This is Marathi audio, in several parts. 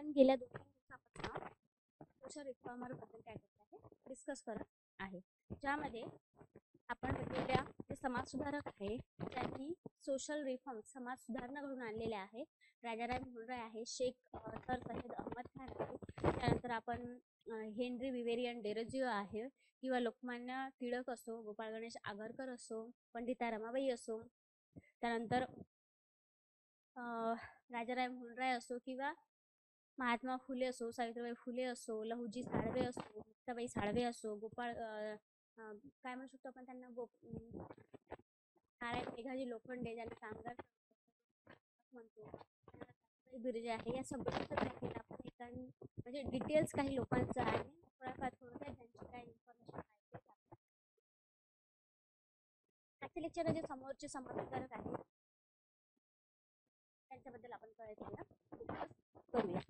आपण गेल्या 2-3 दिवसापासून सोशल रिफॉर्मर बद्दल काय करत आहे डिस्कस करत आहे, ज्यामध्ये आपण वेगवेगळ्या जे समाज सुधारक आहे त्यांनी सोशल रिफॉर्म समाज सुधारणा घडून आणलेल्या आहे. राजाराम मोहन राय आहे, शेख सर सय्यद अहमद खान आहे, त्यानंतर आपण हेनरी विवेरियन डेरोजिओ आहे, किंवा लोकमान्य टिळक असो, गोपाळ गणेश आगरकर असो, पंडिता रमाबाई असो, त्यानंतर राजाराम मोहन राय असो, किंवा महात्मा फुले असो, सावित्रीबाई फुले असो, लहुजी साळवे असो, मुक्ताबाई साळवे असो, गोपाळ काय म्हणू शकतो आपण त्यांना नारायण मेघाजी लोखंडे ज्यांना कामगार म्हणतो, बिर्जे आहे. या सगळ्यांचं काय केलं आपण एका म्हणजे डिटेल्स काही लोकांचं आहे थोडंफार त्यांची काय इन्फॉर्मेशन आहे आजच्या लेक्चर जे समोरचे समाजकारक आहेत त्यांच्याबद्दल आपण करूया.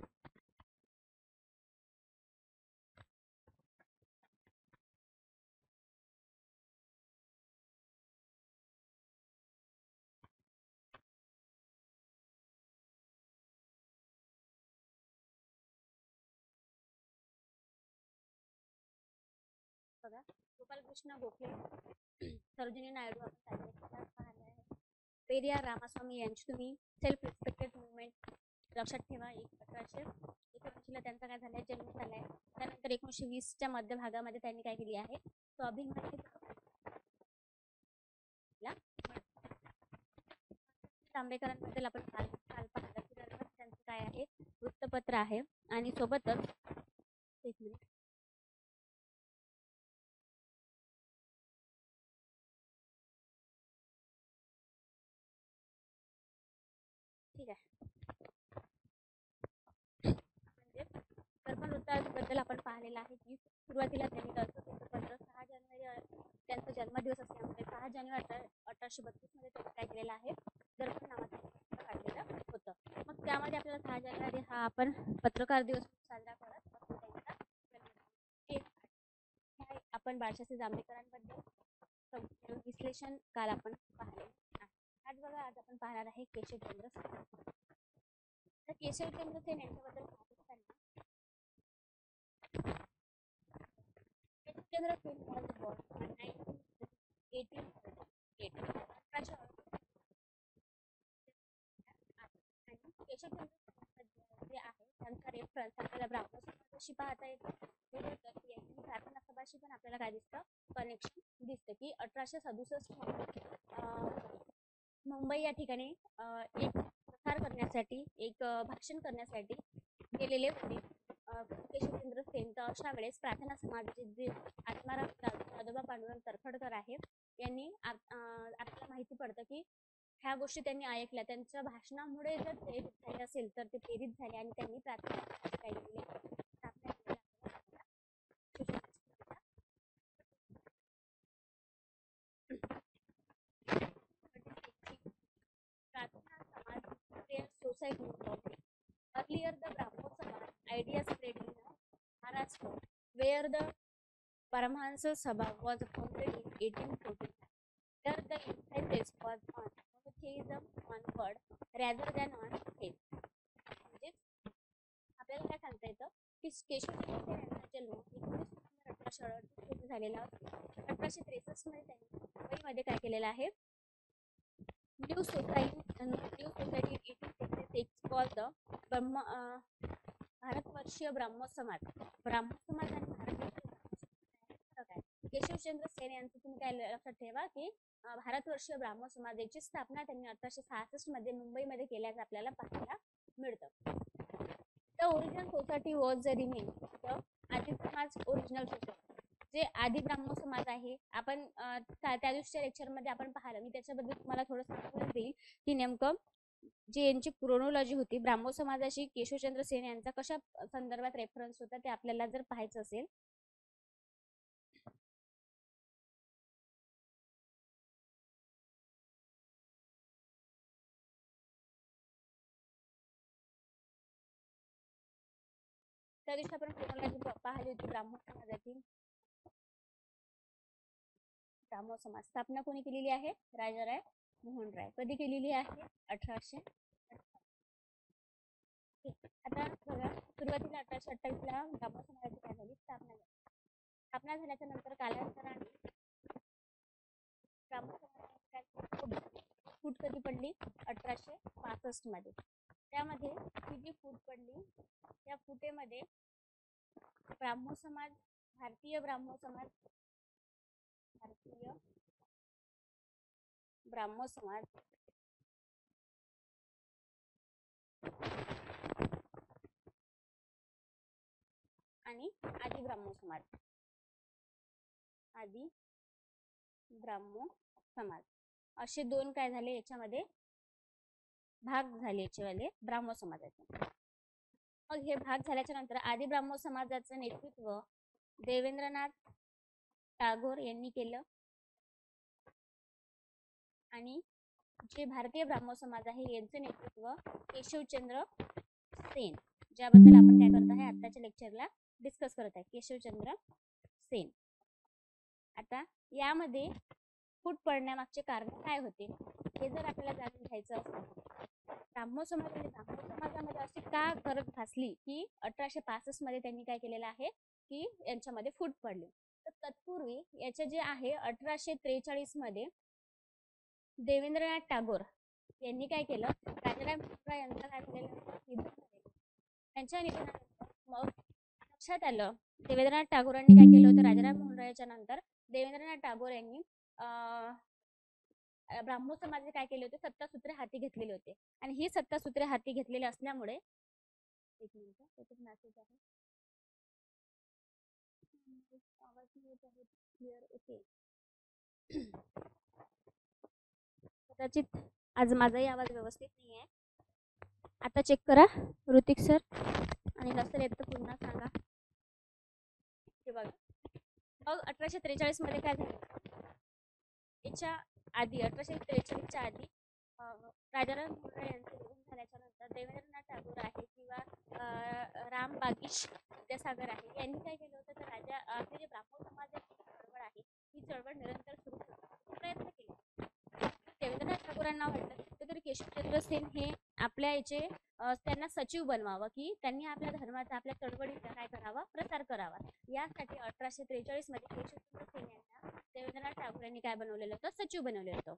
बघा, गोपालकृष्ण गोखले, सरोजिनी नायडू आपण पाहिले आहे, पेरियार रामास्वामी यांची तुम्ही सेल्फ रिस्पेक्टेड मुवमेंट लक्षात ठेवा. 1889 ला त्यांचा काय झालाय जन्म झालाय. त्यानंतर 1920च्या मध्य भागामध्ये त्यांनी काय केली आहे स्वाभिमानी आंबेडकरांबद्दल आपण काल पाहिलं की त्यांचं काय आहे वृत्तपत्र आहे. आणि सोबतच एक मिनिट ठीक आहे. म्हणजे दर्पण वृत्ताबद्दल आपण पाहिलेलं आहे की सुरुवातीला त्यांनी वृत्तपत्र 6 जानेवारी त्यांचा जन्मदिवस असल्यामुळे 6 जानेवारी 1832 मध्ये त्यांनी काय केलेलं आहे दर्पण नावाचं पुस्तक काढलेलं होतं. मग त्यामध्ये आपल्याला 6 जानेवारी हा आपण पत्रकार दिवस साजरा करत असतो. त्यांचा आपण बाळशास्त्री जांभेकरांबद्दल विश्लेषण काल आपण पाहिले आहे. आज बघा, आज आपण पाहणार आहे केशवचंद्र सेन. तर केशवचंद्र सेन यांच्याबद्दल Keshavchandra Sen was born on 1888. Keshavchandra Sen जे आहे त्यांचा रेफरन्स आपल्याला ब्राह्मण समाजाशी पाहता येतो. प्रार्थना सभाशी पण आपल्याला काय दिसतं कनेक्शन दिसतं की 1867 मुंबई या ठिकाणी एक प्रसार करण्यासाठी एक भाषण करण्यासाठी गेलेले होते केशवचंद्र सेन. तर अशा वेळेस प्रार्थना समाजाचे जे आत्माराम दादोबा पांडुरंग तरखडकर आहे यांनी आपल्याला माहिती पडतं की ह्या गोष्टी त्यांनी ऐकल्या. त्यांच्या भाषणामुळे जर प्रेरित झाले असेल तर ते प्रेरित झाले आणि त्यांनी प्रार्थना काय केली society earlier the Brahmo Samaj idea spread in Maharashtra where the Paramahansa Sabha was founded in 1814. There the emphasis was on monotheism one word rather than on faith. म्हणजे आपल्याला काय सांगता येतं की केशवचंद्र सेन यांचा जन्म 19 नोव्हेंबर 1838 झालेला होता. 1863 मध्ये त्यांनी मुंबईमध्ये काय केलेलं आहे new society 1866 call the Bharatvarshiya Brahmo समाज. ब्राह्मो समाज आणि फरक आहे. केशवचंद्र सेन यांचं तुम्ही काय लक्षात ठेवा की भारतवर्षीय ब्राह्मो समाजाची स्थापना त्यांनी 1866 मध्ये मुंबईमध्ये केल्याचं आपल्याला पाहायला मिळतं. The original society was remain the आदी समाज ओरिजिनल सोसायटी. जे आदी ब्राह्मो समाज आहे आपण त्या दिवशीच्या लेक्चरमध्ये आपण पाहिलं. मी त्याच्याबद्दल तुम्हाला थोडं सांगून देईल की नेमकं जे यांची क्रोनॉलॉजी होती ब्राह्मो समाजाशी केशवचंद्र सेन यांचा कशा संदर्भात रेफरन्स होता ते आपल्याला जर पाहायचं असेल त्या दिवशी आपण क्रोनॉलॉजी पाहिली होती ब्राह्मो समाजाची. ब्राह्मो समाज स्थापना कोणी केलेली आहे राजाराम मोहन राय. कधी केलेली आहे 1800. आता बघा सुरुवातीला 1828 ला ब्राह्मण समाजाची काय झाली स्थापना झाल्याच्या नंतर कालांतराने ब्राह्मण समाजाची फूट कधी पडली 1865 मध्ये. त्यामध्ये ही जी फूट पडली त्या फुटेमध्ये ब्राह्मण समाज भारतीय ब्राह्मण समाज आणि आदी ब्राह्मण समाज असे दोन काय झाले याच्यामध्ये भाग झाले याच्यावाले ब्राह्मण समाजाचे. मग हे भाग झाल्याच्या नंतर आदी ब्राह्मण समाजाचं नेतृत्व देवेंद्रनाथ टागोर यांनी केलं आणि जे भारतीय ब्राह्मण समाज आहे यांचं नेतृत्व केशवचंद्र सेन, ज्याबद्दल आपण काय करत आहे आताच्या लेक्चरला डिस्कस करत आहे, केशवचंद्र सेन. आता यामध्ये फूट पडण्यामागचे कारण काय होते हे जर आपल्याला जाणून घ्यायचं असेल, ब्राह्मण समाजामध्ये अशी का गरज भासली की 1865 मध्ये त्यांनी काय केलेलं आहे की यांच्यामध्ये फूट पडली. तर तत्पूर्वी याचे जे आहे 1843 मध्ये देवेंद्रनाथ टागोर यांनी काय केलं, राजाराम मोहन यांचा काय केलेलं त्यांच्या निधनानंतर मग लक्षात आलं देवेंद्रनाथ टागोरांनी काय केलं होतं, राजाराम मोहन रायच्या नंतर देवेंद्रनाथ टागोर यांनी ब्राह्मण समाजाने काय केले होते, सत्तासूत्रे हाती घेतलेले होते. आणि ही सत्तासूत्रे हाती घेतलेली असल्यामुळे एक मिनिट त्याच्यात मेसेज आहे, आवाज येत आहे क्लिअर. ओके, कदाचित आज माझाही आवाज व्यवस्थित नाही आहे. आता चेक करा ऋतिक सर, आणि नसेल येत तर पुन्हा सांगा. हे बघा, मग 1843 मध्ये काय झालं, याच्या आधी 1843 च्या आधी राजाराम मोहन यांचं निधन झाल्याच्या नंतर देवेंद्रनाथ टागोर आहे किंवा राम बागीश विद्यासागर आहे यांनी काय केलं होतं, तर आपले जे ब्राह्मण समाजाची चळवळ आहे ही चळवळ निरंतर सुरू ठेवण्याचा प्रयत्न केला. देवेंद्रनाथ टागोरांना वाटलं तर केशवचंद्र सेन हे आपल्या याचे त्यांना सचिव बनवावं, की त्यांनी आपल्या धर्माचा आपल्या चळवळीचा काय करावा, प्रसार करावा. यासाठी 1843 मध्ये केशवचंद्र सेन यांना देवेंद्रनाथ टागोर यांनी काय बनवलेलं होतं, सचिव बनवलेलं होतं.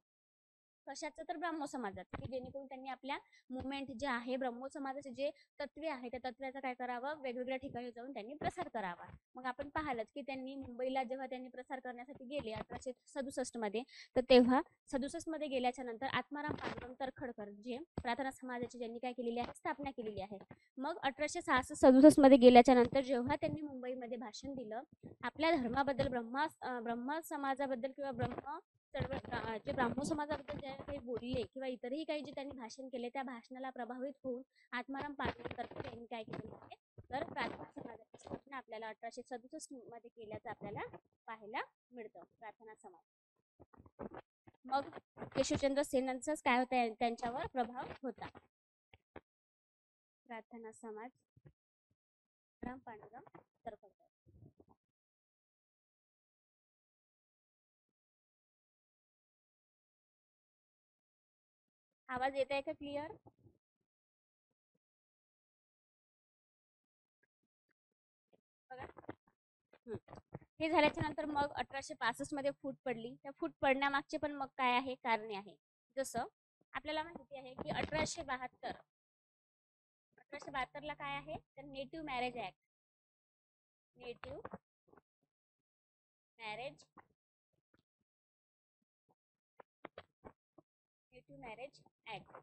कशाचं, तर ब्राह्मण समाजाचं, की जेणेकरून त्यांनी आपल्या मुवमेंट जे आहे ब्राह्मण समाजाचे जे तत्वे आहे त्या तत्वाचा काय करावं, वेगवेगळ्या ठिकाणी जाऊन त्यांनी प्रसार करावा. मग आपण पाहिलं की त्यांनी मुंबईला जेव्हा त्यांनी प्रसार करण्यासाठी गेले 1867 मध्ये, तर तेव्हा 67 मध्ये गेल्याच्या नंतर आत्माराम पांडुरंग तरखडकर जे प्रार्थना समाजाची ज्यांनी काय केलेली आहे, स्थापना केलेली आहे. मग 1866 मध्ये गेल्याच्या नंतर जेव्हा त्यांनी मुंबईमध्ये भाषण दिलं आपल्या धर्माबद्दल, ब्रह्म समाजाबद्दल किंवा जे ब्राह्मण समाजाबद्दल जे काही बोलले किंवा इतरही काही जे त्यांनी भाषण केले, त्या भाषणाला प्रभावित होऊन आत्माराम पांडुरंग तरखडकर यांनी काय केलेलं आहे, तर प्रार्थना समाजाची स्थापना आपल्याला 1867 मध्ये केल्याचं आपल्याला पाहायला मिळतं, प्रार्थना समाज. मग केशवचंद्र सेनांचाच काय होता, त्यांच्यावर प्रभाव होता. प्रार्थना समाज, राम पांडुरंग तरखडकर. आवाज येत आहे का क्लिअर? बघा, हे झाल्याच्या नंतर मग 1865 मध्ये फूट पडली. त्या फूट पडण्यामागचे पण मग काय आहे, कारणे आहे. जसं आपल्याला माहिती आहे की 1872 ला काय आहे, तर native marriage act, native marriage act.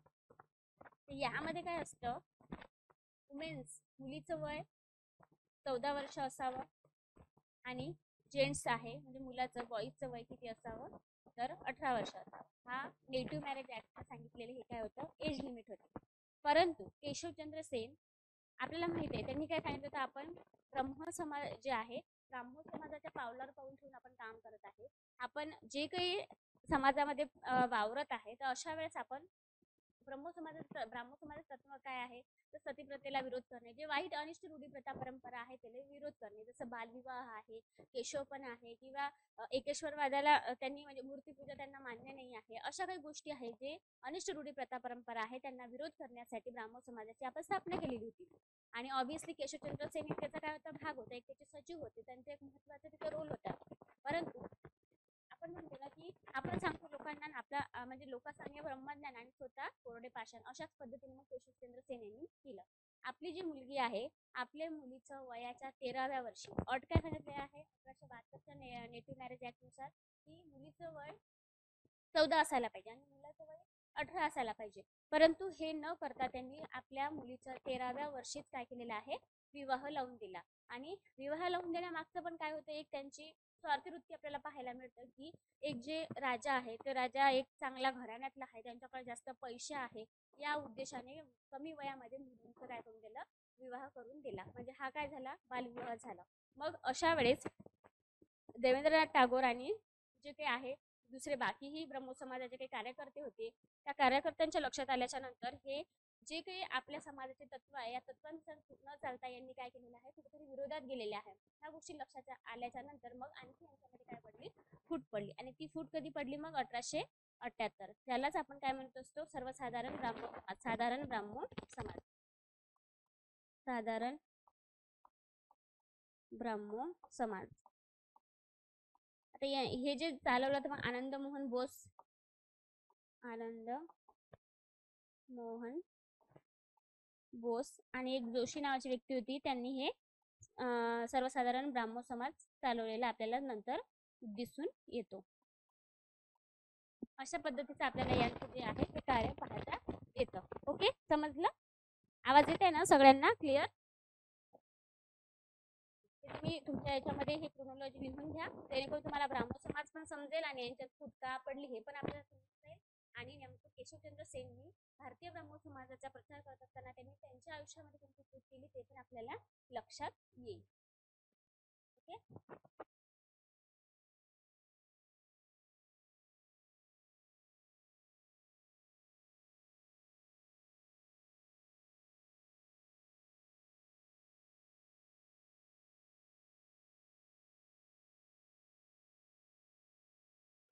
यामध्ये काय असतं, मुलीचं वय 14 वर्ष असावं आणि जेंट्स आहे म्हणजे मुलाचं बॉईजचं वय किती असावं, तर 18 वर्ष असावं. हा नेटिव्ह मॅरेज ऍक्ट सांगितलेले हे काय होतं, एज लिमिट होतं. परंतु केशवचंद्र सेन आपल्याला माहिती आहे त्यांनी काय सांगितलं होतं, आपण ब्राह्मण समाज जे आहे ब्राह्मण समाजाच्या पावलावर पाऊल ठेवून आपण काम करत आहे. आपण जे काही समाजामध्ये वावरत आहे, तर अशा वेळेस आपण ब्राह्मण समाजाचं तत्व काय आहे, तर सतीप्रथेला विरोध करणे, जे वाईट अनिष्ट रूढी प्रथा परंपरा आहे त्याला विरोध करणे, जसं बालविवाह आहे, केशवपण आहे किंवा एकेश्वरवादाला त्यांनी म्हणजे मूर्तीपूजा त्यांना मान्य नाही आहे. अशा काही गोष्टी आहेत जे अनिष्ट रूढी प्रथा परंपरा आहे त्यांना विरोध करण्यासाठी ब्राह्मण समाजाची आपण स्थापना केलेली होती. आणि ऑब्व्हियसली केशवचंद्र सेन हे त्याचा काय होता भाग होता, एक त्याचे सचिव होते, त्यांचा एक महत्वाचा तिथे रोल होता. परंतु आपण म्हणतो ना की आपण सांगतो लोकांना आपला म्हणजे लोकांसांगे ब्रह्मज्ञान आणि स्वतः कोरडे पाषाण, अशाच पद्धतीने मग केशवचंद्र सेन यांनी केलं. आपली जी मुलगी आहे, आपल्या मुलीचं वयाच्या 13व्या वर्षी अट काय सांगितली आहे 1872च्या नेटिव्ह मॅरेज ऍक्ट नुसार की मुलीचं वय 14 असायला पाहिजे आणि मुलाचं वय 18 असायला पाहिजे. परंतु हे न करता त्यांनी आपल्या मुलीचं 13व्या वर्षीच काय केलेलं आहे, विवाह लावून दिला. आणि विवाह लावून देण्यामागचं पण काय होतं, एक त्यांची स्वार्थी वृत्ती आपल्याला पाहायला मिळतं की एक जे राजा आहे ते राजा एक चांगला घराण्यातला आहे, त्यांच्याकडे जास्त पैसे आहे, या उद्देशाने कमी वयामध्ये मुलींचं काय करून दिलं, विवाह करून दिला. म्हणजे हा काय झाला, बालविवाह झाला. मग अशा वेळेस देवेंद्रनाथ टागोर आणि जे काही आहे दुसरे बाकीही ब्रह्मो समाजाचे काही कार्यकर्ते होते, त्या कार्यकर्त्यांच्या लक्षात आल्याच्या नंतर हे जे काही आपल्या समाजाचे तत्व आहे या तत्वांनुसार न चालता यांनी काय केलेलं आहे, कुठेतरी विरोधात गेलेले आहे. ह्या गोष्टी लक्षात आल्याच्या नंतर मग आणखी यांच्यामध्ये काय पडली, फूट पडली. आणि ती फूट कधी पडली, मग 1878. त्यालाच आपण काय म्हणत असतो, सर्वसाधारण ब्राह्मण समाज, साधारण ब्राह्मण समाज, साधारण ब्राह्मण समाज. आता हे जे चालवलं तर मग आनंद मोहन बोस, आनंद मोहन बोस आणि एक जोशी नावाची व्यक्ती होती, त्यांनी हे सर्वसाधारण ब्राह्मण समाज चालवलेला आपल्याला नंतर दिसून येतो. अशा पद्धतीचं आपल्याला यांचं जे आहे ते कार्य पाहता येतं. ओके, समजलं? आवाज येत आहे ना सगळ्यांना क्लिअर? तुम्ही तुमच्या याच्यामध्ये हे क्रोनॉलॉजी लिहून घ्या, जेणेकरून तुम्हाला ब्राह्मण समाज पण समजेल आणि यांच्यात फूट का पडली हे पण आपल्याला समजेल. आणि नेमकं केशवचंद्र सेननी भारतीय ब्राह्मण समाजाचा प्रचार करत असताना त्यांनी त्यांच्या आयुष्यामध्ये कोणती फूट केली ते पण आपल्याला लक्षात येईल.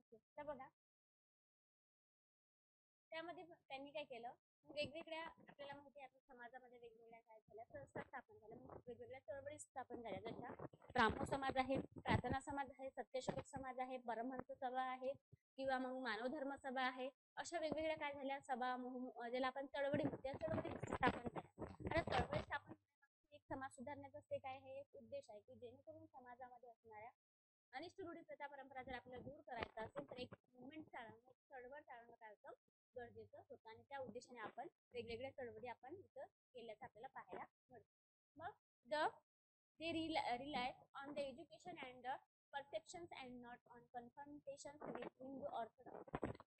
ओके, तर बघा त्यामध्ये त्यांनी काय केलं, वेगवेगळ्या आपल्याला माहिती आहे आपल्या समाजामध्ये वेगवेगळ्या काय झाल्या, संस्था स्थापन झाल्या, वेगवेगळ्या चळवळी स्थापन झाल्या, जशा ब्राह्मण समाज आहे, प्रार्थना समाज आहे, सत्यशोधक समाज आहे, परमहंस सभा आहे, किंवा मग मानव धर्म सभा आहे. अशा वेगवेगळ्या काय झाल्या सभा, ज्याला आपण चळवळी म्हणतो, चळवळी स्थापन झाल्या. आता चळवळी स्थापन एक समाज सुधारण्याचा ते काय हे एक उद्देश आहे की जेणेकरून समाजामध्ये असणाऱ्या अनिष्ट रूढी प्रथा परंपरा जर आपल्याला दूर करायचा असेल तर एक मुवमेंट चालवणं, चळवळ चालवणं काय होतं, गरजेचं होतं. आणि त्या उद्देशाने आपण वेगवेगळ्या चळवळी आपण इथं केल्याचं आपल्याला पाहायला मिळतं. मग they rely on the education and the perceptions and not on confrontations with Hindu Orthodox.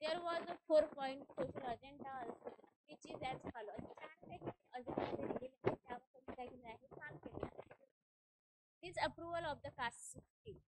There was a 4-point social agenda also, which is as follows. Disapproval of the caste system.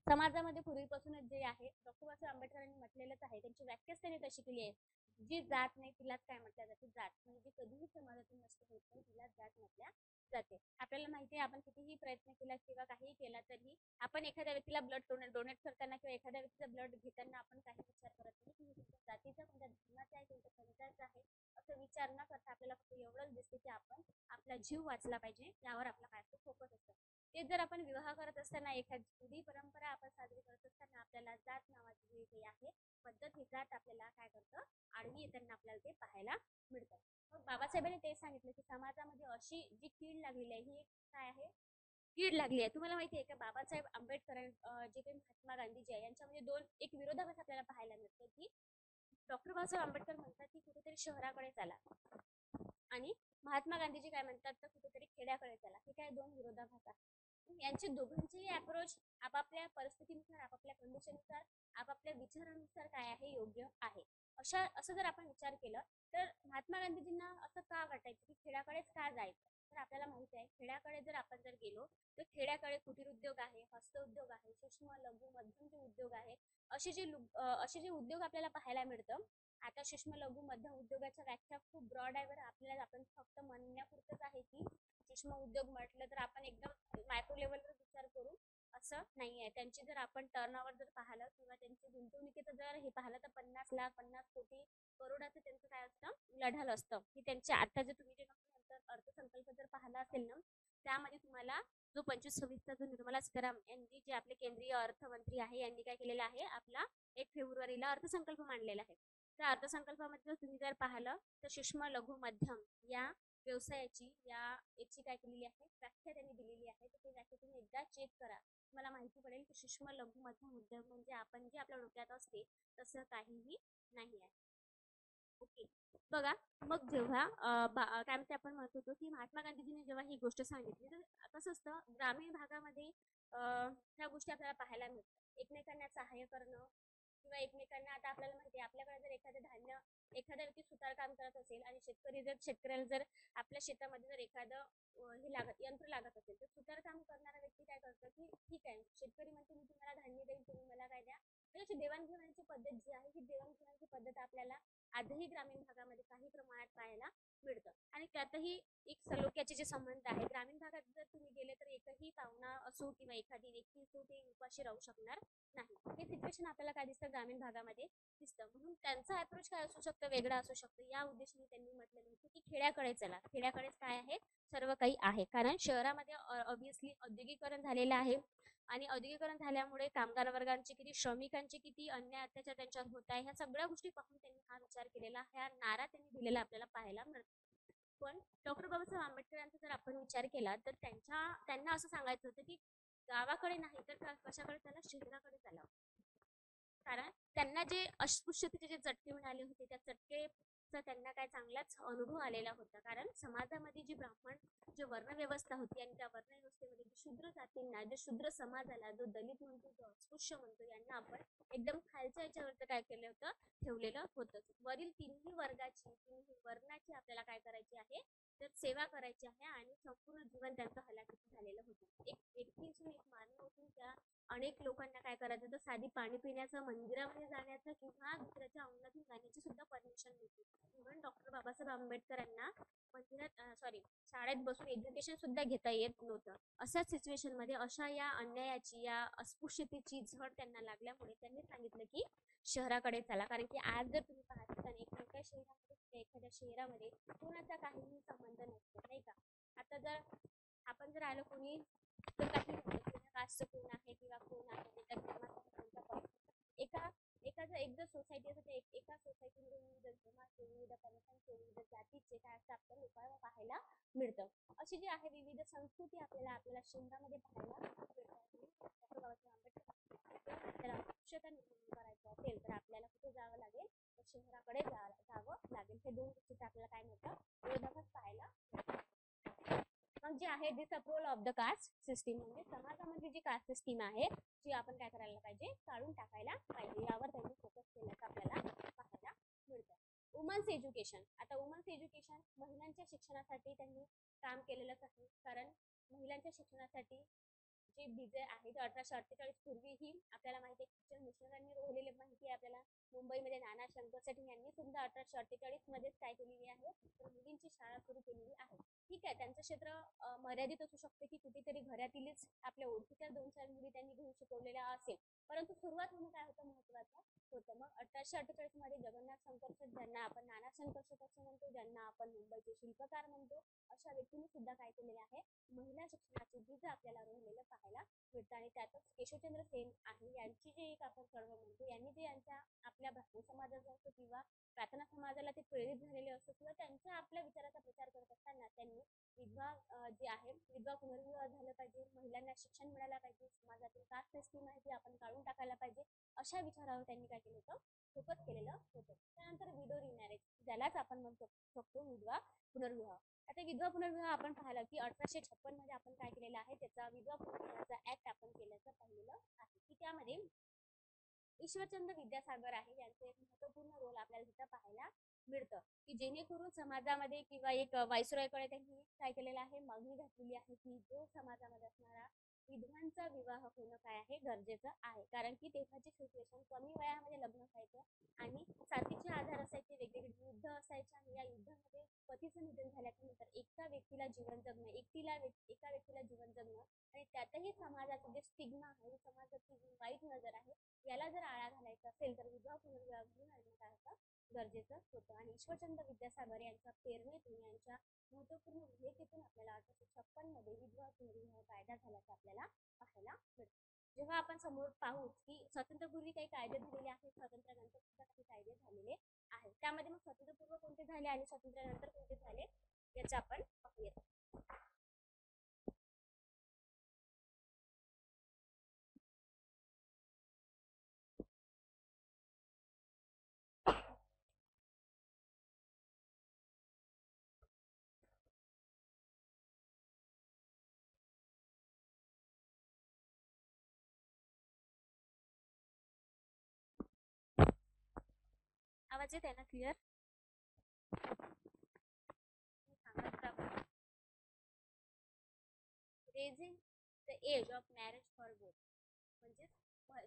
समाजामध्ये पूर्वीपासूनच जे आहे डॉक्टर बाबासाहेब आंबेडकरांनी म्हटलेलंच आहे, त्यांची व्याख्याच त्यांनी तशी केली आहे, जी जात नाही तिलाच काय म्हटलं जाते, जात. म्हणजे जी कधीही समाजातून नष्ट होत नाही तिलाच जात म्हटल्या जाते. आपल्याला माहिती आहे आपण कितीही प्रयत्न केला किंवा काही केला तरी आपण एखाद्या व्यक्तीला ब्लड डोनेट करताना किंवा एखाद्या व्यक्तीचा ब्लड घेताना आपण काही विचार करत नाही की तुमच्या जातीचा, कोणत्या धर्माचा आहे, कोणत्या पंथाचा आहे, असं विचार न करता आपल्याला फक्त एवढंच दिसते की आपण आपला जीव वाचला पाहिजे, यावर आपला काय फोकस असतो. ते जर आपण विवाह करत असताना एखादी रूढी परंपरा आपण साजरी करत असताना आपल्याला जात नावाची जी काही आहे पद्धत, ही जात आपल्याला काय करतं, आडवी येताना आपल्याला ते पाहायला मिळतं. मग बाबासाहेबांनी ते सांगितलं की समाजामध्ये अशी जी कीड लागलेली आहे ही एक काय आहे, कीड लागली आहे. तुम्हाला माहिती आहे का बाबासाहेब आंबेडकर जे काही महात्मा गांधीजी आहे यांच्यामध्ये दोन एक विरोधाभास आपल्याला पाहायला मिळतो की डॉक्टर बाबासाहेब आंबेडकर म्हणतात की कुठेतरी शहराकडे चला आणि महात्मा गांधीजी काय म्हणतात तर कुठेतरी खेड्याकडे चला. हे काय दोन विरोधाभास आहेत. यांचे दोघांचेही अप्रोच आपापल्या परिस्थितीनुसार, आपापल्या कंडिशननुसार, आपापल्या विचारानुसार काय आहे, योग्य आहे. असं जर आपण विचार केला तर महात्मा गांधीजींना असं का वाटायचं की खेड्याकडेच का जायचं, तर आपल्याला माहिती आहे खेड्याकडे जर आपण जर गेलो तर खेड्याकडे कुटीर उद्योग आहे, हस्तउद्योग आहे, सूक्ष्म लघु मध्यम जे उद्योग आहे, असे जे उद्योग आपल्याला पाहायला मिळतं. आता सूक्ष्म लघु मध्यम उद्योगाच्या व्याख्या खूप ब्रॉड आहे, बरं आपल्याला आपण फक्त म्हणण्यापुरतंच आहे की सूक्ष्म उद्योग म्हटलं तर आपण एकदम मायक्रो लेवलवर विचार करू असं नाहीये. त्यांची जर आपण टर्नओव्हर जर पाहिलं किंवा त्यांची गुंतवणुकीचं जर हे पाहिलं तर 50 लाख 50 कोटी करोडाचं त्यांचं काय असतं उलाढाल असतं की त्यांचे आता जे तुम्ही जे अर्थसंकल्प जर पाहिला असेल ना त्यामध्ये तुम्हाला जो 25-26चा जो निर्मला सीतारामन यांनी जे आपले केंद्रीय अर्थमंत्री आहे यांनी काय केलेला आहे आपला 1 फेब्रुवारीला अर्थसंकल्प मांडलेला आहे. त्या अर्थसंकल्पामध्ये तुम्ही जर पाहिलं तर सूक्ष्म लघु मध्यम या व्यवसायाची याची काय केलेली आहे व्याख्या त्यांनी दिलेली आहे. तर ती व्याख्या तुम्ही एकदा चेक करा. तुम्हाला माहिती पडेल की सूक्ष्म लघु मध्यम उद्योग म्हणजे आपण जे आपल्या डोक्यात असते तसं काहीही नाही आहे. ओके. बघा मग जेव्हा काय म्हणते आपण म्हणत होतो की महात्मा गांधीजींनी जेव्हा ही गोष्ट सांगितली तर कसं असतं ग्रामीण भागामध्ये ह्या गोष्टी आपल्याला पाहायला मिळतात. एकमेकांना सहाय्य करणं किंवा एकमेकांना आता आपल्याला माहिती आहे आपल्याकडे जर एखादा व्यक्ती सुतार काम करत असेल आणि शेतकऱ्याला जर आपल्या शेतामध्ये जर एखादं हे लागत यंत्र लागत असेल तर सुतार काम करणारा व्यक्ती काय करतो की ठीक आहे शेतकरी म्हणतो मी तुम्हाला धान्य देईल तुम्ही मला काय द्या. म्हणजे अशी देवाणघेवाणीची पद्धत जी आहे ही देवाणघेवाणीची पद्धत आपल्याला आजही ग्रामीण भागामध्ये काही प्रमाणात पाहायला मिळतं. आणि त्यातही एक सलोख्याचे जे संबंध आहे ग्रामीण भागात जर तुम्ही गेले तर एकही पाहुणा असो किंवा एखादी व्यक्ती असो ते उपाशी राहू शकणार नाही. हे सिच्युएशन आपल्याला काय दिसतं ग्रामीण भागामध्ये दिसतं. म्हणून त्यांचा अप्रोच काय असू शकतं वेगळा असू शकतो. या उद्देशाने त्यांनी म्हटलेलं होतं की खेड्याकडे चला. खेड्याकडेच काय आहे सर्व काही आहे. कारण शहरामध्ये ऑब्व्हियसली औद्योगिकरण झालेलं आहे आणि औद्योगिकरण झाल्यामुळे कामगार वर्गांचे किती श्रमिकांचे किती अन्याय अत्याचार त्यांच्यावर होत आहे ह्या सगळ्या गोष्टी पाहून त्यांनी हा विचार केलेला हा नारा त्यांनी दिलेला आपल्याला पाहायला मिळतो. पण डॉक्टर बाबासाहेब आंबेडकर यांचा जर आपण विचार केला तर त्यांना असं सांगायचं होतं की गावाकडे नाही तर कशाकडे चला शहराकडे चला. कारण त्यांना जे अस्पृश्यतेचे जे चटके मिळाले होते त्या चटकेचा त्यांना काय चांगलाच अनुभव आलेला होता. कारण समाजामध्ये जी ब्राह्मण जे वर्णव्यवस्था होती आणि त्या वर्णव्यवस्थेमध्ये जे शूद्र जातींना जे शूद्र समाजाला जो दलित म्हणतो जो अस्पृश्य म्हणतो यांना आपण एकदम खालच्या याच्यावर काय केलं होतं ठेवलेलं होतं. वरील तिन्ही वर्णाची आपल्याला काय करायची आहे तर सेवा करायची आहे आणि संपूर्ण जीवन त्यांचं हलाखीचं झालेलं होतं. एक व्यक्तीची एक मानव होती त्या अनेक लोकांना काय करायचं होतं साधी पाणी पिण्याचं मंदिरामध्ये जाण्याचं किंवा दुसऱ्याच्या अंगणातून जाण्याची सुद्धा परमिशन नव्हती. इव्हन डॉक्टर बाबासाहेब आंबेडकरांना शाळेत बसून एज्युकेशन सुद्धा घेता येत नव्हतं. अशाच सिच्युएशन मध्ये अशा या अन्यायाची या अस्पृश्यतेची झळ त्यांना लागल्यामुळे त्यांनी सांगितलं की शहराकडे चला. कारण की आज जर तुम्ही पाहता तर एखाद्या शहरामध्ये कोणाचा काहीही संबंध नसतो नाही का. आता जर आपण जर आलो कोणी तर काही कास्ट कोण आहे किंवा कोण आहे तर एका एखादं एक जर सोसायटी असेल तर एका सोसायटीमध्ये विविध धर्माचे विविध पंथांचे विविध जातीचे काय असतं आपल्याला लोकांना पाहायला मिळतं. अशी जी आहे विविध संस्कृती आपल्याला शहरामध्ये पाहायला मिळतात. आपल्याला शिक्षता निर्माण करायचं असेल तर आपल्याला कुठे जावं लागेल तर शहराकडे जावं लागेल. हे दोन गोष्टीचा आपल्याला काय मिळतं विरोधाभास पाहायला. मग जे आहे disapproval of the caste system म्हणजे समाजामध्ये जी कास्ट सिस्टीम आहे जी आपण काय करायला पाहिजे काढून टाकायला पाहिजे यावर त्यांनी फोकस केल्याचं आपल्याला पाहायला मिळतं. Women's education. आता वुमन्स एज्युकेशन महिलांच्या शिक्षणासाठी त्यांनी काम केलेलंच आहे. कारण महिलांच्या शिक्षणासाठी जे बीजे आहे ते 1848 पूर्वीही आपल्याला माहिती आहे ख्रिश्चन मिशनरांनी रोवलेले माहिती आहे आपल्याला. मुंबईमध्ये नाना शंकरसेठ यांनी सुद्धा 1848 मध्येच काय केलेली आहे तर मुलींची शाळा सुरू केलेली आहे. ठीक आहे त्यांचं क्षेत्र मर्यादित असू शकते की कुठेतरी घरातीलच आपल्या ओळखीच्या 2-4 मुली त्यांनी घेऊन शिकवलेल्या असेल परंतु सुरुवात होणं काय होतं महत्वाचं होतं. मग 1848 मध्ये जगन्नाथ शंकरसेठ ज्यांना आपण नाना शंकरसेठ असं म्हणतो ज्यांना आपण मुंबईचे शिल्पकार म्हणतो अशा व्यक्तींनी सुद्धा काय केलेले आहे महिला शिक्षणाचे बीज आपल्याला रोवलेलं पाहायला मिळतं. आणि त्यातच केशवचंद्र सेन आहे यांची जे एक आपण चळवळ म्हणतो यांनी जे यांच्या आपल्या ब्राह्मण समाजाचा असतो किंवा प्रार्थना समाजाला ते प्रेरित झालेले असतो किंवा त्यांच्या आपल्या विचाराचा प्रचार करत असताना त्यांनी विधवा जे आहे विधवा पुनर्विवाह झालं पाहिजे महिलांना शिक्षण मिळालं पाहिजे समाजातील कास्ट सिस्टीम आहे ती आपण काढून टाकायला पाहिजे अशा विचारावर त्यांनी काय केलं होतं फोकस केलेलं होतं. त्यानंतर विडो रिमॅरेज ज्यालाच आपण म्हणू शकतो विधवा पुनर्विवाह. आता विधवा पुनर्विवाह आपण पाहिलं की 1856 मध्ये आपण काय केलेलं आहे त्याचा विधवा पुनर्विवाहाचा ऍक्ट आपण केल्याचं पाहिलेलं आहे की त्यामध्ये ईश्वरचंद्र विद्यासागर आहे यांचं एक महत्वपूर्ण रोल आपल्याला तिथं पाहायला मिळतं की जेणेकरून समाजामध्ये किंवा एक व्हाईसरॉयकडे त्यांनी काय केलेलं आहे मागणी घातलेली आहे की जो समाजामध्ये असणारा विधवांचा विवाह होणं काय आहे गरजेचं आहे, कारण की तेव्हाची सिच्युएशन कमी वयामध्ये लग्न व्हायचं आणि साथीचे आधार असायचे, वेगवेगळे युद्ध असायचे आणि या युद्धामध्ये पतीचं निधन झाल्याच्या नंतर एका व्यक्तीला जीवन जगणं, एका व्यक्तीला जीवन जगणं आणि त्यातही समाजाचं जे स्टिग्मा आहे, समाजाची जी वाईट नजर आहे, याला जर आळा घालायचा असेल तर विधवा पुनर्विवाह घेऊन आणणं काय होतं गरजेचं होतं. आणि ईश्वरचंद्र विद्यासागर यांच्या प्रेरणेतून, यांच्या महत्वपूर्ण भूमिकेतून आपल्याला 1856 मध्ये विधवा पुनर्विवाह कायदा झाल्याचं आपल्याला पाहायला मिळतं. जेव्हा आपण समोर पाहू की स्वातंत्र्यपूर्वी काही कायदे झालेले आहेत, स्वातंत्र्यानंतर सुद्धा काही कायदे झालेले आहेत, त्यामध्ये मग स्वातंत्र्यपूर्व कोणते झाले आणि स्वातंत्र्यानंतर कोणते झाले याचे आपण पाहूया. आवाज येत आहे ना clear? Raising the age of marriage for both, म्हणजे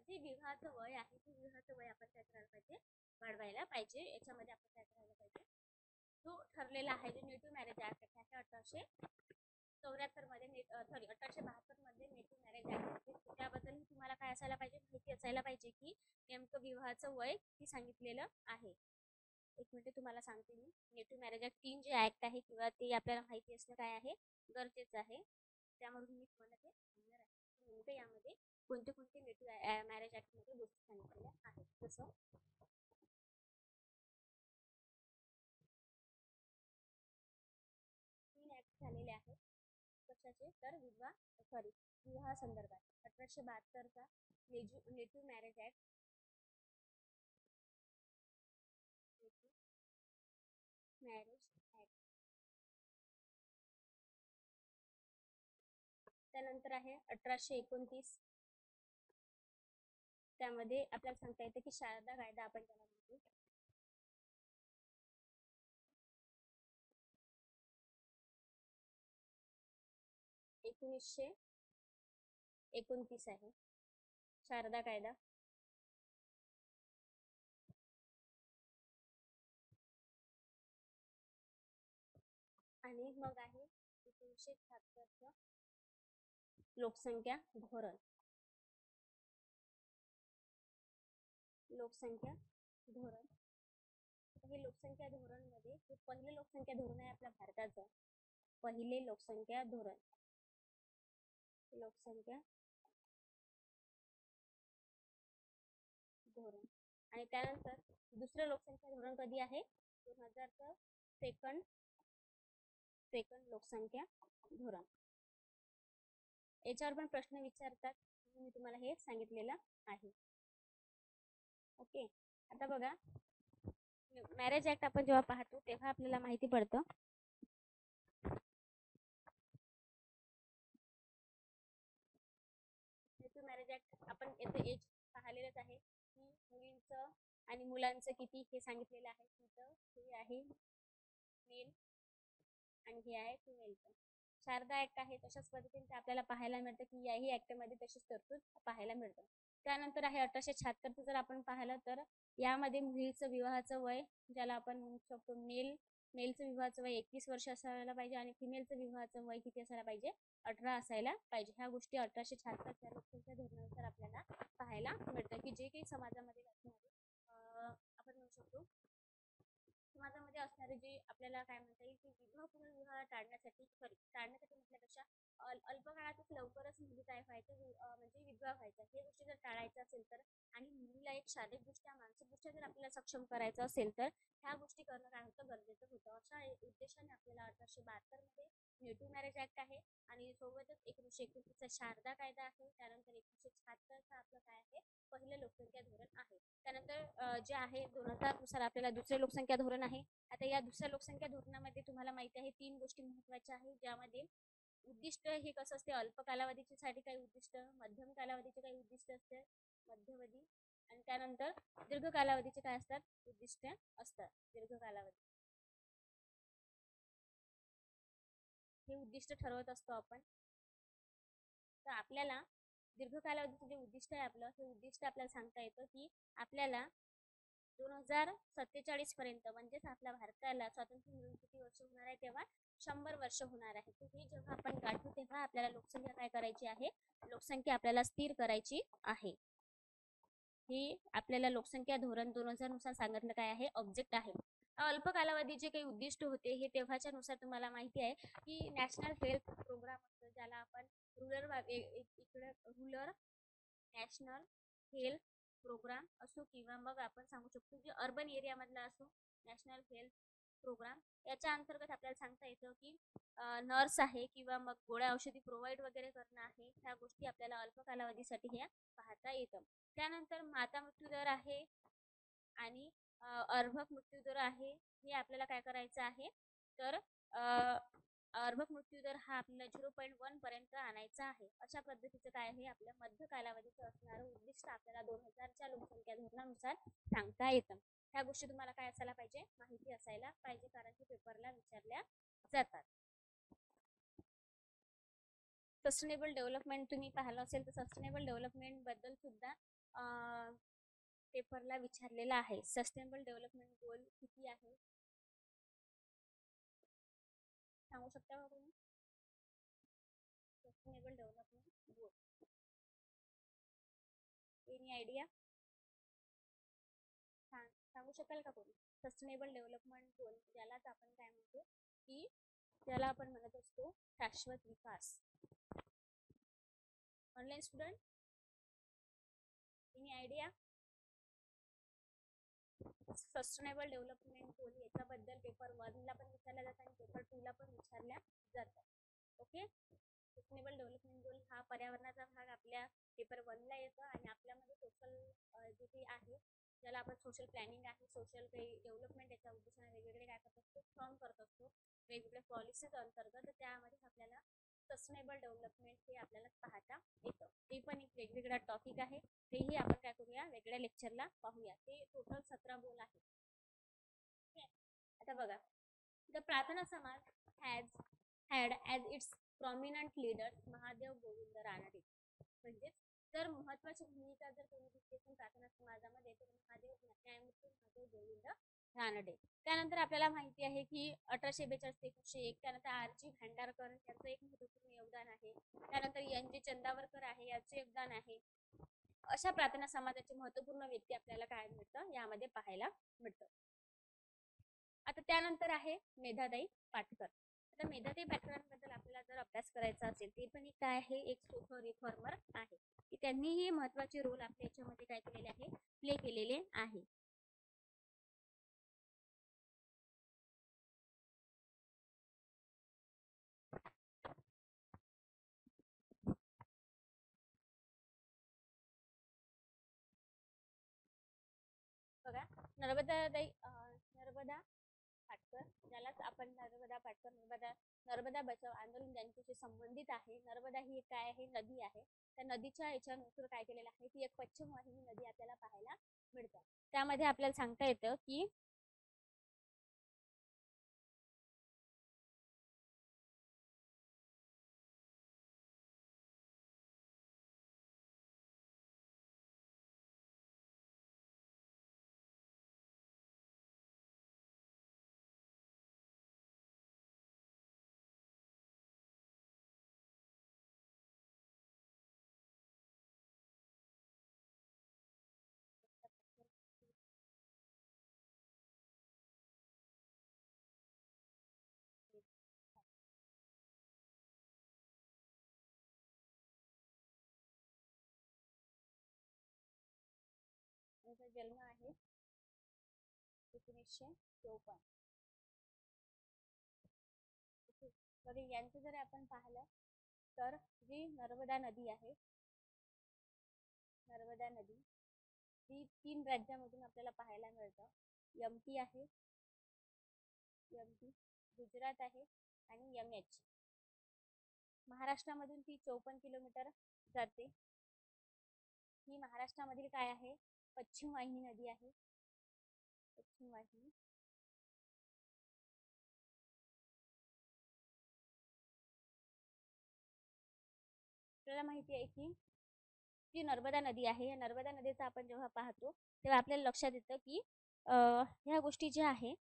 जे विवाहाचं वय आहे ते विवाहाचं वय आपण काय करायला पाहिजे, वाढवायला पाहिजे. याच्यामध्ये आपण काय करायला पाहिजे, जो ठरलेला आहे जो नेटिव्ह मॅरेज ऍक्ट आहे 1874 मध्ये, सॉरी 1872 मध्ये नेटिव्ह मॅरेज ऍक्ट आहे, त्याबद्दल तुम्हाला काय असायला पाहिजे, माहिती असायला पाहिजे की नेमकं विवाहाचं वय किती सांगितलेलं आहे. एक मिनिट तुम्हाला सांगते मी. नेटिव्ह मॅरेज ऍक्ट 3 जे ऍक्ट आहे किंवा ते आपल्याला माहिती असणं काय आहे गरजेचं आहे, त्यामुळे मी तुम्हाला ते सांगणार आहे नेमकं यामध्ये कोणते कोणते नेटिव्ह मॅरेज ऍक्ट मध्ये गोष्टी सांगितलेल्या आहेत. जसं 3 ऍक्ट झालेले आहेत कशाचे, तर विवाह संदर्भात. 1872 native marriage act, marriage act. त्यानंतर आहे 1829, त्यामध्ये आपल्याला सांगता येतं की शारदा कायदा आपण त्याला म्हणतो. 1929 आहे शारदा कायदा. आणि मग आहे 1976 लोकसंख्या धोरण. लोकसंख्या धोरण, हे लोकसंख्या धोरण मध्ये हे पहिले लोकसंख्या धोरण आहे आपल्या भारताचं. पहिले लोकसंख्या धोरण, लोकसंख्या धोरण. आणि त्यानंतर दुसरं लोकसंख्या धोरण कधी आहे, 2000चं सेकंड लोकसंख्या धोरण. याच्यावर पण प्रश्न विचारतात, मी तुम्हाला हे सांगितलेलं आहे. ओके, आता बघा मॅरेज ऍक्ट आपण जेव्हा पाहतो तेव्हा आपल्याला माहिती पडतं नेटिव्ह मॅरेज ऍक्ट आपण याचं एज पाहिलेलंच आहे की मुलींचं आणि मुलांचं किती हे सांगितलेलं आहे. तिथं हे आहे मेल आणि हे आहे फिमेलचं. शारदा ऍक्ट आहे तशाच पद्धतीने आपल्याला पाहायला मिळतं की याही ऍक्टमध्ये तशीच तरतूद पाहायला मिळतं. त्यानंतर आहे 1876 जर आपण पाहिलं तर यामध्ये मुलीचं विवाहाचं वय, ज्याला आपण म्हणू शकतो मेलचं विवाहाचं वय 21 वर्ष असायला पाहिजे आणि फिमेलचं विवाहाचं वय किती असायला पाहिजे, 18 असायला पाहिजे. ह्या गोष्टी 1876 लोकसंख्या धोरणानुसार आपल्याला पाहायला मिळतं की जे काही समाजामध्ये असणारे आपण म्हणू शकतो समाजामध्ये असणारे जे आपल्याला काय म्हणता येईल की विवाह पुनर्विवाह टाळण्यासाठी म्हटल्यापेक्षा अल्पकाळातच लवकरच मुली काय व्हायचं, म्हणजे विधवा व्हायच्या, हे गोष्टी जर टाळायचं असेल तर आणि मुलीला एक शारीरिकदृष्ट्या मानसिकदृष्ट्या जर आपल्याला सक्षम करायचं असेल तर ह्या गोष्टी करणं काय होतं गरजेचं होतं. अशा उद्देशाने आपल्याला 1872 मध्ये नेटिव्ह मॅरेज ऍक्ट आहे आणि सोबतच 1929चा शारदा कायदा आहे. त्यानंतर 1976चा आपलं काय आहे पहिलं लोकसंख्या धोरण आहे. त्यानंतर जे आहे 2000 नुसार आपल्याला दुसरे लोकसंख्या धोरण आहे. आता या दुसऱ्या लोकसंख्या धोरणामध्ये तुम्हाला माहिती आहे 3 गोष्टी महत्वाच्या आहेत, ज्यामध्ये उद्दिष्ट हे कसं असते, अल्प कालावधीची साठी काही उद्दिष्ट, मध्यम कालावधीचे काही उद्दिष्ट असते मध्यवधी, आणि त्यानंतर दीर्घ कालावधीचे काय असतात उद्दिष्ट असतात. दीर्घ कालावधी हे उद्दिष्ट ठरवत असतो आपण. तर आपल्याला दीर्घकालावधीचं जे उद्दिष्ट आहे आपलं, हे उद्दिष्ट आपल्याला सांगता येतं की आपल्याला 2047 पर्यंत, म्हणजेच आपल्या भारताला स्वातंत्र्य मिळून किती वर्ष होणार आहे, तेव्हा 100 वर्ष होणार आहे. तर हे जेव्हा आपण गाठू तेव्हा आपल्याला लोकसंख्या काय करायची आहे, लोकसंख्या आपल्याला स्थिर करायची आहे. ही आपल्याला लोकसंख्या धोरण 2000 नुसार सांगितलं काय आहे, ऑब्जेक्ट आहे. अल्प कालावधीचे काही उद्दिष्ट होते हे तेव्हाच्या नुसार तुम्हाला माहिती आहे की नॅशनल हेल्थ प्रोग्राम असतो, ज्याला आपण रूरल नॅशनल हेल्थ प्रोग्राम असो किंवा मग आपण सांगू शकतो की अर्बन एरियामधला असो नॅशनल हेल्थ प्रोग्राम. याच्या अंतर्गत आपल्याला सांगता येतं की नर्स आहे किंवा मग गोळ्या औषधी प्रोव्हाइड वगैरे करणं आहे, ह्या गोष्टी आपल्याला अल्प कालावधीसाठी ह्या पाहता येतं. त्यानंतर माता मृत्यूदर आहे आणि अर्भक मृत्यूदर आहे, हे आपल्याला काय करायचं आहे, तर अर्भक मृत्यूदर हा आपल्याला 0.1 पर्यंत आणायचा आहे. अशा पद्धतीचं काय आहे, आपल्या मध्य कालावधीचं असणारं उद्दिष्ट आपल्याला 2000च्या लोकसंख्या धोरणानुसार सांगता येतं. ह्या गोष्टी तुम्हाला काय असायला पाहिजे, माहिती असायला पाहिजे, कारण की पेपरला विचारल्या जातात. सस्टेनेबल डेव्हलपमेंट तुम्ही पाहिलं असेल तर सस्टेनेबल डेव्हलपमेंट बद्दल सुद्धा पेपरला विचारलेला आहे. सस्टेनेबल डेव्हलपमेंट गोल किती आहे सांगू शकता का तुम्ही? सस्टेनेबल डेव्हलपमेंट गोल, एनी आयडिया सांगू शकाल का कोणी? सस्टेनेबल डेव्हलपमेंट गोल ज्यालाच आपण काय म्हणतो की ज्याला आपण म्हणत असतो शाश्वत विकास. Online student, any idea? Sustainable development goal याच्याबद्दल पेपर 1 ला पण विचारल्या जातात आणि पेपर 2 ला पण विचारल्या जातात. ओके, सस्टेनेबल डेव्हलपमेंट गोल हा पर्यावरणाचा भाग आपल्या पेपर 1 ला येतो आणि आपल्यामध्ये सोशल जे काही आहे ज्याला आपण सोशल प्लॅनिंग आहे, सोशल काही डेव्हलपमेंट याच्या उद्देशाने वेगवेगळे काय करत असतो, फॉर्म करत असतो वेगवेगळ्या पॉलिसीज अंतर्गत. त्यामध्ये आपल्याला सस्टेनेबल डेव्हलपमेंट हे आपल्याला पाहता येतं. ते पण एक वेगवेगळा टॉपिक आहे, तेही आपण काय करूया, वेगळ्या लेक्चरला पाहूया. ते टोटल 17 गोल आहे. आता बघा, द प्रार्थना समाज had as its prominent leader Mahadev Govind Ranade. म्हणजेच जर महत्वाची भूमिका जर कोणी दिसते प्रार्थना समाजामध्ये तर न्यायमूर्ती महादेव गोविंद रानडे. त्यानंतर आपल्याला माहिती आहे की 1842 ते 1901, त्यानंतर R.G. भांडारकर यांचं एक महत्वपूर्ण योगदान आहे. त्यानंतर N.G. चंदावरकर आहे, याचे योगदान आहे. अशा प्रार्थना समाजाचे महत्वपूर्ण व्यक्ती आपल्याला काय मिळतं, यामध्ये पाहायला मिळतं. आता त्यानंतर आहे मेधाताई पाटकर. आता मेधाताई पाटकरांबद्दल आपल्याला जर अभ्यास करायचा असेल, ते पण एक काय आहे, एक सोशल रिफॉर्मर आहे की त्यांनीही महत्वाचे रोल आपल्या याच्यामध्ये काय केलेले आहे, प्ले केलेले आहे. बघा, नर्मदा पाटकर, ज्यालाच आपण नर्मदा बचाव आंदोलन ज्यांच्याशी संबंधित आहे. नर्मदा ही एक काय आहे, नदी आहे. त्या नदीच्या याच्यानुसार काय केलेलं आहे, ती एक पश्चिम वाहिनी नदी आपल्याला पाहायला मिळते. त्यामध्ये आपल्याला सांगता येतं की त्यांचा जन्म आहे 1954. तर यांचं जर आपण पाहिलं तर जी नर्मदा नदी आहे, नर्मदा नदी ही 3 राज्यामधून आपल्याला पाहायला मिळतं. MP आहे, MP गुजरात आहे आणि MH महाराष्ट्रामधून ती 54 किलोमीटर जाते. ही महाराष्ट्रामधील काय आहे, पश्चिम वाहिनी नदी आहे. पश्चिम वाहिनी आपल्याला माहिती आहे की जी नर्मदा नदी आहे या नर्मदा नदीचा आपण जेव्हा पाहतो तेव्हा आपल्याला लक्षात येतं की ह्या गोष्टी ज्या आहे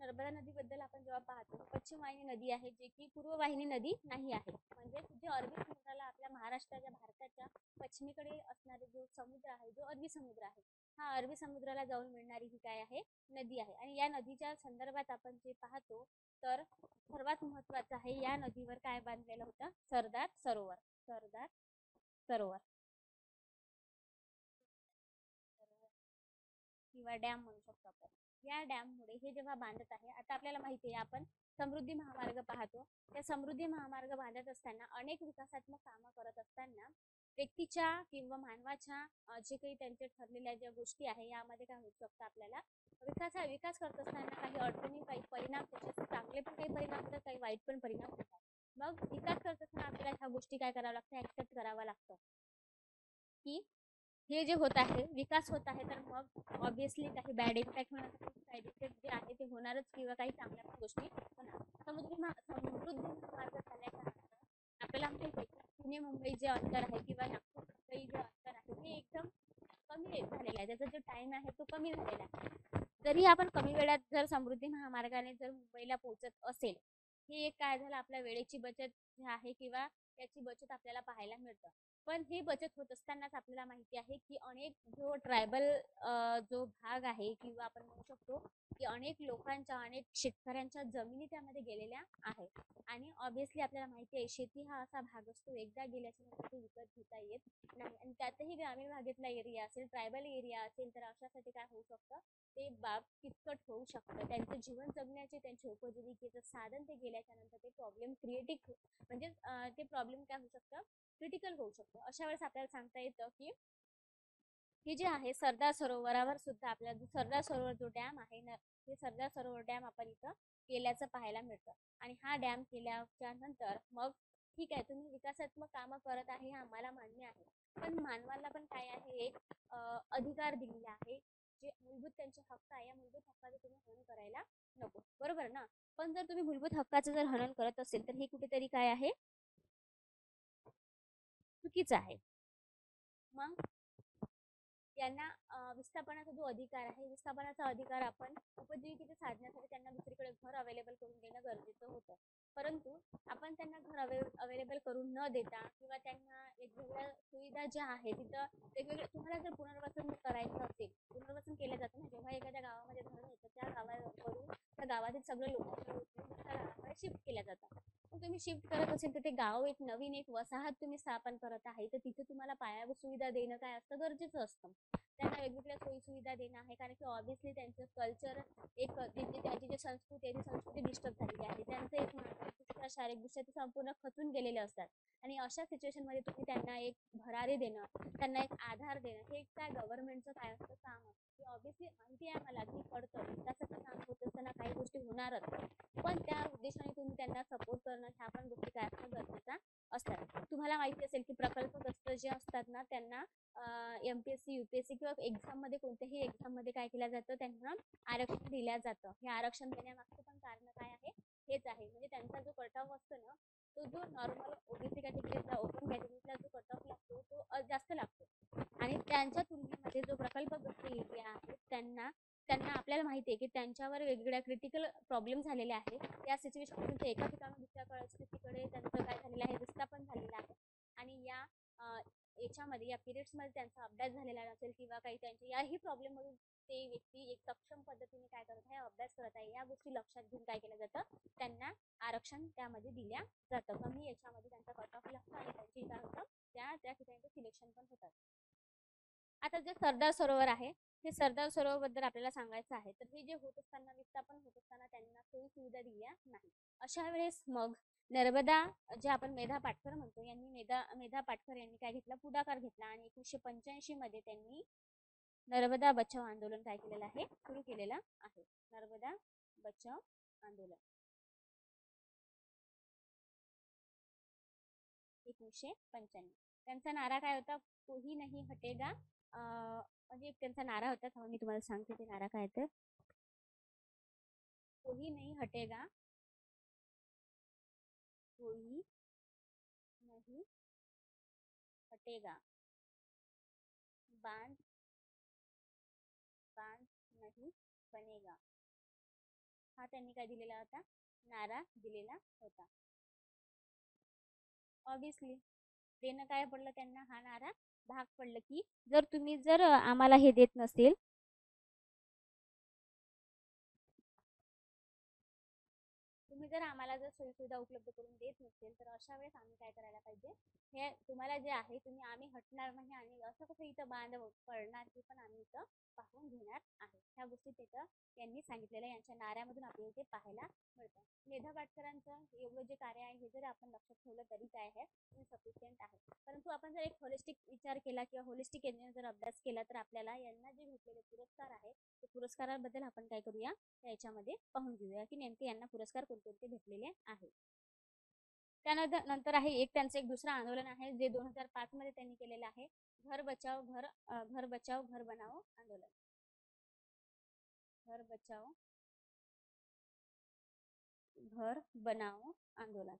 नर्मदा नदीबद्दल आपण जेव्हा पाहतो पश्चिम वाहिनी नदी आहे जे की पूर्व वाहिनी नदी नाही आहे. म्हणजे जे अरबी समुद्राला आपल्या महाराष्ट्राच्या भारताच्या पश्चिमेकडे असणारे जो समुद्र आहे जो अरबी समुद्र आहे हा अरबी समुद्राला जाऊन मिळणारी ही काय आहे नदी आहे. आणि या नदीच्या संदर्भात आपण जे पाहतो तर सर्वात महत्वाचं आहे या नदीवर काय बांधलेलं होतं सरदार सरोवर. सरदार सरोवर किंवा डॅम म्हणू शकतो आपण. या डॅममुळे हे जेव्हा बांधत आहे आता आपल्याला माहिती आहे आपण समृद्धी महामार्ग पाहतो. त्या समृद्धी महामार्ग बांधत असताना अनेक विकासात्मक कामं करत असताना व्यक्तीच्या किंवा मानवाच्या जे काही त्यांचे ठरलेल्या ज्या गोष्टी आहे यामध्ये काय होऊ शकतं आपल्याला विकास करत असताना काही अडचणी काही परिणाम त्याचे चांगले पण काही परिणाम होतात काही वाईट पण परिणाम होतात. मग विकास करत असताना आपल्याला ह्या गोष्टी काय कराव्या लागतं ऍक्सेप्ट करावं लागतं की हे जे होत आहे विकास होत आहे तर मग ऑब्विसली काही बॅड इम्पॅक्ट होणार साईड इफेक्ट जे आहे ते होणारच किंवा काही चांगल्या पण गोष्टी होणार. समृद्धी मार्ग झाल्याच्या नंतर आपल्याला माहिती आहे की पुणे मुंबई जे अंतर आहे किंवा नागपूर मुंबई जे अंतर आहे ते एकदम कमी झालेलं आहे. त्याचा जो टाइम आहे तो कमी झालेला आहे. जरी आपण कमी वेळात जर समृद्धी महामार्गाने जर मुंबईला पोहोचत असेल हे एक काय झालं आपल्या वेळेची बचत जी आहे किंवा त्याची बचत आपल्याला पाहायला मिळतं. पण ही बचत होत असतानाच आपल्याला माहिती आहे की अनेक जो ट्रायबल जो भाग आहे किंवा आपण म्हणू शकतो की अनेक लोकांच्या अनेक शेतकऱ्यांच्या जमिनी त्यामध्ये गेलेल्या आहेत. आणि ऑब्विसली आपल्याला माहिती आहे शेती हा असा भाग असतो एकदा गेल्याच्या नंतर तो विकत घेता येत नाही. आणि त्यातही ग्रामीण भागातला एरिया असेल ट्रायबल एरिया असेल तर अशासाठी काय होऊ शकतं ते बाब किचकट होऊ शकतं. त्यांचं जीवन जगण्याचे त्यांचे उपजीविकेचं साधन ते गेल्याच्या नंतर ते प्रॉब्लेम क्रिएटिक म्हणजे ते प्रॉब्लेम काय होऊ शकतं क्रिटिकल होऊ शकतो. अशा वेळेस आपल्याला सांगता येतं की हे जे आहे सरदार सरोवरावर सुद्धा आपल्याला सरदार सरोवर जो डॅम आहे ना हे सरदार सरोवर डॅम आपण इथं केल्याचं पाहायला मिळतं. आणि हा डॅम केल्याच्या नंतर मग ठीक आहे तुम्ही विकासात्मक कामं करत आहे हे आम्हाला मान्य आहे. पण मानवाला पण काय आहे एक अधिकार दिलेला आहे जे मूलभूत त्यांचे हक्क आहे या मूलभूत हक्काचं तुम्ही हनन करायला नको बरोबर ना. पण जर तुम्ही मूलभूत हक्काचं जर हनन करत असेल तर हे कुठेतरी काय आहे चुकीचं आहे. मग यांना विस्थापनाचा जो अधिकार आहे विस्थापनाचा अधिकार आपण उपजीविकेचे साधण्यासाठी त्यांना दुसरीकडे घर अवेलेबल करून देणं गरजेचं होतं. परंतु आपण त्यांना घर अवेलेबल करून न देता किंवा त्यांना वेगवेगळ्या सुविधा ज्या आहेत तिथं वेगवेगळ्या तुम्हाला जर पुनर्वसन करायचं असेल पुनर्वसन केलं जातं ना जेव्हा एखाद्या गावामध्ये धरण येतं त्या गावावरून त्या गावातील सगळे लोक दुसऱ्या गावाकडे शिफ्ट केल्या जातात. मग तुम्ही शिफ्ट करत असेल तर ते गाव एक नवीन एक वसाहत तुम्ही स्थापन करत आहे तर तिथे तुम्हाला पायाभूत सुविधा देणं काय असतं गरजेचं असतं. त्यांना वेगवेगळ्या सोयी सुविधा देणं आहे कारण की ऑब्विसली त्यांचं कल्चर एक त्यांची जी संस्कृती आहे ती संस्कृती डिस्टर्ब झालेली आहे. त्यांचं एक मानसिक शारीरिकदृष्ट्या ते संपूर्ण खचून गेलेले असतात. आणि अशा सिच्युएशन मध्ये तुम्ही त्यांना एक भरारी देणं त्यांना एक आधार देणं हे काय गव्हर्नमेंटचं काय असतं काम असतं की ऑब्विसली माहिती आहे मला की पडतं विकासाचं काम होत असताना काही गोष्टी होणारच. पण त्या उद्देशाने तुम्ही त्यांना सपोर्ट करणं ह्या पण गोष्टी काय असणं गरजेच्या असतात. तुम्हाला माहिती असेल की प्रकल्पग्रस्त जे असतात ना त्यांना एमपीएससी यूपीएससी किंवा एक्झाम मध्ये कोणत्याही एक्झाम मध्ये काय केलं जातं त्यांना आरक्षण दिलं जातं. हे आरक्षण देण्यामागचं पण कारण काय आहे हेच आहे. म्हणजे त्यांचा जो कट ऑफ असतो ना तो जो नॉर्मल ओबीसी कॅटेगरीतला ओपन कॅटेगरीतला जो कट ऑफ लागतो तो जास्त लागतो. आणि त्यांच्या तुलनेमध्ये जो प्रकल्पग्रस्त एरिया आहे त्यांना त्यांना आपल्याला माहिती आहे की त्यांच्यावर वेगवेगळ्या क्रिटिकल प्रॉब्लेम झालेले आहेत. या सिच्युएशन ते एका ठिकाणी दुसऱ्या परिस्थितीकडे त्यांचं काय झालेलं आहे विस्थापन झालेलं आहे. आणि याच्यामध्ये या पिरियड्समध्ये त्यांचा अभ्यास झालेला नसेल किंवा काही त्यांच्या याही प्रॉब्लेम मधून ते व्यक्ती एक सक्षम पद्धतीने काय करत आहे अभ्यास करत आहे या गोष्टी लक्षात घेऊन काय केलं जातं त्यांना आरक्षण त्यामध्ये दिल्या जातं. कमी याच्यामध्ये त्यांचा कट ऑफ लागतो आणि त्यांची काय होतं त्या ठिकाणी सिलेक्शन पण होतात. आता जे सरदार सरोवर आहे हे सरदार सरोवर बद्दल आपल्याला सांगायचं आहे तर हे जे होत असताना विस्थापन होत असताना त्यांना सोयी सुविधा दिल्या नाही. अशा वेळेस मग नर्मदा जे आपण मेधा पाटकर म्हणतो यांनी मेधा पाटकर यांनी काय घेतला पुढाकार घेतला आणि 1985 मध्ये त्यांनी नर्मदा बचाव आंदोलन काय केलेलं आहे सुरू केलेलं आहे. नर्मदा बचाव आंदोलन 1995. त्यांचा नारा काय होता कोही नहीं हटेगा म्हणजे एक त्यांचा नारा होता तेव्हा मी तुम्हाला सांगते ते नारा काय तर कोही नहीं हटेगा कोही हटेगा, बांध बांध नहीं बनेगा, हा त्यांनी काय दिलेला होता, नारा दिलेला होता. ऑब्विसली देणं काय पडलं त्यांना, हा नारा भाग पडलं की जर तुम्ही जर आम्हाला हे देत नसेल, तुम्ही जर आम्हाला जर सोयीसुविधा उपलब्ध करून देत नसेल तर अशा वेळेस आम्ही काय करायला पाहिजे, हे तुम्हाला जे आहे तुम्ही आम्ही हटणार नाही आणि असं कसं इथं बांध पडणार हे पण आम्ही इथं पाहून घेणार आहे. ह्या गोष्टी तिथं त्यांनी सांगितलेलं यांच्या नाऱ्यामधून आपल्याला ते पाहायला मिळतं. मेधा पाटकरांचं एवढं जे कार्य आहे हे जर आपण लक्षात ठेवलं तरी काय आहे, इनसफिशियंट आहे. परंतु आपण जर एक होलिस्टिक विचार केला किंवा होलिस्टिक जर अभ्यास केला तर आपल्याला यांना जे भेटलेले पुरस्कार आहे ते पुरस्कारांबद्दल आपण काय करूया, याच्यामध्ये पाहून घेऊया की नेमके यांना पुरस्कार कोणते भेटलेले आहे. त्यानंतर नंतर आहे एक त्यांचं एक दुसरं आंदोलन आहे जे 2005 मध्ये त्यांनी केलेलं आहे, घर बचाओ घर बनाओ आंदोलन. घर बचाओ घर बनाओ आंदोलन.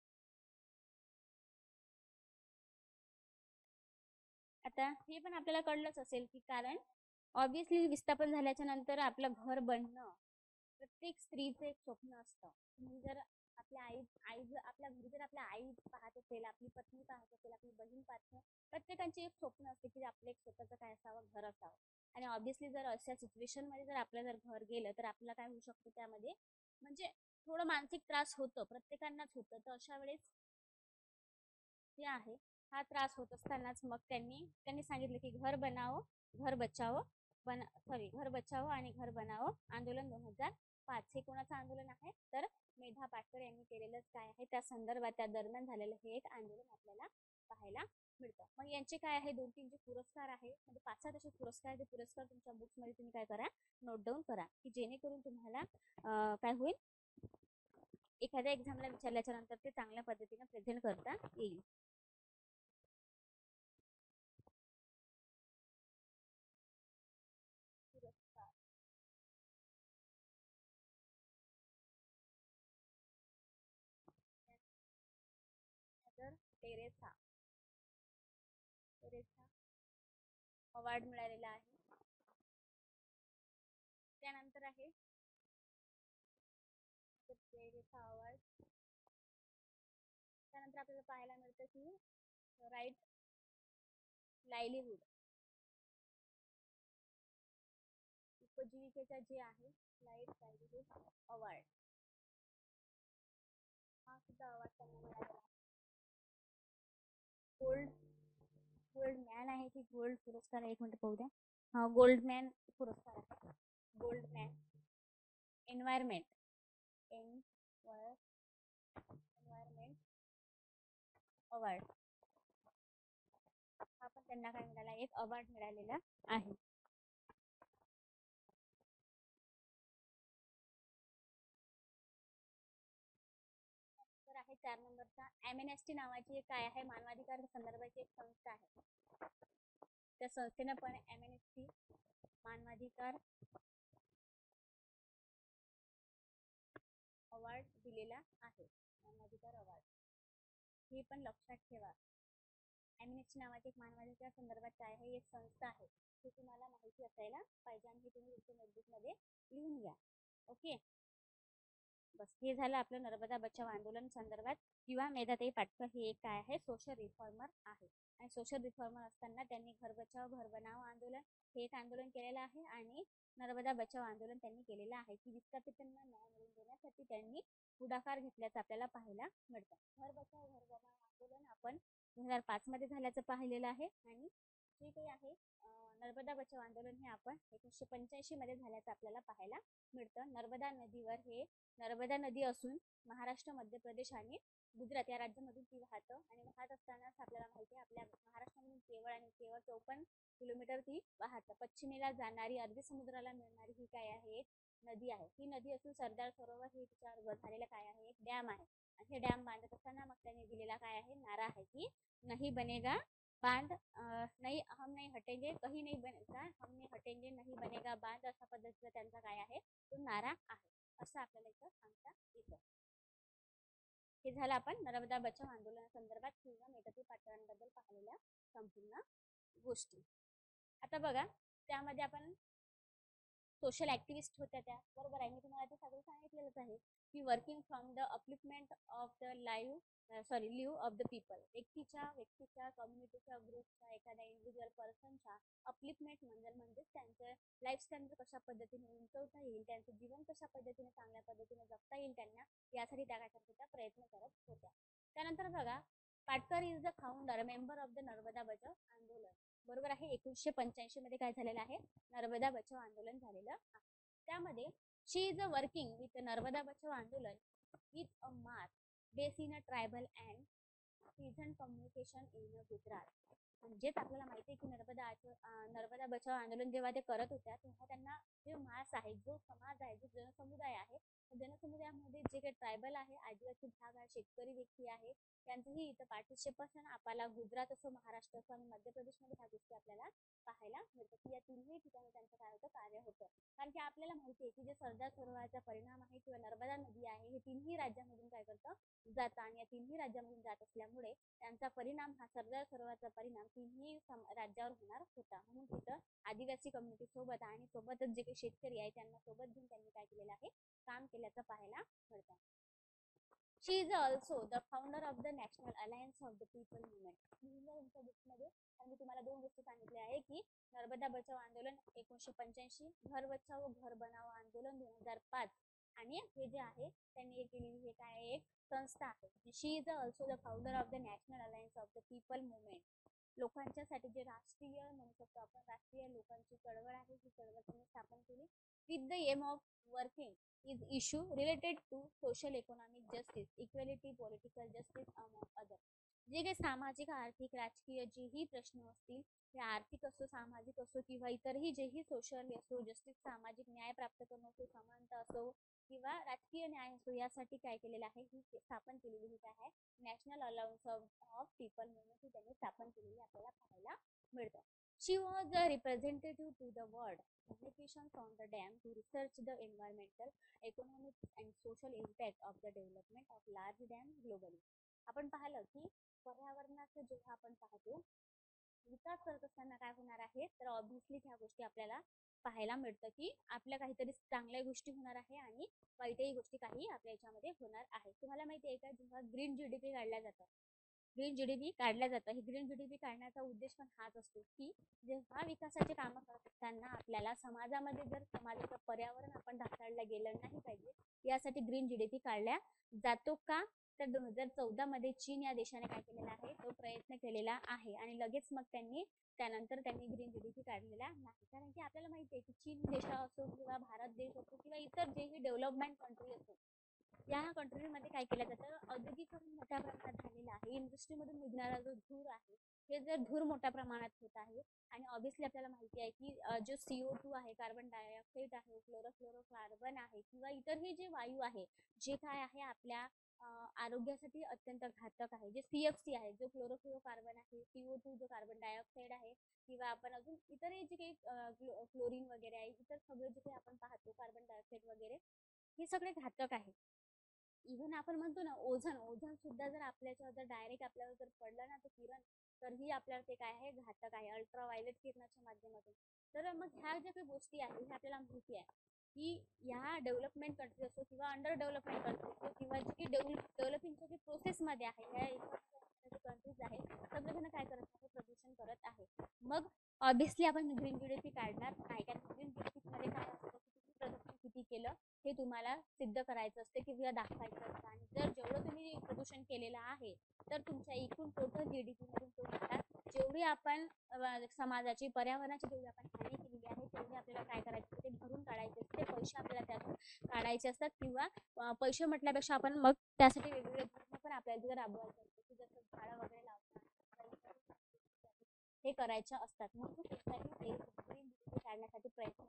आता हे पण आपल्याला कळलंच असेल की कारण ऑब्विसली विस्थापन झाल्याच्या नंतर आपलं घर बनणं प्रत्येक स्त्रीचं एक स्वप्न असतं. तुम्ही जर आपल्या आई जर आपल्या घरी जर आपल्या आई पाहत असेल, आपली पत्नी पाहत असेल, आपली बहीण पाहत, प्रत्येकाची एक स्वप्न असते की आपलं एक स्वतःचं काय असावं, घर असावं. आणि ऑब्विसली जर अशा सिच्युएशन मध्ये जर आपलं जर घर गेलं तर आपल्याला काय होऊ शकतं, त्यामध्ये म्हणजे थोडं मानसिक त्रास होतं, प्रत्येकांनाच होतं. तर अशा वेळेस जे आहे हा त्रास होत असतानाच मग त्यांनी सांगितलं की घर बचाओ घर बचाओ आणि घर बनाओ आंदोलन 2005. हे कोणाचं आंदोलन आहे तर मेधा पाटकर यांनी केलेलंच काय आहे, त्या संदर्भात त्या दरम्यान झालेलं हे एक आंदोलन आपल्याला पाहायला मिळतं. मग यांचे काय आहे 2-3 जे पुरस्कार आहे, म्हणजे 5-6 असे पुरस्कार, ते पुरस्कार तुमच्या बुक्स मध्ये तुम्ही काय करा, नोट डाऊन करा की जेणेकरून तुम्हाला काय होईल, एखाद्या एक्झामला विचारल्याच्या नंतर ते चांगल्या पद्धतीने प्रेझेंट करता येईल. तर टेरेसा टेरेसा अवॉर्ड मिळालेला आहे. त्यानंतर आहे टेरेसा अवॉर्ड. त्यानंतर आपल्याला पाहायला मिळतं की राईट लाईव्हलीहूड, उपजीविकेचा जे आहे राईट लाईव्हलीहूड अवॉर्ड, हा सुद्धा अवॉर्ड त्यांना मिळालेला आहे. गोल्ड गोल्ड मॅन आहे की गोल्ड पुरस्कार, एक मिनिट पाहू द्या. हा गोल्ड मॅन पुरस्कार आहे. Gold man environment environment award, हा पण त्यांना काय मिळाला, एक अवॉर्ड मिळालेला आहे. तर आहे 4 नंबरचा ॲम्नेस्टी नावाची एक काय आहे, मानवाधिकार संदर्भाची एक संस्था आहे. त्या संस्थेनं पण ॲम्नेस्टी मानवाधिकार अवॉर्ड दिलेला आहे. मानवाधिकार अवॉर्ड हे पण लक्षात ठेवा. ॲम्नेस्टी नावाची एक मानवाधिकार संदर्भात काय आहे, एक संस्था आहे. हे तुम्हाला माहिती असायला पाहिजे आणि हे तुम्ही तुमच्या नोटबुकमध्ये लिहून घ्या. ओके, बस हे झालं आपलं नर्मदा बचाव आंदोलन संदर्भात. किंवा मेधाताई पाटकर हे एक काय आहे, सोशल रिफॉर्मर आहे. आणि सोशल रिफॉर्मर असताना त्यांनी घर बचाव घर बनाव आंदोलन हे एक आंदोलन केलेलं आहे आणि नर्मदा बचाव आंदोलन त्यांनी केलेलं आहे की विस्थापितांना न्याय मिळवून देण्यासाठी त्यांनी पुढाकार घेतल्याचं आपल्याला पाहायला मिळतं. घर बचाव घर बनाव आंदोलन आपण 2005 मध्ये झाल्याचं पाहिलेलं आहे आणि जे काही आहे नर्मदा बचाव आंदोलन हे आपण 1985 मध्ये झाल्याचं आपल्याला पाहायला मिळतं. नर्मदा नदीवर हे नर्मदा नदी असून महाराष्ट्र, मध्य प्रदेश आणि गुजरात या राज्यामधून ती वाहतं आणि वाहत असतानाच आपल्याला माहिती आहे आपल्या महाराष्ट्रामधून केवळ आणि केवळ 54 किलोमीटर ती वाहतं. पश्चिमेला जाणारी अरबी समुद्राला मिळणारी ही काय आहे, एक नदी आहे. ही नदी असून सरदार सरोवर हे तिच्यावर झालेलं काय आहे, एक डॅम आहे. आणि हे डॅम बांधत असताना मग त्यांनी दिलेला काय आहे, नारा आहे की नाही बनेगा बांध नाही हम नाही हटेंगे कहीं नाही बनेगा हम नाही हटेंगे नहीं बनेगा बांध, अशा पद्धतीचा त्यांचा काय आहे तो नारा आहे, असं आपल्याला इथं सांगता येतं. हे झालं आपण नर्मदा बचाव आंदोलनासंदर्भात किंवा मेटातील पाटलांबद्दल पाहिलेल्या संपूर्ण गोष्टी. आता बघा, त्यामध्ये आपण सोशल ऍक्टिव्हिस्ट होत्या त्या, बरोबर आहे. मी तुम्हाला ते सगळं सांगितलेलंच आहे की working from the upliftment of the live of the people. व्यक्तीच्या कम्युनिटीच्या ग्रुपच्या एखाद्या इंडिव्हिज्युअल पर्सनच्या अपलिफ्टमेंट म्हणजेच त्यांचं लाईफ स्टँडर्ड कशा पद्धतीने उंचवता येईल, त्यांचं जीवन कशा पद्धतीने चांगल्या पद्धतीने जगता येईल त्यांना, यासाठी त्या काय करत होत्या, प्रयत्न करत होत्या. त्यानंतर बघा, Patkar is the founder member of the Narmada Bachao आंदोलन, बरोबर आहे. 1985 मध्ये काय झालेलं आहे, नर्मदा बचाव आंदोलन झालेलं आहे. त्यामध्ये she is a working with Narmada Bachao Andolan with a mass base in a tribal and peasant communication in Gujarat. म्हणजेच आपल्याला माहिती आहे की नर्मदा बचाव आंदोलन जेव्हा ते करत होत्या तेव्हा त्यांना जे मास आहे, जो समाज आहे, जो जनसमुदाय आहे, जनसमुदायामध्ये जे काही ट्रायबल आहे, आदिवासी भाग आहे, शेतकरी व्यक्ती आहे, त्यांचंही इथं पार्टिसिपेशन आपल्याला गुजरात असो, महाराष्ट्र असो आणि मध्य प्रदेशमध्ये ह्या गोष्टी आपल्याला पाहायला मिळतात की या तिन्ही ठिकाणी त्यांचं काय होतं, कार्य होतं. कारण की आपल्याला माहिती आहे की जे सरदार सरोवराचा परिणाम आहे किंवा नर्मदा नदी आहे, हे तिन्ही राज्यांमधून काय करतं, जातं आणि या तिन्ही राज्यांमधून जात असल्यामुळे त्यांचा परिणाम, हा सरदार सरोवराचा परिणाम तिन्ही राज्यावर होणार होता. म्हणून तिथं आदिवासी कम्युनिटी सोबत आणि सोबतच जे काही शेतकरी आहे त्यांना सोबत घेऊन त्यांनी काय केलेलं आहे, काम केल्याचं पाहायला मिळतं. She is also the founder of the national alliance of the people movement. तुमच्या बुकमध्ये मी तुम्हाला दोन गोष्टी सांगितले आहे की नर्मदा बचाव आंदोलन 1985, घर बचाव घर बनाव आंदोलन 2005 आणि हे जे आहे त्यांनी हे केलेली हे काय एक संस्था आहे. She is also the founder of the national alliance of the people movement. लोकांच्यासाठी जे राष्ट्रीय म्हणू शकतो आपण, राष्ट्रीय लोकांची चळवळ आहे, ही चळवळ त्यांनी स्थापन केली with the aim of working is issue related to social economic justice, equality, political justice among other. जे काही सामाजिक, आर्थिक, राजकीय जेही प्रश्न असतील, हे आर्थिक असो, सामाजिक असो किंवा इतरही जेही सोशल असो, जस्टिस सामाजिक न्याय प्राप्त करणं असो, समानता असो किंवा राजकीय न्याय असो, यासाठी काय केलेलं आहे, ही स्थापन केलेली ही काय आहे, national alliance of people movement, ही त्यांनी स्थापन केलेली आपल्याला पाहायला मिळतं. She was a representative to the world publications on the dam to research the environmental, economic and social impact of the development of large dam globally. आपण पाहिलं की पर्यावरणाचं जेव्हा आपण पाहतो विकास करत असताना काय होणार आहे, तर ऑब्व्हियसली ह्या गोष्टी आपल्याला पाहायला मिळतं की आपल्या काहीतरी चांगल्या गोष्टी होणार आहे आणि वाईटही गोष्टी काही आपल्या याच्यामध्ये होणार आहे. तुम्हाला माहिती आहे का, जेव्हा ग्रीन जीडीपी काढल्या जातं, हे ग्रीन जीडीपी काढण्याचा उद्देश पण हाच असतो की जेव्हा विकासाचे कामं करत असताना आपल्याला समाजामध्ये जर समाजाचं पर्यावरण आपण ढासळलं गेलं नाही पाहिजे, यासाठी ग्रीन जीडीपी काढल्या जातो का, तर 2014 मध्ये चीन या देशाने काय केलेला आहे, तो प्रयत्न केलेला आहे आणि लगेच मग त्यानंतर त्यांनी ग्रीन जीडीपी काढलेला नाही. कारण की आपल्याला माहिती आहे की चीन देश असो किंवा भारत देश असो किंवा इतर जेही डेव्हलपमेंट कंट्री असो, या कंट्रीमध्ये काय केलं जातं, औद्योगिकरण मोठ्या प्रमाणात झालेलं आहे. इंडस्ट्रीमधून निघणारा जो धूर आहे, हे जर धूर मोठ्या प्रमाणात होत आहे आणि ऑब्व्हियसली आपल्याला माहिती आहे की जो CO2 आहे, कार्बन डायऑक्साईड आहे, क्लोरोफ्लोरोकार्बन आहे किंवा इतरही जे वायू आहे, जे काय आहे आपल्या आरोग्यासाठी अत्यंत घातक आहे, जे CFC आहे, जो क्लोरोफ्लोरोकार्बन आहे, CO2 जो कार्बन डायऑक्साईड आहे किंवा आपण अजून इतरही जे काही क्लोरीन वगैरे आहे, इतर सगळे जे काही आपण पाहतो कार्बन डायऑक्साईड वगैरे, हे सगळे घातक आहे. इव्हन आपण म्हणतो ना ओझोन सुद्धा जर आपल्याच्यावर जर डायरेक्ट आपल्यावर जर पडलं ना, तर किरण, तरीही आपल्याला ते काय आहे, घातक आहे, अल्ट्राव्हायलेट किरणाच्या माध्यमातून. तर मग ह्या ज्या काही गोष्टी आहेत हे आपल्याला माहिती आहे की ह्या डेव्हलपमेंट कंट्री असो किंवा अंडर डेव्हलपमेंट कंट्री असो किंवा जी की डेव्हलपिंगच्या जी प्रोसेसमध्ये आहे, ह्या कंट्रीज आहेत, सगळेजण काय करत आहे, प्रदूषण करत आहे. मग ऑब्व्हियसली आपण ग्रीन जीडीपी काढणार नाही, कारण ग्रीन जीडीपी मध्ये काय असतं की तुम्ही प्रदूषण किती केलं हे तुम्हाला सिद्ध करायचं असतं किंवा दाखवायचं असतं आणि जर जेवढं तुम्ही प्रदूषण केलेलं आहे तर तुमच्या एकूण टोटल जीडीपी मधून तो जेवढी आपण समाजाची, पर्यावरणाची जेवढी आपण हानी केलेली आहे तेवढी आपल्याला काय करायचं, ते भरून काढायचे असते, पैसे आपल्याला त्यातून काढायचे असतात किंवा पैसे म्हटल्यापेक्षा आपण मग त्यासाठी वेगवेगळे धर्म पण आपल्याला तिथे राबवायचे असते की जसं झाडं वगैरे लावतात, हे करायचे असतात. म्हणून त्यासाठी ग्रीन जीडीपी काढण्यासाठी प्रयत्न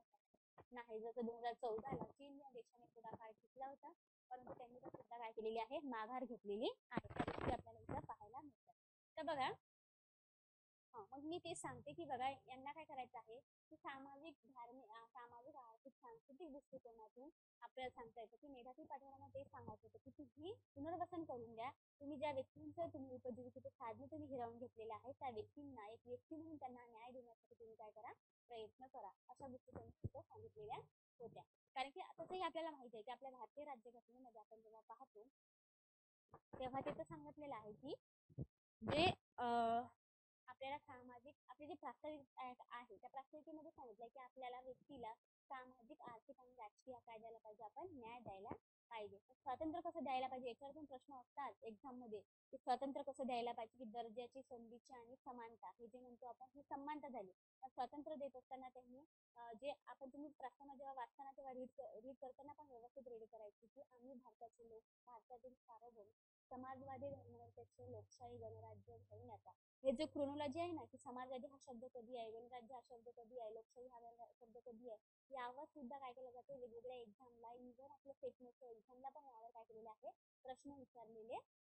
नाही. जसं 2014ला चीन या देशाने पुढाकार घेतला होता, परंतु त्यांनी सुद्धा काय केलेली आहे, माघार घेतलेली आहे. आपल्याला इथं पाहायला मिळतात. तर बघा, मग मी तेच सांगते की बघा यांना काय करायचं आहे की सामाजिक, आर्थिक, सांस्कृतिक दृष्टिकोनातून आपल्याला सांगता येतं की मेधावी पाटकरांना ते सांगायचं होतं की तुम्ही पुनर्वसन करून द्या. तुम्ही ज्या व्यक्तींचं तुम्ही उपजीविकेचे साधने तुम्ही हिरावून घेतलेले आहे त्या व्यक्तींना एक व्यक्ती म्हणून त्यांना न्याय देण्यासाठी तुम्ही काय करा, प्रयत्न करा, अशा गोष्टी त्यांनी तिथं सांगितलेल्या होत्या. कारण की तसंही आपल्याला माहिती आहे की आपल्या भारतीय राज्यघटनेमध्ये आपण जेव्हा पाहतो तेव्हा तिथं सांगितलेलं आहे की जे आपल्याला सामाजिक आपली जी प्रास्ताविक आहे त्या प्रास्ताविकेमध्ये सांगितलंय की आपल्याला व्यक्तीला सामाजिक, आर्थिक आणि राजकीय काय द्यायला पाहिजे, आपण न्याय द्यायला पाहिजे. स्वातंत्र्य कसं द्यायला पाहिजे याच्यावर पण प्रश्न असतात एक्झाम मध्ये की स्वातंत्र्य कसं द्यायला पाहिजे, की दर्जाची, संधीची आणि समानता, हे जे म्हणतो आपण ही समानता झाली. स्वातंत्र्य देत असताना त्यांनी जे आपण तुम्ही प्रस्तावना जेव्हा वाचताना तेव्हा रीड करताना पण व्यवस्थित रीड करायची की आम्ही भारताचे लोक, भारतातील सार्वभौम समाजवादी धर्मनिरपेक्ष लोकशाही गणराज्य घेण्याचा, हे जो क्रोनॉलॉजी आहे ना की समाजवादी हा शब्द कधी आहे, गणराज्य हा शब्द कधी आहे, लोकशाही हा शब्द कधी आहे, यावर सुद्धा काय केलं जाते वेगवेगळ्या एक्झामला, इव्हन आपल्या सेटमेटच्या एक्झामला पण यावर काय केलेले आहे, प्रश्न विचारलेले आहेत.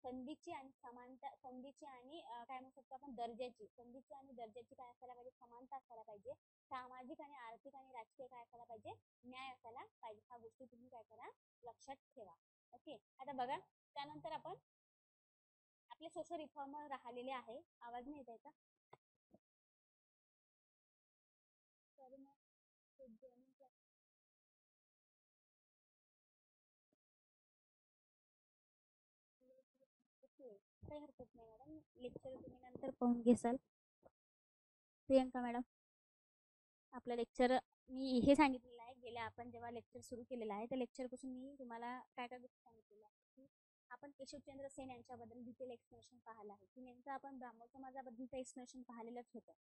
संधीची आणि समानता, संधीची आणि काय म्हणू शकतो आपण दर्जाची, संधीची आणि दर्जाची काय असायला पाहिजे, समानता असायला पाहिजे. सामाजिक आणि आर्थिक आणि राजकीय काय असायला पाहिजे, न्याय असायला पाहिजे. ह्या गोष्टी तुम्ही काय करा, लक्षात ठेवा. ओके, आता बघा त्यानंतर आपण आपले सोशल रिफॉर्मर राहिलेले आहे. आवाज नाही येत आहे का? सॉरी मॅम, काही हरकत नाही मॅडम, लेक्चर तुम्ही नंतर पाहून घेसाल. प्रियंका मॅडम, आपलं लेक्चर मी हे सांगितलेलं आहे, गेल्या आपण जेव्हा लेक्चर सुरू केलेलं आहे त्या लेक्चरपासून मी तुम्हाला काय काय गोष्टी सांगितलेल्या आहे की आपण केशवचंद्र सेन यांच्याबद्दल डिटेल एक्सप्लेनेशन पाहिलं आहे की नेमकं आपण ब्राह्मण समाजाबद्दलचं एक्सप्लेनेशन पाहिलेलंच होतं.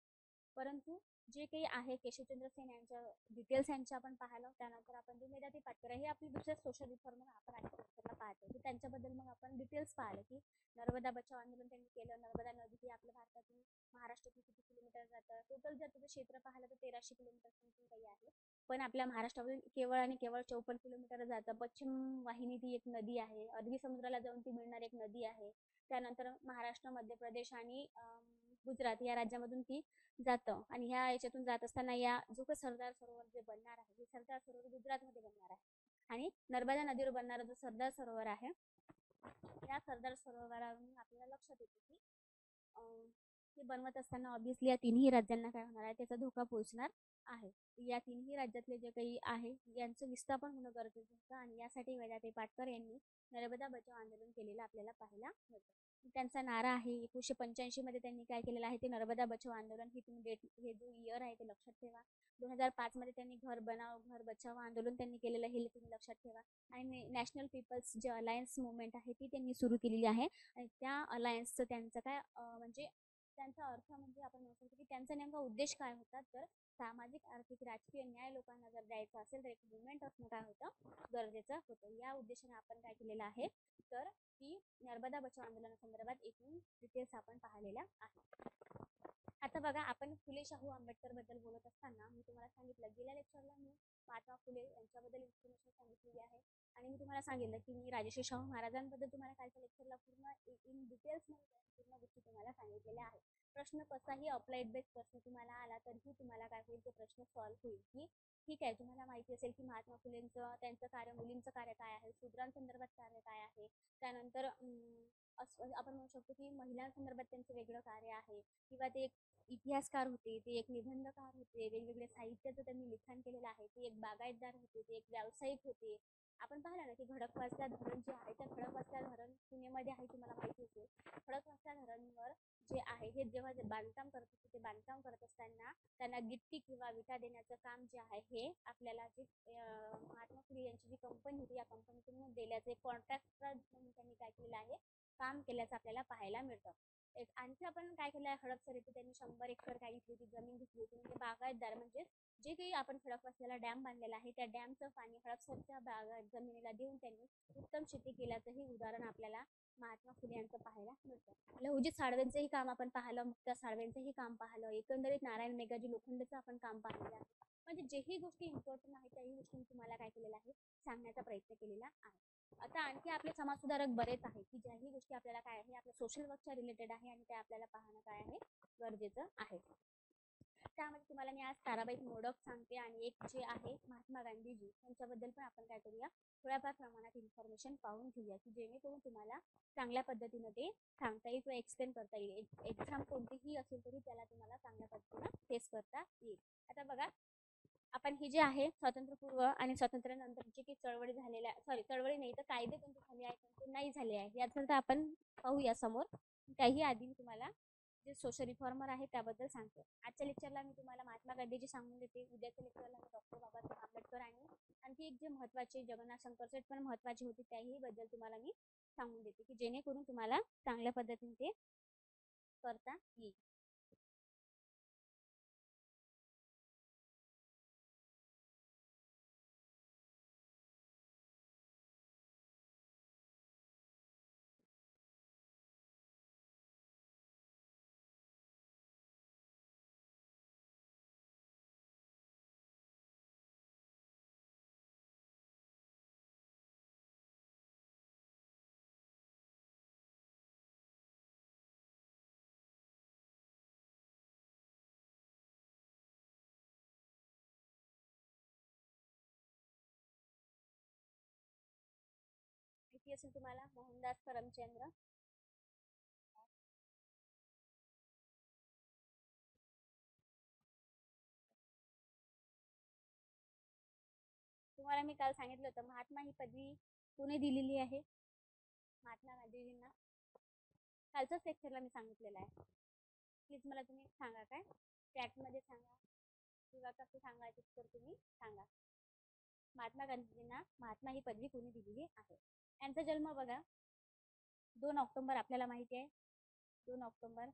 परंतु जे काही आहे केशवचंद्र सेन यांच्या डिटेल्स यांच्या आपण पाहिलं, त्यानंतर आपण जे मेधावी पाटकर हे आपली दुसऱ्या सोशल रिफॉर्मर आपण आधी लेक्चरला पाहतो की त्यांच्याबद्दल मग आपण डिटेल्स पाहिलं की नर्मदा बचाव आंदोलन त्यांनी केलं. नर्मदा नदी ही आपल्या भारतातून महाराष्ट्रातून किती किलोमीटर जातं, टोटल जर त्याचं क्षेत्र पाहिलं तर 1300 किलोमीटर समथिंग काही आहे, पण आपल्या महाराष्ट्रावरून केवळ आणि केवळ 54 किलोमीटर जातं. पश्चिम वाहिनी ती एक नदी आहे, अरबी समुद्राला जाऊन ती मिळणार एक नदी आहे. त्यानंतर महाराष्ट्र, मध्य प्रदेश आणि गुजरात या राज्यामधून ती जातं, आणि ह्या याच्यातून जात असताना या जो काही सरदार सरोवर जे बनणार आहे, हे सरदार सरोवर गुजरातमध्ये बनणार आहे. आणि नर्मदा नदीवर बनणारा जो सरदार सरोवर आहे, या सरदार सरोवरावरून आपल्याला लक्षात येते की हे बनवत असताना ऑब्विसली या तिन्ही राज्यांना काय होणार आहे, त्याचा धोका पोहोचणार आहे. या तिन्ही राज्यातले जे काही आहे यांचं विस्थापन होणं गरजेचं होतं, आणि यासाठी वेदांती पाटकर यांनी नर्मदा बचाव आंदोलन केलेलं आपल्याला पाहायला मिळतं. त्यांचा नारा आहे 1985 मध्ये त्यांनी काय केलेलं आहे ते नर्मदा बचाव आंदोलन, ही तुम्ही डेट, हे जो इयर आहे ते लक्षात ठेवा. 2005 मध्ये त्यांनी घर बनाव घर बचाव आंदोलन त्यांनी केलेलं, हे तुम्ही लक्षात ठेवा. आणि नॅशनल पीपल्स जे अलायन्स मुवमेंट आहे ती त्यांनी सुरू केलेली आहे, आणि त्या अलायन्सचं त्यांचं काय म्हणजे त्यांचा अर्थ म्हणजे आपण म्हणू शकतो की त्यांचा नेमका उद्देश काय होता, तर सामाजिक, आर्थिक, राजकीय न्याय लोकांना जर द्यायचा असेल तर एक मुवमेंट असणं काय होतं, गरजेचं होतं. या उद्देशाने आपण काय केलेलं आहे, तर की नर्मदा बचाव आंदोलनासंदर्भात एकूण डिटेल्स आपण पाहिलेल्या आहेत. आता बघा, आपण फुले शाहू आंबेडकर बद्दल बोलत असताना मी तुम्हाला सांगितलं, गेल्या लेक्चरला मी महात्मा फुले यांच्याबद्दल इन्फॉर्मेशन सांगितलेली आहे, आणि मी तुम्हाला सांगितलं की मी राजश्री शाहू महाराजांबद्दल तुम्हाला कालच्या लेक्चरला पूर्ण इन डिटेल्स मध्ये पूर्ण गोष्टी तुम्हाला सांगितलेल्या आहेत. प्रश्न कसाही अप्लाइड बेस्ड प्रश्न तुम्हाला आला तरीही तुम्हाला काय होईल, ते प्रश्न सॉल्व्ह होईल. की ठीक आहे, तुम्हाला माहिती असेल की महात्मा फुलेंचं त्यांचं कार्य, मुलींचं कार्य काय आहे, शूद्रांसंदर्भात कार्य काय आहे, त्यानंतर आपण म्हणू शकतो की महिलांसंदर्भात त्यांचं वेगळं कार्य आहे, किंवा ते एक इतिहासकार होते, ते एक निबंधकार होते, वेगवेगळे साहित्याचं त्यांनी लिखाण केलेलं आहे, ते एक बागायतदार होते, ते एक व्यावसायिक होते. आपण पाहिलं ना की खडकवासला धरण जे आहे, त्या खडकवासला धरण पुण्यामध्ये आहे, तुम्हाला माहिती असेल. खडकवासला धरणवर जे आहे हे जेव्हा बांधकाम करत होते, ते बांधकाम करत असताना त्यांना गिट्टी किंवा विटा देण्याचं काम जे आहे हे आपल्याला जे महात्मा फुले यांची जी कंपनी होती या कंपनीतून दिल्याचं एक कॉन्ट्रॅक्टर म्हणून त्यांनी काय केलेलं आहे, काम केल्याचं आपल्याला पाहायला मिळतं. एक आणखी आपण काय केलं आहे, हडपसर येथे त्यांनी 100 एकर काय घेतली होती, जमीन घेतली होती. म्हणजे बागायतदार, म्हणजे जे काही आपण खडकवासल्याला डॅम बांधलेला आहे त्या डॅमचं पाणी हडपसरच्या जमिनीला देऊन त्यांनी उत्तम शेती केल्याचंही उदाहरण आपल्याला महात्मा फुले यांचं पाहायला मिळतं. लहुजी साळवेंचंही काम आपण पाहिलं, मुक्ता साळवेंचंही काम पाहिलं, एकंदरीत नारायण मेघाजी लोखंडेचं आपण काम पाहिलेलं आहे. म्हणजे जेही गोष्टी इम्पॉर्टंट आहेत त्याही गोष्टी तुम्हाला काय केलेलं आहे, सांगण्याचा प्रयत्न केलेला आहे. आता आणखी आपले समाजसुधारक बरेच आहे की ज्याही गोष्टी आपल्याला काय आहे, आपल्या सोशल वर्कच्या रिलेटेड आहे, आणि त्या आपल्याला पाहणं काय आहे, गरजेचं आहे. त्यामध्ये तुम्हाला मी आज ताराबाई मोडक सांगते आणि एक जे आहे महात्मा गांधीजी यांच्याबद्दल पण आपण काय करूया, थोड्याफार प्रमाणात इन्फॉर्मेशन पाहून घेऊया की जेणेकरून तुम्हाला चांगल्या पद्धतीने ते सांगता येईल किंवा एक्सप्लेन करता येईल. एक्झाम कोणतीही असेल तरी त्याला तुम्हाला चांगल्या पद्धतीने फेस करता येईल. आता बघा, आपण ही जे आहे स्वातंत्र्यपूर्व आणि स्वातंत्र्यानंतरची की चळवळी झालेल्या, चळवळी नाही तर कायदे कोणते झाले आहेत कोणते नाही झाले आहे याचं आपण पाहूया समोर. त्याही आधी तुम्हाला जे सोशल रिफॉर्मर आहे त्याबद्दल सांगते. आजच्या लेक्चरला मी तुम्हाला महात्मा गांधीजी सांगून देते, उद्याच्या लेक्चरला मी डॉक्टर बाबासाहेब आंबेडकर आणि आणखी एक जे महत्वाचे जगन्नाथ शंकर शेठ पण महत्वाचे होते त्याही बद्दल तुम्हाला मी सांगून देते की जेणेकरून तुम्हाला चांगल्या पद्धतीने ते करता येईल. माहिती असेल तुम्हाला मोहनदास करमचंद्र. तुम्हाला मी काल सांगितलं होतं महात्मा ही पदवी कोणी दिलेली आहे महात्मा गांधीजींना. कालच्याच लेक्चरला मी सांगितलेलं आहे. प्लीज मला तुम्ही सांगा, काय चॅटमध्ये सांगा किंवा कसं सांगायचं तर तुम्ही सांगा. महात्मा गांधीजींना महात्मा ही पदवी कोणी दिलेली आहे. यांचा जन्म बघा 2 ऑक्टोबर आपल्याला माहिती आहे. 2 ऑक्टोबर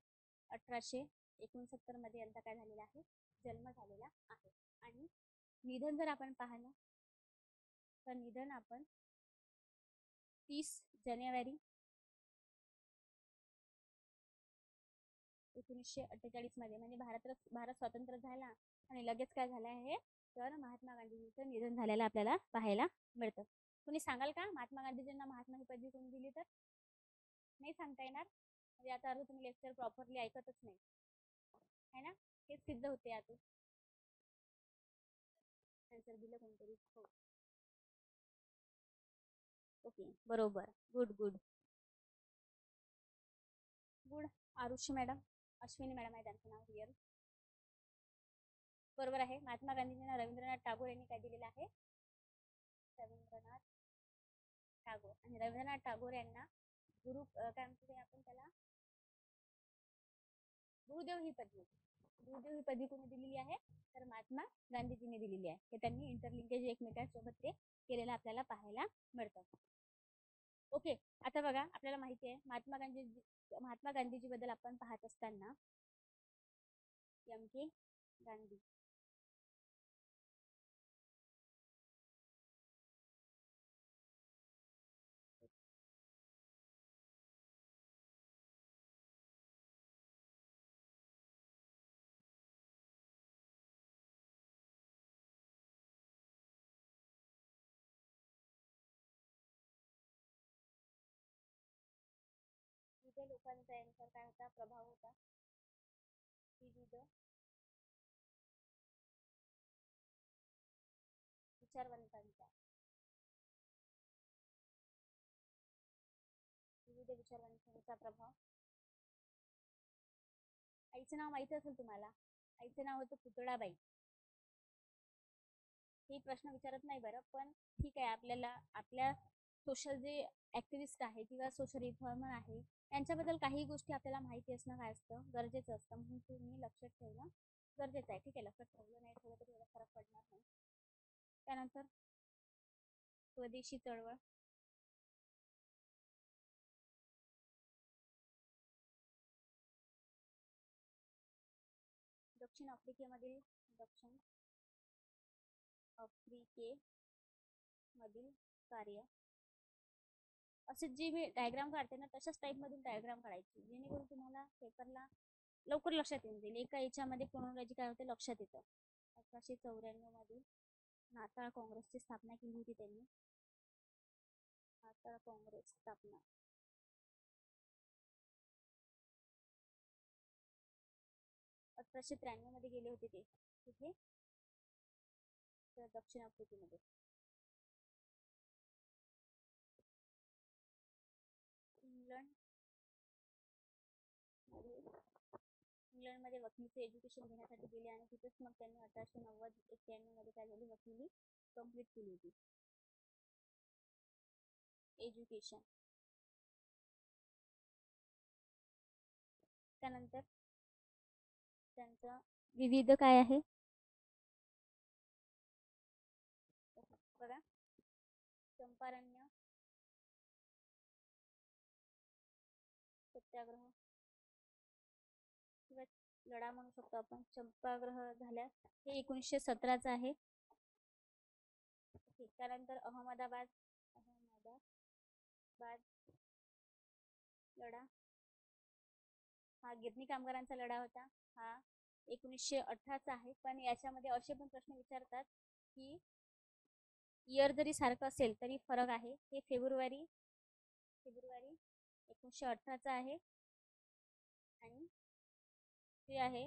1869 मध्ये यांचा काय झालेला आहे, जन्म झालेला आहे. आणि निधन जर आपण पाहिलं तर निधन आपण 30 जानेवारी 1948 मध्ये, म्हणजे भारत स्वतंत्र झाला आणि लगेच काय झालं आहे तर महात्मा गांधीजींचं निधन झालेलं आपल्याला पाहायला मिळतं. तुम्ही सांगाल का महात्मा गांधीजींना महात्मा ही पदवी कोणी दिली? तर नाही सांगता येणार. म्हणजे आता अर्थ तुम्ही लेक्चर प्रॉपरली ऐकतच नाही है ना, हे सिद्ध होते यातून. आन्सर दिलं कोणतरी, हो ओके बरोबर, good good good. Arushi madam, Ashwini madam आहे त्यांचं नाव रिअल. बरोबर आहे. महात्मा गांधीजींना रवींद्रनाथ टागोर यांनी काय दिलेलं आहे, रवींद्रनाथ टागोर. आणि रवींद्रनाथ टागोर यांना गुरु काय म्हणतो आपण त्याला, गुरुदेव ही पदवी. गुरुदेव ही पदवी कोणी दिलेली आहे तर महात्मा गांधीजींनी दिलेली आहे. हे त्यांनी इंटरलिंकेज एकमेकांसोबत ते केलेलं आपल्याला पाहायला मिळतं. ओके, आता बघा आपल्याला माहिती आहे महात्मा गांधीजी बद्दल आपण पाहत असताना एम के गांधी, विविध लोकांचा यांच्यावर काय होता, प्रभाव होता. विविध विचारवंतांचा, विविध विचारवंतांचा प्रभाव. आईचं नाव माहिती असेल तुम्हाला, आईचं नाव होतं पुतळाबाई. हे प्रश्न विचारत नाही बरं, पण ठीक आहे, आपल्याला आपल्या सोशल जे ऍक्टिव्हिस्ट आहे किंवा सोशल रिफॉर्मर आहे त्यांच्याबद्दल काही गोष्टी आपल्याला माहिती असणं काय असतं, गरजेचं असतं. म्हणून तुम्ही लक्षात ठेवणं गरजेचं आहे. ठीक आहे, लक्षात ठेवलं नाही ठेवलं तरी एवढा फरक पडणार नाही. त्यानंतर स्वदेशी चळवळ, दक्षिण आफ्रिकेमधील कार्य. असे जे मी डायग्राम काढते ना तशाच टाईप मधून डायग्राम काढायची जेणेकरून तुम्हाला पेपरला लवकर लक्षात येऊन जाईल. एका याच्यामध्ये क्रोनॉलॉजी काय होते लक्षात येतं. 1894 मध्ये नाताळ काँग्रेसची स्थापना केली होती त्यांनी. नाताळ काँग्रेस स्थापना 1893 मध्ये गेले होते ते तिथे दक्षिण आफ्रिकेमध्ये. इंग्लंड इंग्लंडमध्ये वकिलीचे एज्युकेशन घेण्यासाठी गेले आणि तिथेच मग त्यांनी 1890-91 मध्ये काय झाली, वकिली कंप्लीट केली होती. एज्युकेशन. त्यानंतर त्यांचं विविध काय आहे बघा, चंपारण्य सत्याग्रह किंवा लढा म्हणू शकतो आपण. चंपाग्रह झाल्या हे 1917 आहे. त्यानंतर अहमदाबाद लढा, हा गिरणी कामगारांचा लढा होता. हा 1918 आहे. पण याच्यामध्ये असे पण प्रश्न विचारतात की इयर जरी सारखं असेल तरी फरक आहे. हे फेब्रुवारी 1918 आहे. आणि ते आहे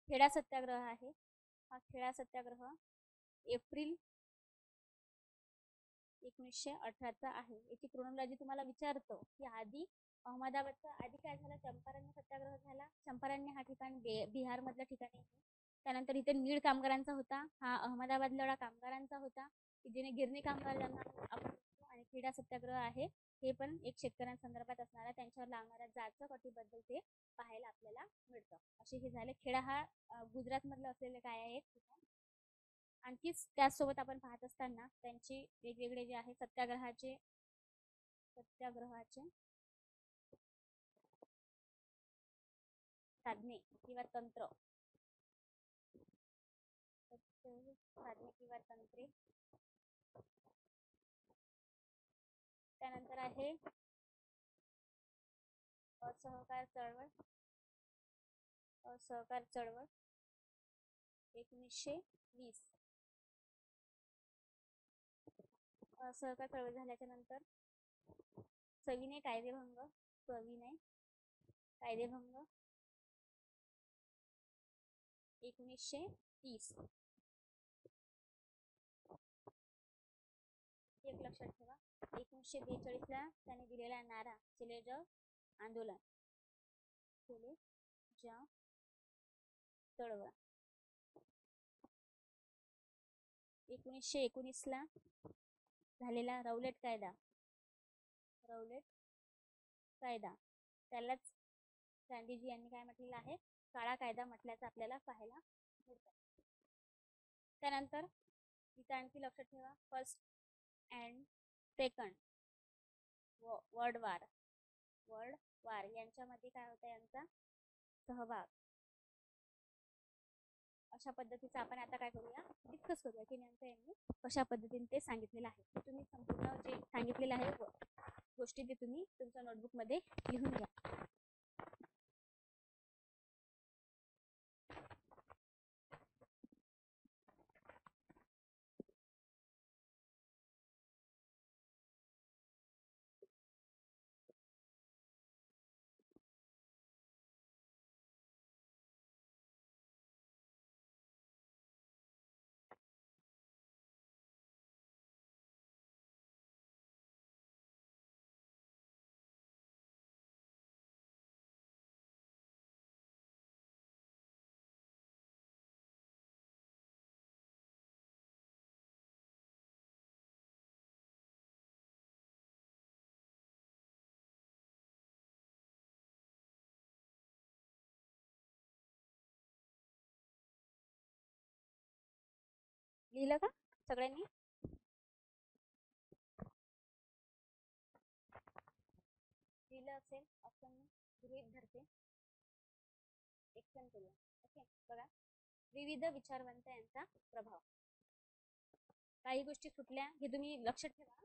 खेडा सत्याग्रह आहे. हा खेडा सत्याग्रह एप्रिल 1918 आहे. याची क्रोनॉलॉजी तुम्हाला विचारतो की आधी अहमदाबादचा आधी काय झालं, चंपारण्य सत्याग्रह झाला. चंपारण्य हा ठिकाण बिहार मधल्या ठिकाणी आहे. त्यानंतर इथे नीळ कामगारांचा होता. हा अहमदाबाद लढा कामगारांचा होता, जेणे गिरणी कामगारांना आपण. आणि खेडा सत्याग्रह आहे, हे पण एक शेतकऱ्यांसंदर्भात असणारा त्यांच्यावर लागणाऱ्या जाचक अटीबद्दल ते पाहायला आपल्याला मिळतं. असे हे झाले. खेडा हा गुजरात मधलं असलेले काय आहेत ठिकाण. आणखीच त्याचसोबत आपण पाहत असताना त्यांचे वेगवेगळे जे आहे सत्याग्रहाचे साधने किंवा तंत्रे. त्यानंतर आहे असहकार चळवळ 1920. असहकार चळवळ झाल्याच्या नंतर सविनय कायदेभंग 1930. एक लक्षात ठेवा. 1942 ला त्याने दिलेला नारा चले जाओ आंदोलन, चळवळ. 1919 ला झालेला रौलेट कायदा त्यालाच गांधीजी यांनी काय म्हटलेलं आहे, काळा कायदा म्हटल्याचं आपल्याला पाहायला मिळतं. त्यानंतर इथं आणखी लक्षात ठेवा, first and second world war यांच्यामध्ये काय होता यांचा सहभाग. अशा पद्धतीचं आपण आता काय करूया, डिस्कस करूया की नेमकं यांनी कशा पद्धतीने ते सांगितलेलं आहे. तुम्ही संपूर्ण जे सांगितलेलं आहे गोष्टी ते तुम्ही तुमच्या नोटबुक मध्ये लिहून घ्या. लिहिलं का सगळ्यांनी? लिहिलं असेल असं मी गृहीत धरते. एक्सप्लेन करूया. ओके, बघा, विविध विचारवंत यांचा प्रभाव. काही गोष्टी सुटल्या हे तुम्ही लक्षात ठेवा.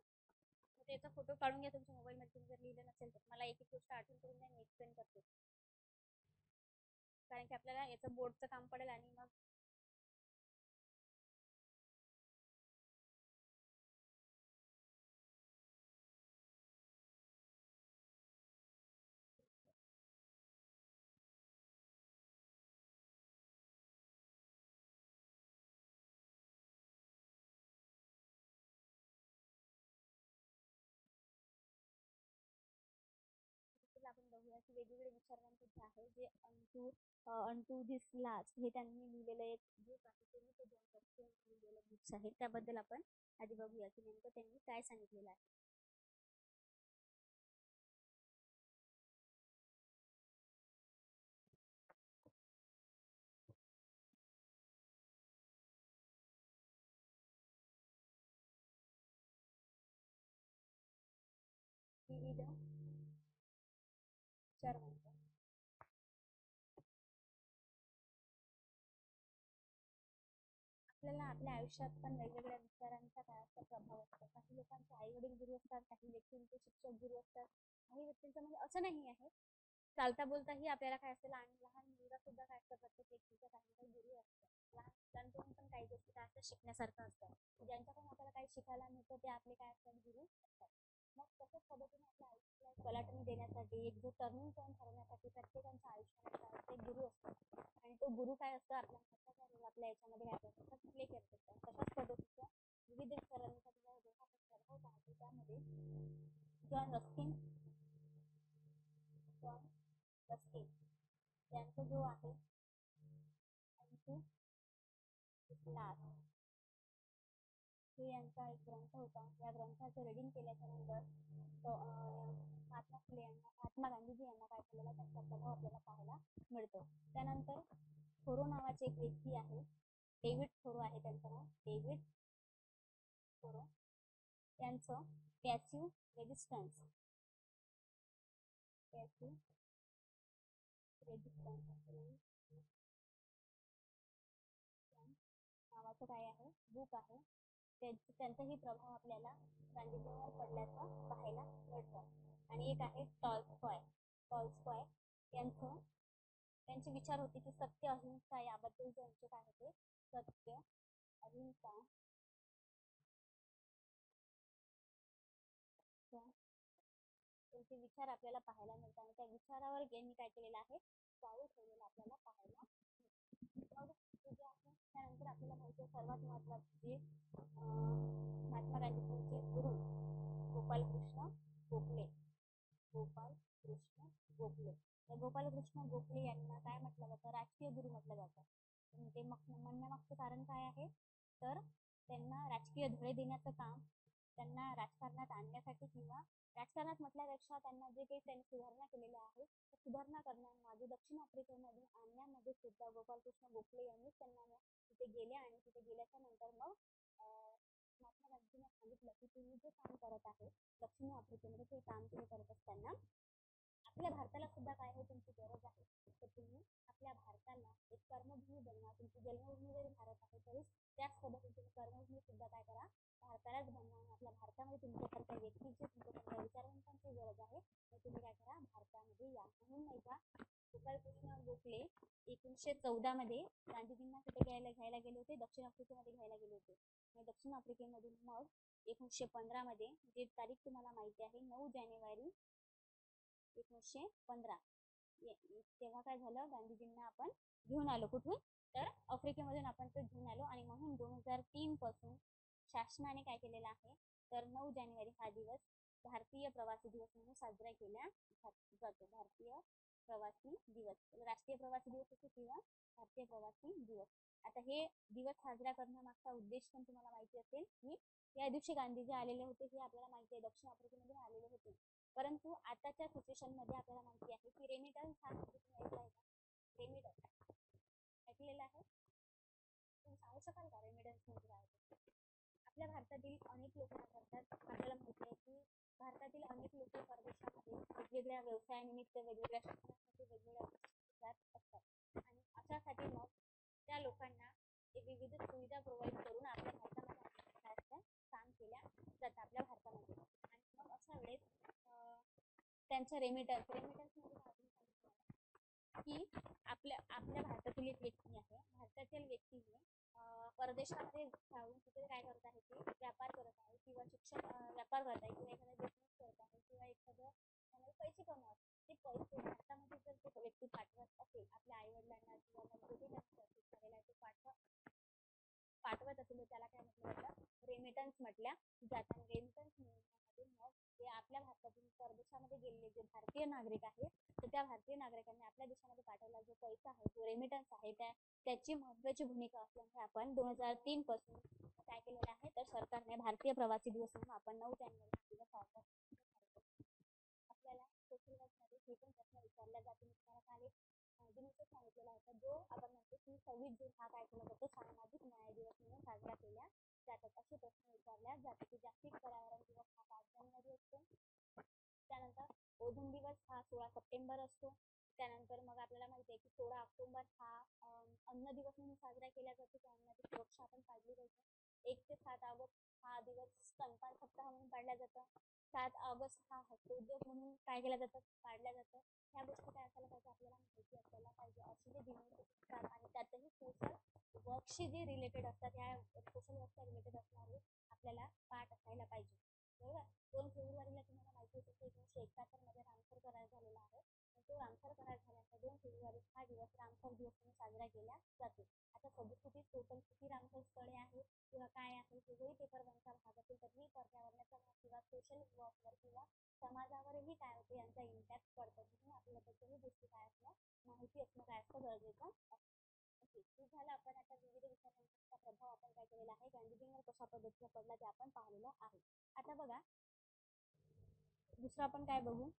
त्याचा फोटो काढून घ्या तुमच्या मोबाईल मध्ये. तुम्ही जर लिहिलं नसेल तर मला एक एक गोष्ट आठवण करून द्या, मी एक्सप्लेन करते. कारण की आपल्याला याचं बोर्डचं काम पडेल आणि मग की वेगवेगळे विचारवंत जे आहे जे अनटू दिस लास्ट हे त्यांनी लिहिलेलं एक बुक आहे ते मी ते लिहिलेलं बुक्स आहे त्याबद्दल आपण आधी बघूया की नेमकं त्यांनी काय सांगितलेलं आहे. विविध विचारवंत आपल्याला आपल्या आयुष्यात पण वेगवेगळ्या विचारांचा काय असतो प्रभाव असतो. काही लोकांचे आई वडील गुरु असतात, काही व्यक्तींचे शिक्षक गुरु असतात, काही व्यक्तींचं म्हणजे असं नाही आहे चालता बोलताही आपल्याला काय असतं लहान लहान मुलगा सुद्धा काय असतं प्रत्येक व्यक्तीचा काही ना काही गुरु असतो. लहान मुलांकडून पण काही गोष्टी काय असतात शिकण्यासारखं असतं. ज्यांच्याकडून आपल्याला काही शिकायला मिळतं ते आपले काय असतात गुरु असतात. मग तशाच पद्धतीने आपल्या आयुष्याला एक पलटणी देण्यासाठी एक जो टर्निंग पॉईंट ठरवण्यासाठी प्रत्येकाच्या आयुष्यामध्ये एक गुरु असतो आणि तो गुरु काय असतो आपल्या महत्वाचा रोल आपल्या याच्यामध्ये काय करतात प्ले करत असतात. तशाच पद्धतीचं विविध विचारांचा जो आपण प्रभाव पाहतो त्यामध्ये जॉन रस्किन जॉन रस्किन यांचा जो आहे लास्ट हे यांचा एक ग्रंथ होता. या ग्रंथाचं रीडिंग केल्याच्या नंतर महात्मा फुले यांना महात्मा गांधीजी यांना काय केलेला त्यांचा प्रभाव आपल्याला पाहायला मिळतो. त्यानंतर थोरो नावाचे एक व्यक्ती आहे, डेव्हिड थोरो आहे त्यांचं नाव, डेव्हिड थोरो यांचं पॅसिव्ह रेजिस्टन्स नावाचं काय आहे बुक आहे. त्यांचाही प्रभाव आपल्याला गांधीजींवर पडल्याचं पाहायला मिळतं. आणि एक आहे टॉल्स्टॉय यांचं त्यांचे विचार होते की सत्य अहिंसा याबद्दल त्यांचे काय होते सत्य अहिंसा त्यांचे विचार आपल्याला पाहायला मिळतात आणि त्या विचारावर यांनी काय केलेलं आहे पाऊल ठेवलेलं आपल्याला पाहायला मग जे आहे त्यानंतर आपल्याला माहिती आहे सर्वात महत्वाचे जे महात्मा गांधीजींचे गुरु गोपालकृष्ण गोखले गोपालकृष्ण गोखले यांना काय म्हटलं जातं राजकीय गुरु म्हटलं जातं. ते म्हणण्यामागचं कारण काय आहे तर त्यांना राजकीय धडे देण्याचं काम त्यांना राजकारणात आणण्यासाठी किंवा राजकारणात म्हटल्यापेक्षा त्यांना जे काही त्यांनी सुधारणा केलेल्या आहे त्या सुधारणा करण्यामागे दक्षिण आफ्रिकेमध्ये आणण्यामध्ये सुद्धा गोपालकृष्ण गोखले यांनीच त्यांना तिथे गेले आणि तिथे गेल्याच्या नंतर मग महात्मा गांधींना सांगितलं की तुम्ही जे काम करत आहे दक्षिण आफ्रिकेमध्ये ते काम तुम्ही करत असताना आपल्या भारताला सुद्धा काय आहे तुमची गरज आहे तर तुम्ही आपल्या भारताला एक कर्मभूमी बनवा. तुमची जन्मभूमी जरी भारत आहे तरी त्याच पद्धतीने कर्मभूमी सुद्धा काय करा भारतालाच बनवा आणि आपल्या भारतामध्ये तुमच्यासारख्या व्यक्तीची तुमच्यासारख्या विचारवंतांची गरज आहे तर तुम्ही काय करा भारतामध्ये या. म्हणून नाही का गोपालकृष्ण गोखले 1914 मध्ये गांधीजींना कुठे घ्यायला गेले होते दक्षिण आफ्रिकेमध्ये घ्यायला गेले होते आणि दक्षिण आफ्रिकेमधून मग 1915 मध्ये जे तारीख तुम्हाला माहिती आहे 9 जानेवारी 1915 तेव्हा काय झालं गांधीजींना आपण घेऊन आलो कुठून तर आफ्रिकेमधून आपण तो घेऊन आलो आणि म्हणून 2003 पासून शासनाने काय केलेलं आहे तर 9 जानेवारी हा दिवस भारतीय प्रवासी दिवस म्हणून साजरा केला जातो. भारतीय प्रवासी दिवस राष्ट्रीय प्रवासी दिवस असो किंवा भारतीय प्रवासी दिवस. आता हे दिवस साजरा करण्यामागचा उद्देश पण तुम्हाला माहिती असेल की या दिवशी गांधीजी आलेले होते हे आपल्याला माहिती आहे दक्षिण आफ्रिकेमधून आलेले होते परंतु आताच्या सिच्युएशन मध्ये आपल्याला माहिती आहे की रेमिटन्स हा रेमिटन्स ऐकलेला आहे तुम्ही सांगू शकाल का रेमिटन्स म्हणजे काय आपल्या भारतातील अनेक लोक काय करतात आपल्याला माहिती आहे की भारतातील अनेक लोक परदेशामध्ये वेगवेगळ्या व्यवसायानिमित्त वेगवेगळ्या शिक्षणासाठी वेगवेगळ्या जात असतात आणि अशासाठी मग त्या लोकांना विविध सुविधा प्रोव्हाइड करून आपल्या भारतामध्ये काम केल्या जातात आपल्या भारतामध्ये आणि मग अशा वेळेस त्यांच्या रेमिटन्स म्हणजे की आपल्या भारतातील एक व्यक्ती आहे भारतातील व्यक्तीने परदेशामध्ये जाऊन तिथे काय करत आहे ते व्यापार करत आहे किंवा शिक्षण व्यापार करत आहे किंवा एखादा बिझनेस करत आहे किंवा एखादं पैसे कमवत ते पैसे भारतामध्ये जर ते व्यक्ती पाठवत असेल आपल्या आई वडिलांना किंवा मग जो काही तो पाठवत असेल तर त्याला काय म्हटलं जातं रेमिटन्स म्हटल्या जातात. रेमिटन्स देशामधून मग ते आपल्या भारतातून परदेशामध्ये गेलेले जे भारतीय नागरिक आहेत तर त्या भारतीय नागरिकांनी आपल्या देशामध्ये पाठवलेला जो पैसा आहे जो रेमिटन्स आहे त्याची महत्वाची भूमिका असल्यामुळे आपण 2003 पासून काय केलेलं आहे तर सरकारने भारतीय प्रवासी दिवस म्हणून आपण 9 जानेवारी हा दिवस साजरा करतो. आपल्याला सोशल वर्कमध्ये हे पण प्रश्न विचारला जातो मी तुम्हाला काल जे नुसतं सांगितलेलं आहे जो आपण म्हणतो की 26 जून हा काय केला जातो सामाजिक न्याय दिवस म्हणून साजरा केला जातात असे प्रश्न विचारल्या जातात की जागतिक पर्यावरण दिवस हा 5 जानेवारी असतो. त्यानंतर ओझोन दिवस हा 16 सप्टेंबर असतो. त्यानंतर मग आपल्याला माहिती आहे की 16 ऑक्टोबर हा अन्न दिवस म्हणून साजरा केला जातो त्या अन्नाची सुरक्षा आपण पाळली पाहिजे. 1 ते 7 ऑगस्ट हा दिवस स्तनपान सप्ताह म्हणून पाळला जातो. 7 ऑगस्ट हा हस्तोद्योग म्हणून काय केला जातं पाळला जातं. ह्या गोष्टी काय असायला पाहिजे आपल्याला माहिती असायला पाहिजे असे जे दिवस असतात आणि त्यातही सोशल वर्कशी जे रिलेटेड असतात ह्या सोशल वर्कच्या रिलेटेड असणारे आपल्याला पाठ असायला पाहिजे. बरोबर 2 फेब्रुवारीला तुम्हाला माहिती असेल की 1971 मध्ये रामसर करार झालेला आहे. तो रामसर करार झाल्यानंतर 2 फेब्रुवारी हा दिवस रामसर दिवस म्हणून साजरा केला जातो. आता सद्यस्थितीत टोटल किती रामसर स्थळे आहेत किंवा काय आहे हे जरी पेपर बनचा भाग असेल तरीही पर्यावरणाचा किंवा सोशल वर्कवर किंवा समाजावरही काय होते यांचा इम्पॅक्ट पडतो म्हणून आपल्याला त्याच्याही गोष्टी काय असणं माहिती असणं काय असतं गरजेचं असतं. ओके झालं आपण आता विविध विचारांचा प्रभाव आपण काय केलेला आहे गांधीजींवर कशा पद्धतीने पडला ते आपण पाहिलेलं आहे. आता बघा दुसरं आपण काय बघू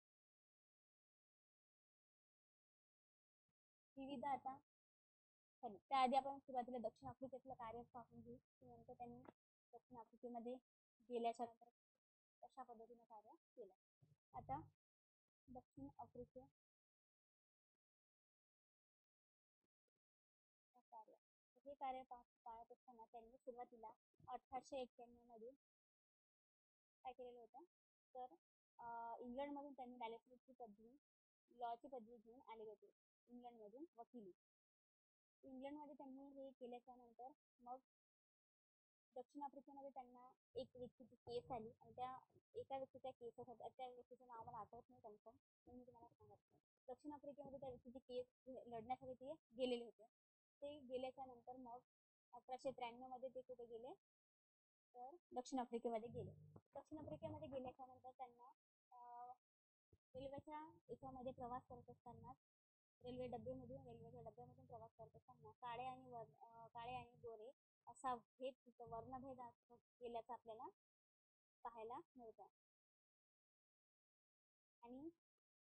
विविध आता त्याआधी आपण सुरुवातीला दक्षिण आफ्रिकेतलं कार्य पाहून घेऊ नंतर त्यांनी दक्षिण आफ्रिकेमध्ये गेल्याच्या नंतर कशा पद्धतीने कार्य केलं. आता दक्षिण आफ्रिका कार्य हे कार्य पाहत असताना त्यांनी सुरुवातीला 1891 मध्ये काय केलेलं होतं तर इंग्लंडमधून त्यांनी बॅरिस्टरची पदवी लॉची पदवी घेऊन आले होते. इंग्लंडमधून वकिली इंग्लंडमध्ये त्यांनी हे केल्याच्या नंतर मग दक्षिण आफ्रिकेमध्ये त्यांना एक व्यक्तीची केस आली आणि त्या एका व्यक्तीच्या केससाठी त्या व्यक्तीचं नाव मला आठवत नाही कन्फर्म पण मी तुम्हाला सांगत नाही. दक्षिण आफ्रिकेमध्ये त्या व्यक्तीची केस लढण्यासाठी ते गेलेले होते. ते गेल्याच्या नंतर मग 1893 मध्ये ते कुठे गेले तर दक्षिण आफ्रिकेमध्ये गेले. दक्षिण आफ्रिकेमध्ये गेल्याच्या नंतर त्यांना रेल्वेच्या याच्यामध्ये प्रवास करत असताना रेल्वेच्या डब्यामधून प्रवास करत असताना काळे आणि गोरे असा भेद तिथं वर्णभेद केल्याचं आपल्याला पाहायला मिळतं. आणि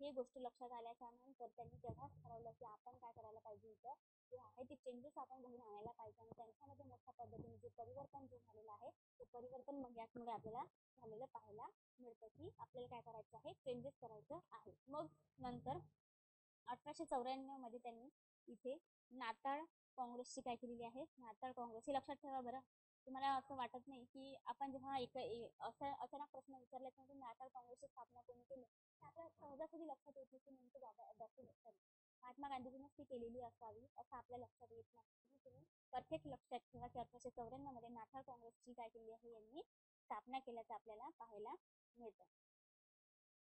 हे गोष्टी लक्षात आल्याच्या नंतर त्यांनी तेव्हाच ठरवलं की आपण काय करायला पाहिजे इथं जे आहे ते चेंजेस आपण घडून आणायला पाहिजे आणि त्यांच्यामध्ये मोठ्या पद्धतीने जे परिवर्तन जे झालेलं आहे ते परिवर्तन मग याचमुळे आपल्याला झालेलं पाहायला मिळतं की आपल्याला काय करायचं आहे चेंजेस करायचं आहे. मग नंतर 1894 मध्ये त्यांनी इथे नाताळ काँग्रेसची काय केलेली आहे नाताळ काँग्रेस हे लक्षात ठेवा बरं. तुम्हाला असं वाटत नाही की आपण जेव्हा असं अचानक प्रश्न विचारल्यानंतर नाताळ काँग्रेसची स्थापना कोणी केली आपल्या सहजासहजी लक्षात येत नाही की नेमकं जास्त लक्षात महात्मा गांधीजींनीच ती केलेली असावी असं आपल्या लक्षात येत नाही. तुम्ही परफेक्ट लक्षात ठेवा की 1894 मध्ये नाताळ काँग्रेसची काय केली आहे यांनी स्थापना केल्याचं आपल्याला पाहायला मिळतं.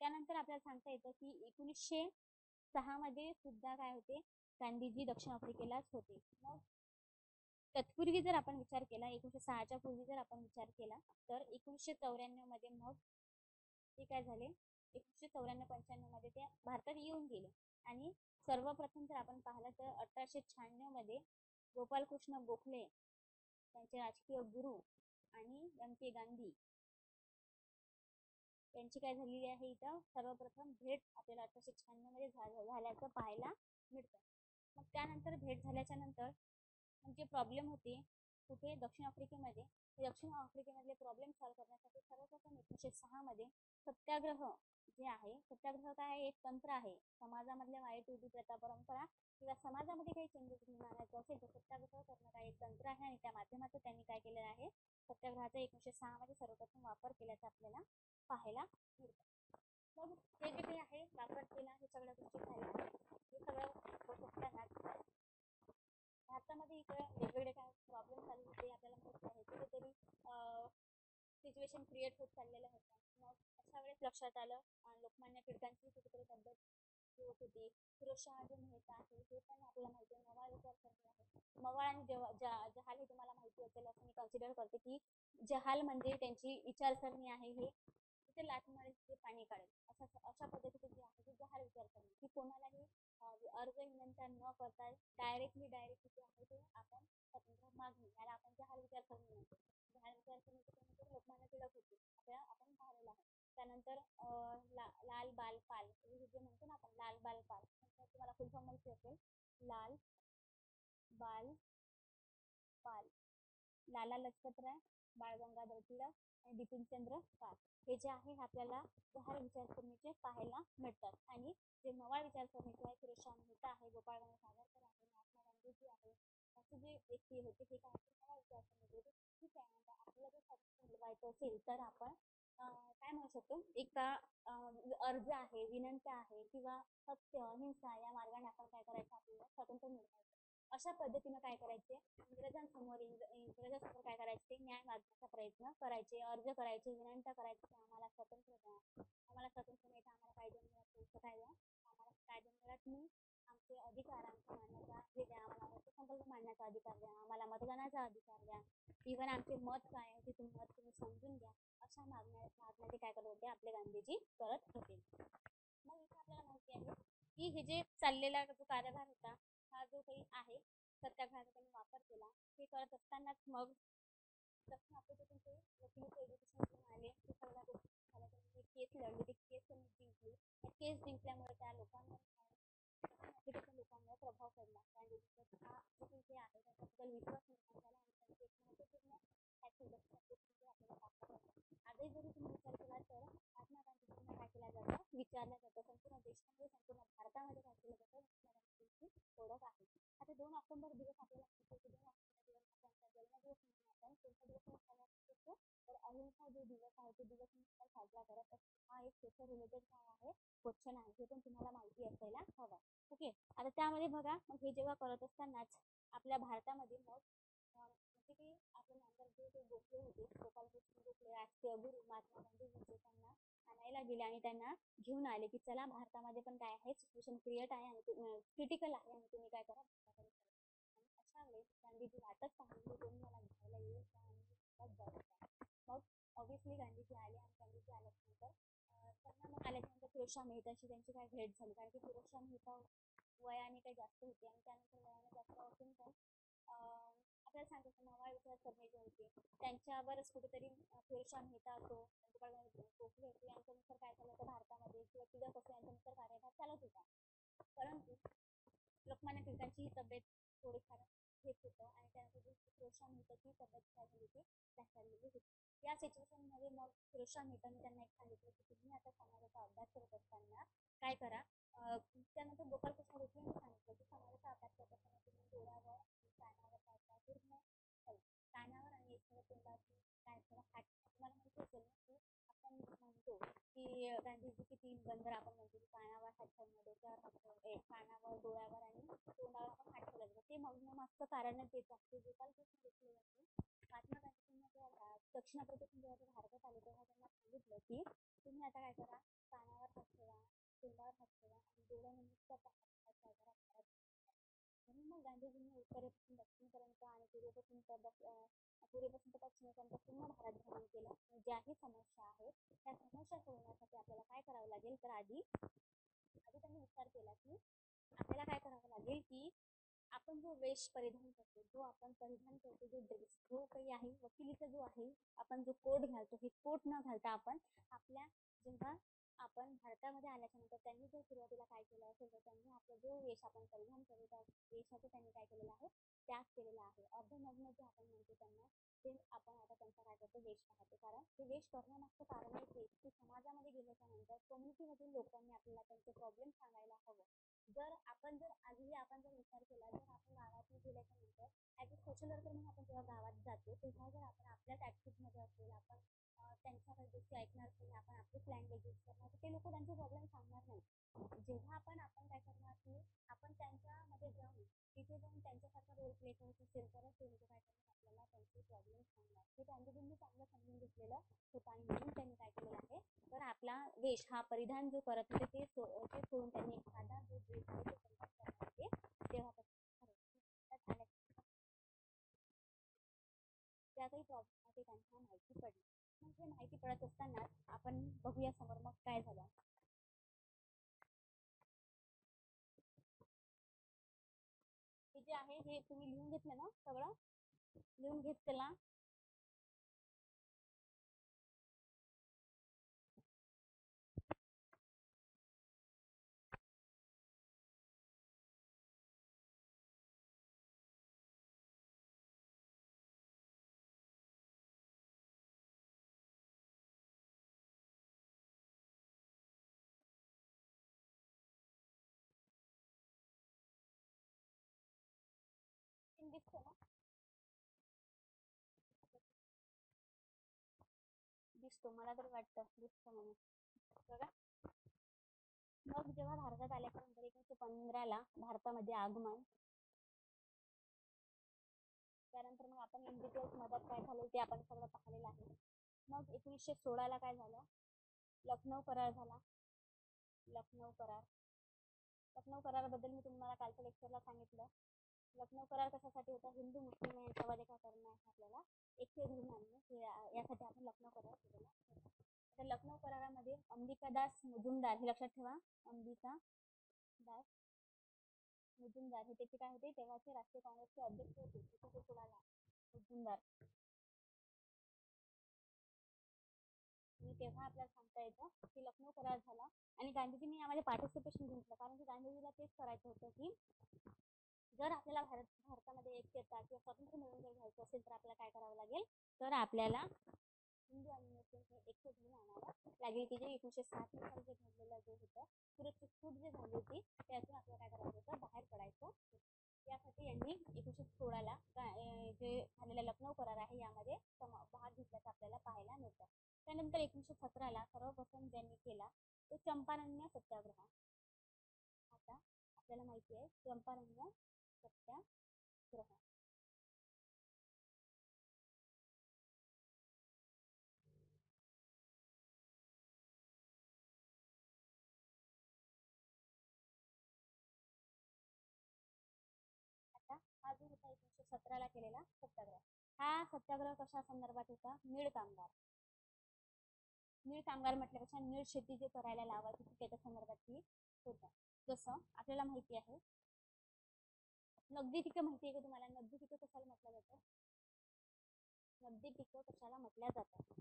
त्यानंतर आपल्याला सांगता येतं की 1906 मध्ये सुद्धा काय होते गांधीजी दक्षिण आफ्रिकेलाच होते. मग तत्पूर्वी जर आपण विचार केला 1906च्या पूर्वी जर आपण विचार केला तर 1994 मध्ये मग ते काय झाले 1994-95 मध्ये ते भारतात येऊन गेले आणि सर्वप्रथम जर आपण पाहिलं तर 1896 मध्ये गोपालकृष्ण गोखले त्यांचे राजकीय गुरु आणि एम.के. गांधी यांची काय झालेली आहे इथं सर्वप्रथम भेट आपल्याला 1896 मध्ये झाल्याचं पाहायला मिळतं. मग त्यानंतर भेट झाल्याच्या नंतर जे प्रॉब्लेम होते कुठे दक्षिण आफ्रिकेमध्ये दक्षिण आफ्रिकेमधले प्रॉब्लेम सॉल्व्ह करण्यासाठी सर्वप्रथम 1906 मध्ये सत्याग्रह जे आहे सत्याग्रह काय एक तंत्र आहे समाजामधल्या वाईट रूढी प्रथा परंपरा किंवा समाजामध्ये काही चेंजेस घेऊन आणायचं असेल तर सत्याग्रह करणं काय एक तंत्र आहे आणि त्या माध्यमातून त्यांनी काय केलेलं आहे सत्याग्रहाचा 1906 मध्ये सर्वप्रथम वापर केल्याचा आपल्याला पाहायला मिळतं. मग हे जे काही आहे वापर केला हे सगळ्या गोष्टी झाल्या हे सगळं होत असताना भारतामध्ये इकडे वेगवेगळे काय प्रॉब्लेम चालू होते आपल्याला माहिती आहे कुठेतरी सिच्युएशन क्रिएट होत चाललेलं होतं. मग अशा वेळेस लक्षात आलं लोकमान्य टिळकांची कुठेतरी तब्येत होत होती. फिरोजशहा जो मेहता आहे हे पण आपल्याला माहिती आहे मवाळ विचारसरणी आहे. मवाळ आणि जहाल हे तुम्हाला माहिती असेल असं मी कन्सिडर करते की जहाल म्हणजे त्यांची विचारसरणी आहे हे तिथे लाथ मारेल तिथे पाणी काढेल अशा पद्धतीचे जे आहे ते जहाल विचार करणे की कोणालाही अर्ज विनंत्या न करता डायरेक्टली जे आहे ते आपण स्वतंत्र मागणी याला आपण जहाल विचार करणे म्हणतो. जहाल विचार करणे त्यानंतर लोकमान्य टिळक होते आपण पाहिलेलं आहे. त्यानंतर लाल बाल पाल जे म्हणतो ना आपण लाल बाल पाल तुम्हाला फुल फॉर्म माहिती असेल. लाल बाल पाल, लाला लजपतराय, बाळ गंगाधर टिळक आणि बिपिनचंद्र पाल हे जे आहे आपल्याला जहाल विचारसरणीचे पाहायला मिळतात. आणि जे मवाळ विचारसरणीचे आहे फिरोजशाह मेहता आहे, गोपाळ गणेश आगरकर आहे, महात्मा गांधीजी आहे, असे जे व्यक्ती होते हे काय मवाळ विचारसरणीचे होते. ठीक आहे. आपल्याला जर स्वातंत्र्य मिळवायचं असेल तर आपण काय म्हणू शकतो एका अर्ज आहे, विनंत्या आहे किंवा सत्य अहिंसा या मार्गाने आपण काय करायचं आपल्याला स्वातंत्र्य मिळवायचं. अशा पद्धतीनं काय करायचे इंग्रजांसमोर काय करायचे न्याय मागण्याचा प्रयत्न करायचे, अर्ज करायचे, विनंत्या करायचे की आम्हाला स्वातंत्र्य द्या, आम्हाला स्वातंत्र्य मिळतं, आम्हाला कायदे मिळत काय द्या, आम्हाला कायदे मिळत नाही, आमचे अधिकारांचा मान्यता हे द्या, आम्हाला अर्थसंकल्प मांडण्याचा अधिकार द्या, आम्हाला मतदानाचा अधिकार द्या, इव्हन आमचे मत काय आहे ते मत तुम्ही समजून घ्या. अशा मागण्या ते काय करत होते आपले गांधीजी करत होते. मग इथे आपल्याला माहिती आहे की हे जे चाललेला जो कार्यभार होता हा जो काही आहे सत्याग्रहाचा त्यांनी वापर केला. हे करत असतानाच मग दक्षिण आफ्रिकेतून ते वकिलीचे एज्युकेशन घेऊन आले. ते सगळ्या गोष्टी झाल्या. त्यांनी केस लढली, ती केस त्यांनी जिंकली. केस जिंकल्यामुळे त्या लोकांवर दक्षिण आफ्रिकेच्या लोकांवर प्रभाव पडला. गांधीजीचा हा जे आहे त्याच्याबद्दल विश्वास निर्माण झाला आणि त्यांचे एक महत्त्वपूर्ण ॲक्शन दक्षिण आफ्रिकेमध्ये आपल्याला पाहायला मिळतात. आजही जरी तुम्ही विचार केला तर महात्मा गांधीजींना काय केलं जातं, विचारलं जातं. संपूर्ण देशामध्ये संपूर्ण भारतामध्ये काय केलं जातं, महात्मा गांधीजींची ओळख आहे. आता 2 ऑक्टोबर दिवस आपल्याला 2 ऑक्टोबर दिवस त्यांचा जन्मदिवस म्हणून आपण कोणता दिवस साजरा करतो तर अहिंसा जो दिवस आहे तो दिवस आपण साजरा करत असतो. हा एक त्याच्या रिलेटेड काय आहे क्वेश्चन आहे, हे पण तुम्हाला माहिती असायला हवा. ओके. आता त्यामध्ये बघा मग हे जेव्हा करत असतानाच आपल्या भारतामध्ये मग म्हणजे की आपले नंतर जे गोखले होते गोपालकृष्ण गोखले राष्ट्रीय गुरु महात्मा गांधीजी त्यांना आणायला गेले आणि त्यांना घेऊन आले की चला भारतामध्ये पण काय आहे सिच्युएशन क्रिएट आहे आणि क्रिटिकल आहे आणि तुम्ही काय करा आणि अशा वेळेस गांधीजी वाटत पाहिजे कोणी मला घ्यायला येईल का आणि जायचं. मग ऑब्व्हियसली गांधीजी आले आणि गांधीजी आल्यानंतर त्यांना मग आल्याच्यानंतर फिरोजशाह मेहताशी त्यांची काय भेट झाली कारण की फिरोजशाह मेहता वयाने काही जास्त होते आणि त्यानंतर वयाने जास्त असून पण आपल्याला सांगायचं मवाळ विचारसरणी जे होते त्यांच्यावरच कुठेतरी फिरोजशाह मेहता असो गोपाळ गोखले होते यांच्यानुसार काय झालं होतं भारतामध्ये किंवा टिळक असो यांच्यानुसार कार्यभार चालत होता. परंतु लोकमान्य टिळकांची तब्येत थोडीफार घेत होतं आणि त्यानंतर फिरोजशाह मेहताची तब्येत काय झाली होती ढासळलेली होती. या सिच्युएशनमध्ये मग फिरोजशाह मेहतांनी त्यांना एक सांगितलं की तुम्ही आता समाजाचा अभ्यास करत असताना काय करा. त्यानंतर गोपालकृष्ण गोखलेंनी सांगितलं की समाजाचा अभ्यास करत असताना तुम्ही डोळ्यावर कानावर काय पूर्ण कानावर आणि एखाद्या तोंडाची काय हात तुम्हाला माहिती असेल ना की आपण म्हणतो की गांधीजी की 3 बंदर आपण म्हणतो की कानावर हात ठेवणं, डोक्यावर हात ठेवणं, कानावर डोळ्यावर आणि तोंडावर आपण हात ठेवलं ते मागचं कारणच तेच आहे. गोपालकृष्ण गोखले यांनी महात्मा गांधीजींना जेव्हा दक्षिण आफ्रिकेतून जेव्हा ते भारतात आले तेव्हा त्यांना सांगितलं की तुम्ही आता काय करा कानावर हात ठेवा, तोंडावर हात ठेवा आणि डोळ्याने नुसतं काय करा भारत. म्हणून मग गांधीजींनी उत्तरेपासून दक्षिणपर्यंत आणि पूर्वेपासून तर पश्चिमेपर्यंत पूर्ण भारत भ्रमण केलं. ज्याही समस्या आहेत त्या समस्या सोडवण्यासाठी आपल्याला काय करावं लागेल तर आधी त्यांनी विचार केला की आपल्याला काय करावं लागेल की आपण जो वेश परिधान करतो जो आपण परिधान करतो जो ड्रेस जो काही आहे वकिलीचा जो आहे आपण जो कोट घालतो हे कोट न घालता आपण आपल्या जेव्हा आपण भारतामध्ये आल्याच्यानंतर त्यांनी जर सुरुवातीला काय केलं असेल तर त्यांनी आपला जो वेश आपण परिधान करतो त्या वेशाचं त्यांनी काय केलेलं आहे त्याग केलेला आहे. अर्धनग्न जे आपण म्हणतो त्यांना ते आपण आता त्यांचा काय करतो वेश पाहतो. कारण ते वेश करण्यामागचं कारण आहे की समाजामध्ये गेल्याच्या नंतर कम्युनिटीमधील लोकांनी आपल्याला त्यांचे प्रॉब्लेम सांगायला हवं. जर आजही आपण जर विचार केला जर आपण गावातून गेल्याच्या नंतर ॲज अ सोशल वर्कर म्हणून आपण जेव्हा गावात जातो तेव्हा जर आपण आपल्याच ॲटिट्यूडमध्ये असेल आपण त्यांच्या काही गोष्टी ऐकणार नाही आपण आपलीच लँग्वेज यूज करणार तर ते लोक त्यांचे प्रॉब्लेम सांगणार नाही. जेव्हा आपण काय करणार की आपण त्यांच्यामध्ये जाऊन तिथे जाऊन त्यांच्यासारखा रोल प्ले करत असेल तरच ते लोक काय करणार आपल्याला त्यांचे प्रॉब्लेम सांगणार. हे गांधीजींनी चांगलं समजून घेतलेलं होतं आणि म्हणून त्यांनी काय केलेलं आहे तर आपला वेश हा परिधान जो करत होते ते सोडून त्यांनी साधा जो ड्रेस आहे तो परिधान करणार ते तेव्हापासून त्या काही प्रॉब्लेम आहे ते त्यांना माहिती पडली. मग हे माहिती पडत असताना आपण बघूया समोर मग काय झालं. हे जे आहे हे तुम्ही लिहून घेतलं ना, सगळं लिहून घेतलं. दिसतो ना, दिसतो, मला तर वाटतं दिसतो म्हणून. बघा, मग जेव्हा भारतात आल्यानंतर 1915ला भारतामध्ये आगमन, त्यानंतर मग आपण इन डिटेल्स मध्ये काय झालं ते आपण सगळं पाहिलेलं आहे. मग 1916ला काय झालं, लखनौ करार झाला. लखनौ करार, लखनौ कराराबद्दल मी तुम्हाला कालच्या लेक्चरला सांगितलं. लखनौ करार कशासाठी होता, हिंदू मुस्लिम यांच्यामध्ये काय करणं आहे आपल्याला, एकटे घेऊन आणणे, यासाठी आपण लखनौ करार केलेला होता. तर लखनौ करारामध्ये अंबिकादास मुजुमदार, हे लक्षात ठेवा, अंबिकादास मुजुमदार हे त्याचे काय होते, तेव्हाचे राष्ट्रीय काँग्रेसचे अध्यक्ष होते. 1916ला मुजुमदार. आणि तेव्हा आपल्याला सांगता येतं की लखनौ करार झाला आणि गांधीजींनी यामध्ये पार्टिसिपेशन घेतलं, कारण की गांधीजीला तेच करायचं होतं की जर आपल्याला भारतामध्ये एकतेचा किंवा स्वातंत्र्य मिळवून जर घ्यायचं असेल तर आपल्याला काय करावं लागेल, तर आपल्याला हिंदू आणि मुस्लिम हे एकटे घेऊन आणावं लागेल, की जे 1907 साली जे घडलेलं जे होतं, सुरक्षित सूट जे झाली होती त्यातून आपल्याला काय करायचं होतं, बाहेर पडायचं. यासाठी यांनी 1916ला जे झालेला लखनौ करार आहे यामध्ये भाग घेतल्याचं आपल्याला पाहायला मिळतं. त्यानंतर 1917ला सर्वप्रथम ज्यांनी केला तो चंपारण्य सत्याग्रह. आता आपल्याला माहिती आहे चंपारण्य सत्याग्रह. आता हा जो होता 1917ला केलेला सत्याग्रह, हा सत्याग्रह कशा संदर्भात होता, नीळ कामगार. नीळ कामगार म्हटल्यापेक्षा नीळ शेती जे करायला लावत होती त्याच्या संदर्भात ही होता. जसं आपल्याला माहिती आहे नगदी पिकं, माहिती आहे का तुम्हाला, नगदी पिकं कशाला म्हटलं जातं, नगदी पिकं कशाला म्हटल्या जातात.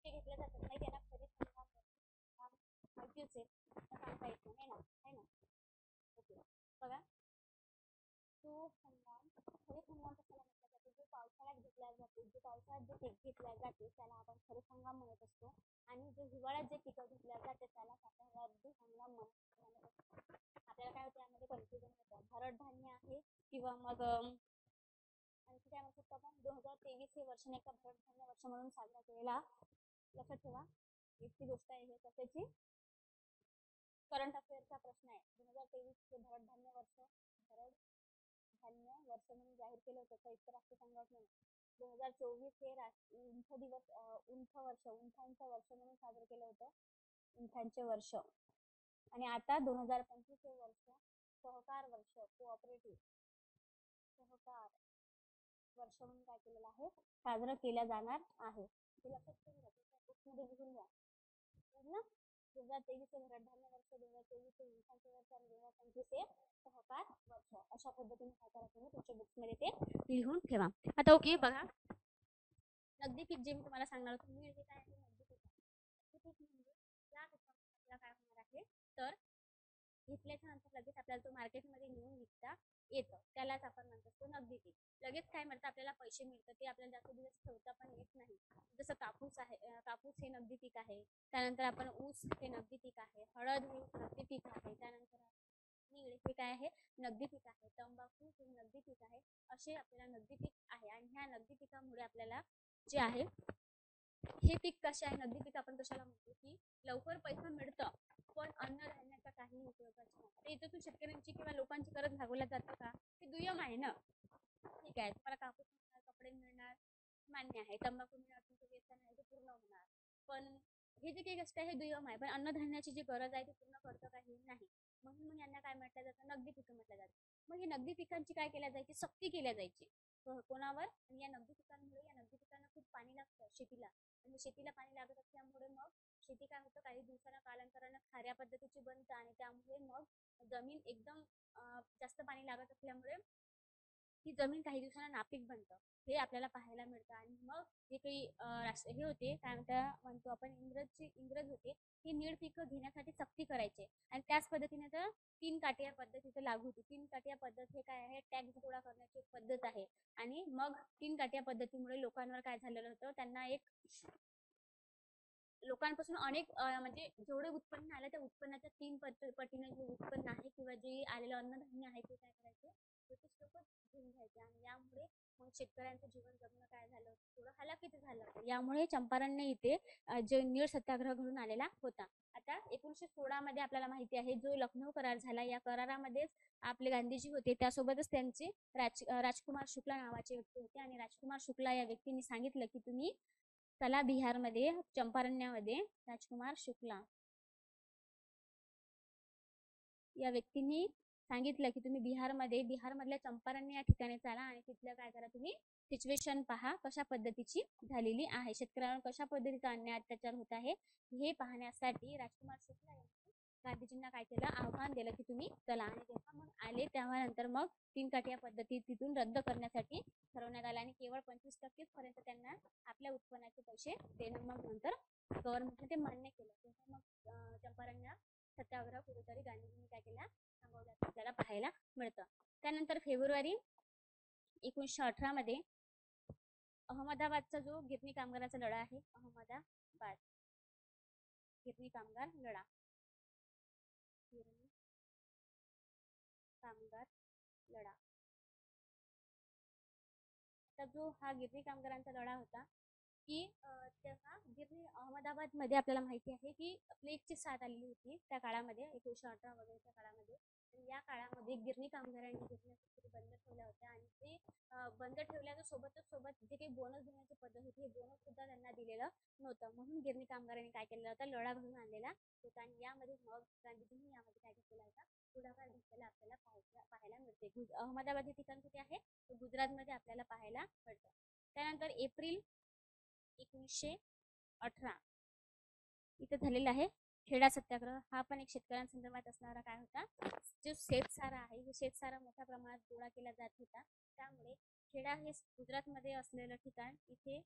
ते घेतल्या जातात नाही, त्यांना खरीप हंगाम माहिती असेल सांगता येत नाही ना, आहे ना. ओके, बघा, तो हंगाम, खरीप हंगाम कशाला म्हटलं जातो, जो पावसाळ्यात घेतला जातो, जो पावसाळ्यात जे पीक घेतल्या जाते त्याला आपण खरीप हंगाम म्हणत असतो, आणि जो हिवाळ्यात जे पिकं घेतल्या जाते त्याला आपण रब्बी हंगाम म्हणत असतो. आपल्याला काय होतं यामध्ये कन्फ्युजन होतं, भरड धान्य आहे किंवा मग आणखी काय म्हणू शकतो आपण, 2023 हे वर्ष नाही का भरड धान्य वर्ष म्हणून साजरा केलेला. लक्षात ठेवा, इतकी गोष्ट आहे, हे कशाची, करंट अफेअरचा प्रश्न आहे. 2023 हे भरड धान्य वर्ष, भरड धान्य वर्ष म्हणून जाहीर केलं होतं संयुक्त राष्ट्र संघटनेने. 2024 हे उंच दिवस, उंच वर्ष, उंचांचं वर्ष म्हणून साजरं केलं होतं, उंचांचे वर्ष. आणि आता 2025 हे वर्ष सहकार वर्ष, कोऑपरेटिव्ह सहकार वर्ष म्हणून काय केलेलं आहे, साजरं केलं जाणार आहे. हे लक्षात ठेवून घ्या, बुकमध्ये लिहून घ्या ना. 2023 हे भरड धान्य वर्ष, 2024 हे उंचांचे वर्ष आणि 2025 हे सहकार वर्ष. अशा पद्धतीने काय करा तुम्ही तुमच्या बुक्स मध्ये ते लिहून ठेवा. आता ओके, बघा, नगदी पीक जे मी तुम्हाला सांगणार होतो, नीळ हे काय आहे, नगदी पीक आहे. नगदी पीक म्हणजे या पिकामध्ये आपल्याला काय होणार आहे, तर घेतल्याच्या नंतर लगेच आपल्याला तो मार्केटमध्ये नेऊन विकता येतं, त्यालाच आपण म्हणत असतो नगदी पीक. लगेच काय मिळतं, आपल्याला पैसे मिळतं, ते आपल्याला जास्त दिवस ठेवता पण येत नाही. जसं कापूस आहे, कापूस हे नगदी पीक आहे. त्यानंतर आपण ऊस हे नगदी पीक आहे, हळद हे नगदी पीक आहे, त्यानंतर नीळ हे काय आहे, नगदी पीक आहे, तंबाखू हे नगदी पीक आहे. असे आपल्याला नगदी पीक आहे, आणि ह्या नगदी पिकामुळे आपल्याला जे आहे हे पीक कसे आहे, नगदी पीक आपण कशाला म्हणतो की लवकर पैसा मिळतं पण अन्नधान्याचा काही उपयोगाचं नाही. तर इथं तू शेतकऱ्यांची किंवा लोकांची गरज भागवल्या जातं का, ते दुय्यम आहे ना. ठीक आहे, तुम्हाला कापूस मिळणार, कपडे मिळणार, मान्य आहे. तंबाखू मिळणार, तुमचं व्यसन आहे ते पूर्ण होणार. पण हे जे काही गोष्ट आहे हे दुय्यम आहे, पण अन्नधान्याची जी गरज आहे ती पूर्ण करतं का, हे नाही. म्हणून मग यांना काय म्हटलं जातं, नगदी पिकं म्हटलं जातं. मग ही नगदी पिकांची काय केल्या जायची, सक्ती केल्या जायची. कोणावर, आणि या नगदी पिकांमुळे या नगदी पिकांना खूप पाणी लागतं शेतीला, आणि शेतीला पाणी लागत असल्यामुळे मग शेती काय होतं, काही दिवसांना कालांतरानं खाऱ्या पद्धतीची बनतं, आणि त्यामुळे मग जमीन एकदम जास्त पाणी लागत असल्यामुळे ती जमीन काही दिवसांना नापीक बनतं. हे आपल्याला पाहायला मिळतं. आणि मग जे काही हे होते, काय म्हणतो आपण, इंग्रज होते, हे नीळ पिकं घेण्यासाठी सक्ती करायचे. आणि त्याच पद्धतीने तर तीन काठिया पद्धत इथे लागू होती. तीन काठिया पद्धत हे काय आहे, टॅक्स गोळा करण्याची एक पद्धत आहे. आणि मग तीन काठिया पद्धतीमुळे लोकांवर काय झालेलं होतं, त्यांना एक लोकांपासून अनेक म्हणजे जेवढे उत्पन्न आलं त्या उत्पन्नाच्या तीन पटीने जे उत्पन्न आहे किंवा जे आलेलं अन्नधान्य आहे ते काय करायचे, ब्रिटिश लोक घेऊन घ्यायचे. आणि यामुळे मग शेतकऱ्यांचं जीवन जगणं काय झालं, थोडं हलाखीचं झालं होतं. यामुळे चंपारणने इथे जे नीळ सत्याग्रह घडून आलेला होता. आता 1916 मध्ये आपल्याला माहिती आहे जो लखनौ करार झाला, या करारामध्येच आपले गांधीजी होते, त्यासोबतच त्यांचे राजकुमार शुक्ला नावाचे व्यक्ती होते. आणि राजकुमार शुक्ला या व्यक्तीने सांगितलं की तुम्ही चला बिहारमध्ये, चंपारण्यामध्ये, राजकुमार शुक्ला या व्यक्तींनी सांगितलं की तुम्ही बिहारमधल्या चंपारण या ठिकाणी चाला, आणि तिथलं काय करा, तुम्ही सिच्युएशन पहा कशा पद्धतीची झालेली आहे, शेतकऱ्यांवर कशा पद्धतीचा अन्याय अत्याचार होत आहे, हे पाहण्यासाठी राजकुमार शुक्ला यांनी गांधीजींना काय केलं, आव्हान दिलं की तुम्ही चला. आणि जेव्हा मग आले तेव्हा नंतर मग तीन काठिया पद्धती तिथून रद्द करण्यासाठी ठरवण्यात आलं, आणि केवळ 25% पर्यंत त्यांना आपल्या उत्पन्नाचे पैसे देणं मग नंतर गव्हर्नमेंटने ते मान्य केलं. तेव्हा मग चंपारण सत्याग्रह कुठेतरी गांधीजींनी काय केला, थांबवल्याचं आपल्याला पाहायला मिळतं. त्यानंतर फेब्रुवारी 1918 मध्ये अहमदाबादचा जो गिरणी कामगाराचा लढा आहे, अहमदाबाद गिरणी कामगार लढा, गिरणी कामगार लढा, तर जो हा गिरणी कामगारांचा लढा होता की तेव्हा गिरणी अहमदाबादमध्ये आपल्याला माहिती आहे की प्लेगची साथ आलेली होती त्या काळामध्ये, 1918 वगैरेच्या काळामध्ये. आणि या काळामध्ये गिरणी कामगारांनी गिरण्या बंद ठेवल्या होत्या, आणि ते बंद ठेवल्याच्या सोबत जे काही बोनस देण्याची पद्धत होती, हे बोनस सुद्धा त्यांना दिलेलं नव्हतं. म्हणून गिरणी कामगारांनी काय केलेलं होतं, लढा घडून आणलेला होता. आणि यामध्ये मग गांधीजींनी यामध्ये काय घेतलेला होता, पुढाकार घेतलेला आपल्याला पाहायला मिळते. अहमदाबाद हे ठिकाण कुठे आहे, गुजरातमध्ये आपल्याला पाहायला मिळतं. त्यानंतर एप्रिल 1918 इथे झालेला आहे खेडा सत्याग्रह. हा पण एक शेतकऱ्यांसंदर्भात असणारा काय होता, जो शेतसारा आहे, हे शेतसारा मोठ्या प्रमाणात गोळा केला जात होता. त्यामुळे खेडा हे गुजरातमध्ये असलेलं ठिकाण, इथे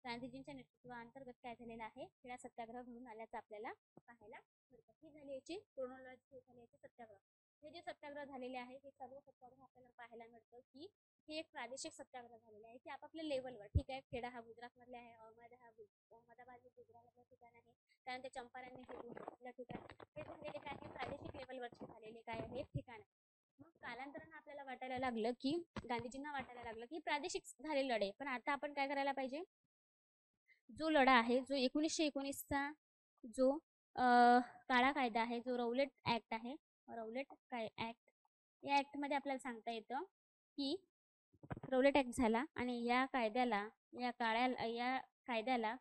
गांधीजींच्या नेतृत्वाअंतर्गत काय झालेलं आहे, खेडा सत्याग्रह घडून आल्याचं आपल्याला पाहायला मिळतं. ही झाली याची क्रोनॉलॉजी, झाली याचे सत्याग्रह. हे जे सत्याग्रह झालेले आहे, हे सर्व सत्याग्रह आपल्याला पाहायला मिळतं की हे एक प्रादेशिक सत्याग्रह झालेले आहे की आपापल्या लेवलवर. ठीक आहे, खेडा हा गुजरातमधले आहे, अहमदाबाद हे गुजरातमधलं ठिकाण आहे, त्यानंतर चंपारण हे गुजरातमधलं ठिकाण, हे झालेले काय आहे, प्रादेशिक लेवलवरचे झालेले काय आहे ठिकाण आहे. मग कालांतरानं आपल्याला वाटायला लागलं की गांधीजींना वाटायला लागलं की प्रादेशिक झालेले लढे, पण आता आपण काय करायला पाहिजे, जो लढा आहे, जो 1919चा जो काळा कायदा आहे, जो रौलेट ऍक्ट आहे, रौलेट ऍक्ट, या ऍक्ट मध्ये आपल्याला सांगता येतं की रौलेट ऍक्ट झाला, आणि या कायद्याला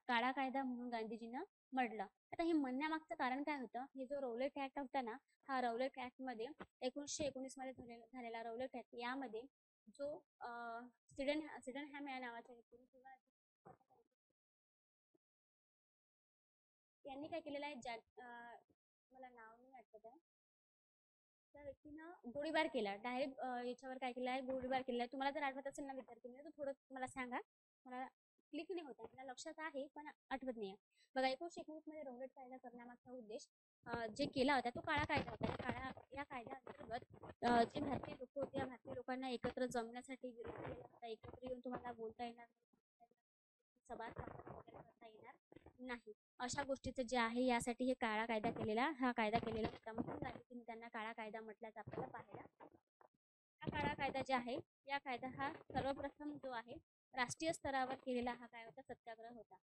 काळा कायदा म्हणून गांधीजीनं म्हटलं. आता हे म्हणण्यामागचं कारण काय होतं, हे जो रौलेट ऍक्ट होता ना, हा रौलेट ऍक्ट मध्ये 1919 मध्ये झालेला रौलेट ऍक्ट, यामध्ये जो सिडनहॅम या नावाच्या व्यक्तीने किंवा यांनी काय केलेलं आहे, मला नाव नाही आठवत आहे, त्या व्यक्तीनं गोळीबार केला डायरेक्ट, याच्यावर काय केलं आहे, गोळीबार केलेला आहे. तुम्हाला जर आठवत असेल ना विद्यार्थ्यांनी, तर थोडं मला सांगा, मला क्लिक नाही होत आहे, मला लक्षात आहे पण आठवत नाही आहे. बघा, 1919 मध्ये रौलेट कायदा करण्यामागचा उद्देश जे केला होता तो काळा कायदा होता. या कायद्या अंतर्गत जे भारतीय लोक होते, या भारतीय लोकांना एकत्र जमण्यासाठी विरोध केला होता. एकत्र येऊन तुम्हाला बोलता येणार सभा करता येणार नाही, अशा गोष्टीचं जे आहे, यासाठी हे काळा कायदा केलेला होता. म्हणून गांधीजींनी त्यांना काळा कायदा म्हटल्याचं आपल्याला पाहायला. हा काळा कायदा जे आहे, या कायदा हा सर्वप्रथम जो आहे राष्ट्रीय स्तरावर केलेला हा काय होता, सत्याग्रह होता.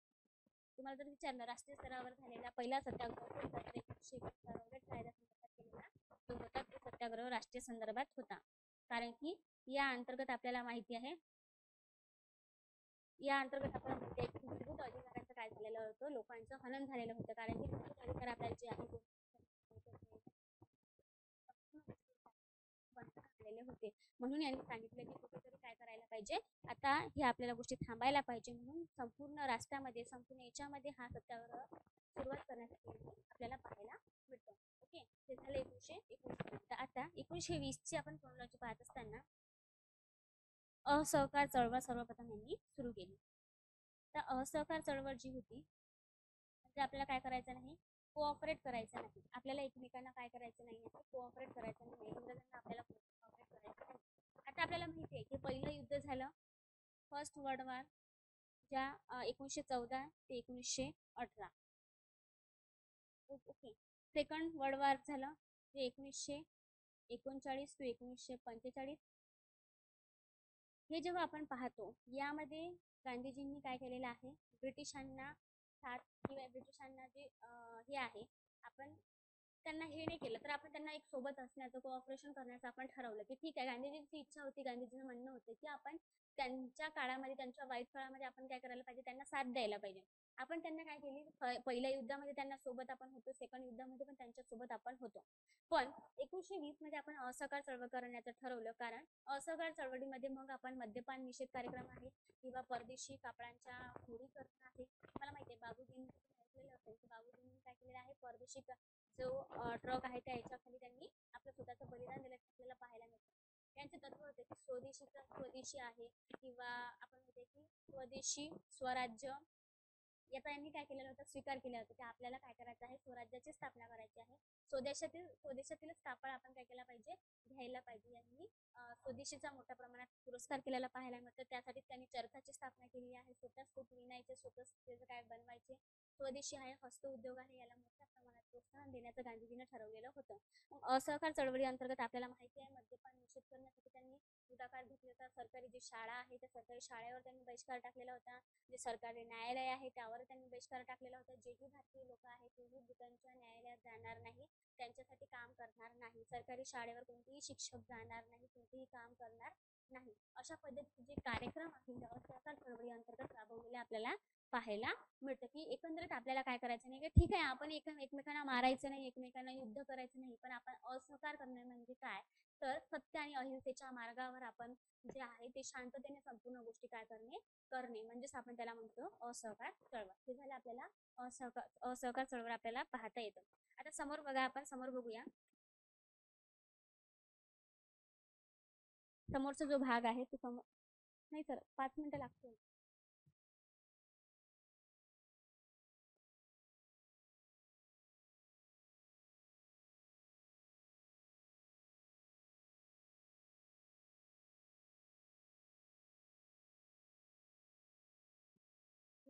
तुम्हाला जर विचारलं राष्ट्रीय स्तरावर झालेला पहिला सत्याग्रह कोणता, तर 1951 रौलट कायद्यासंदर्भात केलेला जो होता तो सत्याग्रह राष्ट्रीय संदर्भात होता. कारण की या अंतर्गत आपल्याला माहिती आहे की मूलभूत अधिकारांचं काय झालेलं होतं, लोकांचं हनन झालेलं होतं. कारण की मूलभूत अधिकार आपल्याला जे आहे आलेले होते. म्हणून यांनी सांगितलं की कुठेतरी काय करायला पाहिजे, आता हे आपल्याला गोष्टी थांबायला पाहिजे. म्हणून संपूर्ण राष्ट्रामध्ये संपूर्ण याच्यामध्ये हा सत्याग्रह सुरुवात करण्यासाठी आपल्याला पाहायला मिळतं. ओके, ते झालं 1919. आता 1920 आपण क्रोनॉलॉजी पाहत असताना असहकार चळवळ सर्वप्रथम यांनी सुरू केली. तर असहकार चळवळ जी होती म्हणजे आपल्याला काय करायचं नाही, कोऑपरेट करायचं नाही. आपल्याला एकमेकांना काय करायचं नाही, कोऑपरेट करायचं नाही. इंग्रजांना आपल्याला कोऑपरेट करायचं नाही. आता आपल्याला माहिती आहे की पहिलं युद्ध झालं फर्स्ट वर्ल्ड वॉर, ज्या 1914 ते 1918. ओके, सेकंड वर्ल्ड वॉर झालं जे 1939 ते 1945. हे जेव्हा आपण पाहतो यामध्ये गांधीजींनी काय केलेलं आहे, ब्रिटिशांना साथ किंवा ब्रिटिशांना जे हे आहे आपण त्यांना हे नाही केलं तर आपण त्यांना एक सोबत असण्याचं कोऑपरेशन करण्याचं आपण ठरवलं की ठीक आहे. गांधीजींची इच्छा होती, गांधीजींचं म्हणणं होतं की आपण त्यांच्या काळामध्ये त्यांच्या वाईट काळामध्ये आपण काय करायला पाहिजे, त्यांना साथ द्यायला पाहिजे. आपण त्यांना काय केली, पहिल्या युद्धामध्ये त्यांना सोबत आपण होतो, सेकंड युद्धामध्ये पण त्यांच्या सोबत आपण होतो. पण 1920 मध्ये आपण असहकार चळवळ करण्याचं ठरवलं. कारण असहकार चळवळीमध्ये मग आपण मद्यपान निषेध कार्यक्रम आहे किंवा परदेशी कापडांच्या होळी करणं आहे. मला माहिती आहे बाबूजींनी ऐकलेलं असेल की बाबूजींनी काय केलेलं आहे, परदेशी जो ट्रक आहे त्या याच्याखाली त्यांनी आपलं स्वतःचं बलिदान दिलं आपल्याला पाहायला मिळतं. त्यांचे तत्व होते की स्वदेशीचा स्वदेशी आहे किंवा आपण म्हणते की स्वदेशी स्वराज्य, याचा यांनी काय केलेलं होतं, स्वीकार केला होता की आपल्याला काय करायचं आहे, स्वराज्याची स्थापना करायची आहे. स्वदेशातीलच कापड आपण काय केला पाहिजे, घ्यायला पाहिजे. यांनी स्वदेशीचा मोठ्या प्रमाणात पुरस्कार केलेला पाहायला मिळतं. त्यासाठी त्यांनी चरखाची स्थापना केली आहे. स्वतःच खूप विणायचे, स्वतःच त्याचं काय बनवायचे. स्वदेशी आहे, हस्तउद्योग आहे, याला मोठ्या प्रमाणात प्रोत्साहन देण्याचं गांधीजींनी ठरवलेलं होतं. असहकार चळवळी अंतर्गत आपल्याला माहिती आहे मद्यपान निषेध करण्यासाठी त्यांनी पुढाकार घेतला होता. सरकारी जी शाळा आहे त्या सरकारी शाळेवर त्यांनी बहिष्कार टाकलेला होता. जे सरकारी न्यायालय आहे त्यावर त्यांनी बहिष्कार टाकलेला होता. जेही भारतीय लोक आहेत तेही ब्रिटनच्या न्यायालयात जाणार नाही, त्यांच्यासाठी काम करणार नाही. सरकारी शाळेवर कोणतेही शिक्षक जाणार नाही, कोणतेही काम करणार नाही. अशा पद्धतीचे जे कार्यक्रम आहेत असहकार चळवळी अंतर्गत राबवलेले आपल्याला पाहायला मिळतं. की एकंदरीत आपल्याला काय करायचं नाही, की ठीक आहे आपण एकमेकांना मारायचं नाही, एकमेकांना युद्ध करायचं नाही, पण आपण असहकार करणे म्हणजे काय, तर सत्य आणि अहिंसेच्या मार्गावर आपण जे आहे ते शांततेने संपूर्ण गोष्टी काय करणे म्हणजेच आपण त्याला म्हणतो असहकार चळवळ. हे झालं आपल्याला असहकार चळवळ आपल्याला पाहता येतं. आता समोर बघा, आपण समोर बघूया समोरचा जो भाग आहे तो समोर नाही सर 5 मिनिटं लागतील.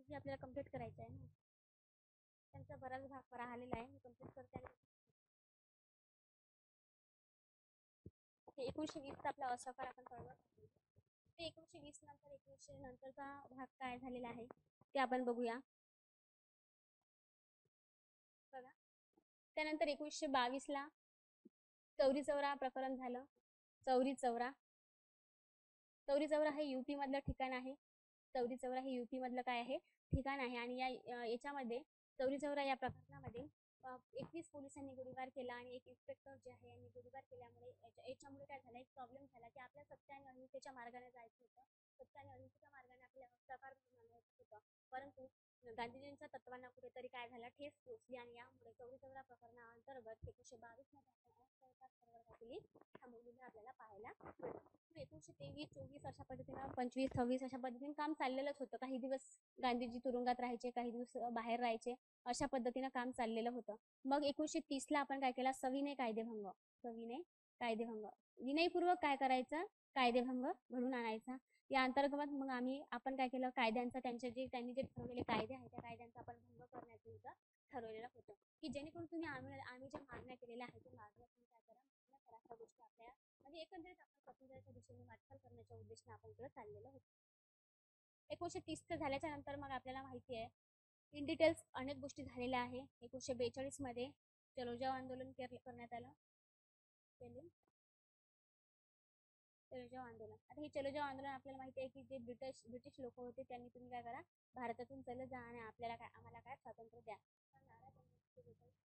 आपल्याला कम्प्लीट करायचं आहे ना, त्यांचा बराच भाग राहिलेला आहे, मी कम्प्लीट करते. 1920 आपला असहकार आपण चळवळ ते 1920 नंतर 1900 नंतरचा भाग काय झालेला आहे ते आपण बघूया. बघा, त्यानंतर 1922 ला चौरी चौरा प्रकरण झालं. चौरी चौरा हे युपी मधलं ठिकाण आहे. चौरी चौरा हे युपी मधलं काय आहे, ठिकाण आहे. आणि याच्यामध्ये चौरी चौरा या प्रकरणामध्ये 21 पोलिसांनी गोळीबार केला आणि एक इन्स्पेक्टर जे आहे यांनी गोळीबार केल्यामुळे याच्यामुळे काय झालं, एक प्रॉब्लेम झाला की आपल्या सत्य आणि अहिंसेच्या मार्गाने जायचं होतं. सत्य आणि अहिंसेच्या मार्गाने आपल्याला असहकार घडवून आणायचं होतं. परंतु गांधीजींच्या तत्वांना कुठेतरी काय झालं, ठेस पोचली आणि यामुळे चौरी चौरा प्रकरणाअंतर्गत 1922 मध्ये असहकार चळवळ थांबवलेली आपल्याला पाहायला मिळतं. 1923, 24 अशा पद्धतीनं 25, 26 अशा पद्धतीने काम चाललेलंच होतं. काही दिवस गांधीजी तुरुंगात राहायचे, काही दिवस बाहेर राहायचे, अशा पद्धतीनं काम चाललेलं होतं. मग 1930 ला आपण काय केला, सविनय कायदेभंग. विनयपूर्वक काय करायचं, कायदेभंग घडून आणायचा. या अंतर्गत मग आपण काय केलं, कायद्यांचा त्यांनी जे ठरवलेले कायदे आहेत त्या कायद्यांचा आपण भंग करण्याचं इथं ठरवलेलं होतं. की जेणेकरून तुम्ही आम्ही ज्या मागण्या केलेल्या आहेत त्या मागण्या तुम्ही काय करा, मान्य करा. अशा गोष्टी आपल्या म्हणजे एकंदरीत आपण स्वातंत्र्याच्या दिशेने वाटचाल करण्याच्या उद्देशाने आपण इकडे चाललेलं होतं. 1930 झाल्याच्या नंतर मग आपल्याला माहिती आहे इन डिटेल्स अनेक गोष्टी झालेल्या आहे. 1942 मध्ये चलो जाओ आंदोलन करण्यात आलं. चलो जाओ आंदोलन. आता हे चलो जाओ आंदोलन आपल्याला माहिती आहे की जे ब्रिटिश लोक होते त्यांनी तुम्ही काय करा, भारतातून चले जा आणि आम्हाला काय स्वातंत्र्य द्या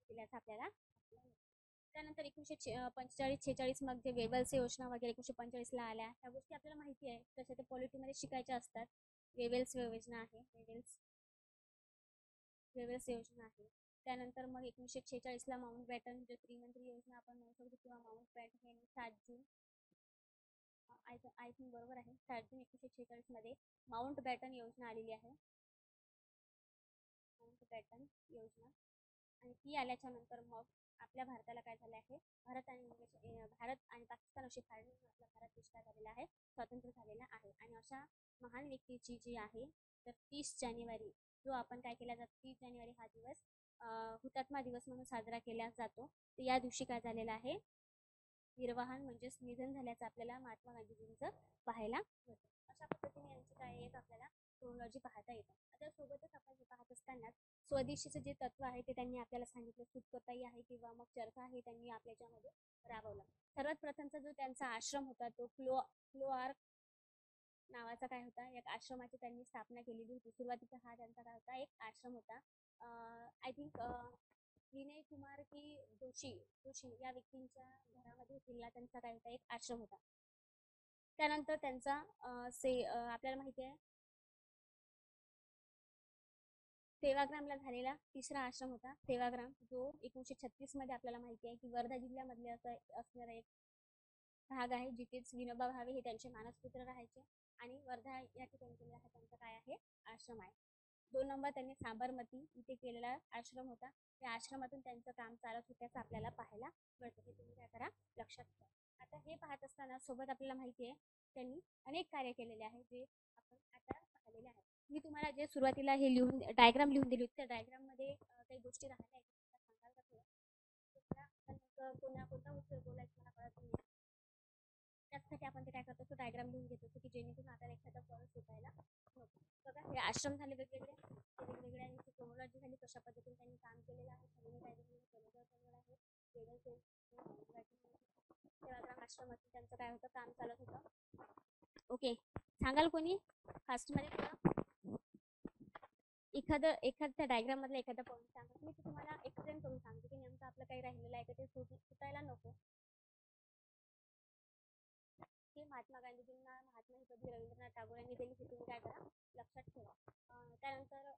दिल्याचं आपल्याला. त्यानंतर 1945-46 मग जे वेव्हल्स योजना वगैरे 1945ला आल्या, ह्या गोष्टी आपल्याला माहिती आहे. तशा ते पॉलिटीमध्ये शिकायच्या असतात. वेव्हल्स योजना आहे, वेव्हल्स योजना आहे. त्यानंतर मग 1946ला माउंट बॅटन जे त्रिमंत्री योजना आपण म्हणू शकतो, किंवा माउंट बॅटन हे 7 जून आय थिंक बरोबर आहे, 7 जून 1946 मध्ये माउंट बॅटन योजना आलेली आहे. माउंट बॅटन योजना, आणि ती आल्याच्या नंतर मग आपल्या भारताला काय झालं आहे, भारत आणि पाकिस्तान अशी फाळणी आपला भारत देश काय झालेला आहे, स्वतंत्र झालेला आहे. आणि अशा महान व्यक्तीची जी आहे तर 30 जानेवारी जो आपण काय केला जातो, 30 जानेवारी हा दिवस हुतात्मा दिवस म्हणून साजरा केला जातो. तर या दिवशी काय झालेला आहे, निर्वाहन म्हणजेच निधन झाल्याचं आपल्याला महात्मा गांधीजींचं पाहायला मिळतं. अशा पद्धतीने यांची काय एक आपल्याला क्रोनॉलॉजी पाहता येतं. आता सोबतच आपण हे पाहत असताना स्वदेशीचं जे तत्व आहे ते त्यांनी आपल्याला सांगितलं. सुतकताई आहे किंवा मग चरखा आहे, त्यांनी आपल्याच्यामध्ये राबवला. सर्वात प्रथमचा जो त्यांचा आश्रम होता तो क्लोआर्क नावाचा काय होता, एक आश्रमाची त्यांनी स्थापना केलेली होती. सुरुवातीचा हा त्यांचा काय होता, एक आश्रम होता. आय थिंक विनय कुमार की जोशी या व्यक्तींच्या घरामध्ये किल्ला त्यांचा काय होता, एक आश्रम होता. त्यानंतर त्यांचा आपल्याला माहिती आहे सेवाग्रामला झालेला तिसरा आश्रम होता सेवाग्राम, जो 1936 मध्ये आपल्याला माहिती आहे की वर्धा जिल्ह्यामधले असणारा एक भाग आहे, जिथेच विनोबा भावे हे त्यांचे मानसपुत्र राहायचे. आणि वर्धा या ठिकाणी केलेला हा त्यांचा काय आहे, आश्रम आहे. 2 नंबर त्यांनी साबरमती इथे केलेला आश्रम होता. त्या आश्रमातून त्यांचं काम चालत होत्याचं आपल्याला पाहायला मिळतं. हे तुम्ही काय करा, लक्षात ठेवा. आता हे पाहत असताना सोबत आपल्याला माहिती आहे त्यांनी अनेक कार्य केलेले आहे जे आपण आता पाहिलेले आहे. मी तुम्हाला जे सुरुवातीला हे डायग्राम लिहून दिली होती, त्या डायग्राम मध्ये काही गोष्टी राहिल्या आहेत, सांगाल का थोडं? कोणता उत्तर बोलायचं मला कळत नाही. त्यासाठी आपण ते काय करतो, तो डायग्राम लिहून घेतो की जेणेकरून आपल्याला एखादा फरक शोधायला नको. बघा, हे आश्रम झाले वेगवेगळे आणि क्रोनॉलॉजी झाली, कशा पद्धतीने त्यांनी काम केलेलं आहे. सेवाग्राम आश्रमातून त्यांचं काय होतं, काम चालत होतं. ओके, सांगाल कोणी फास्टमध्ये एखाद्या डायग्राम मधला एखादा पॉईंट सांगा. मी तुम्हाला एक्सप्लेन करून सांगते की नेमकं आपलं काही राहिलेलं आहे का ते सुटायला नको. हे महात्मा गांधीजींना महात्मा ही पदवी रवींद्रनाथ टागोर यांनी दिली, हे तुम्ही काय करा, लक्षात ठेवा. त्यानंतर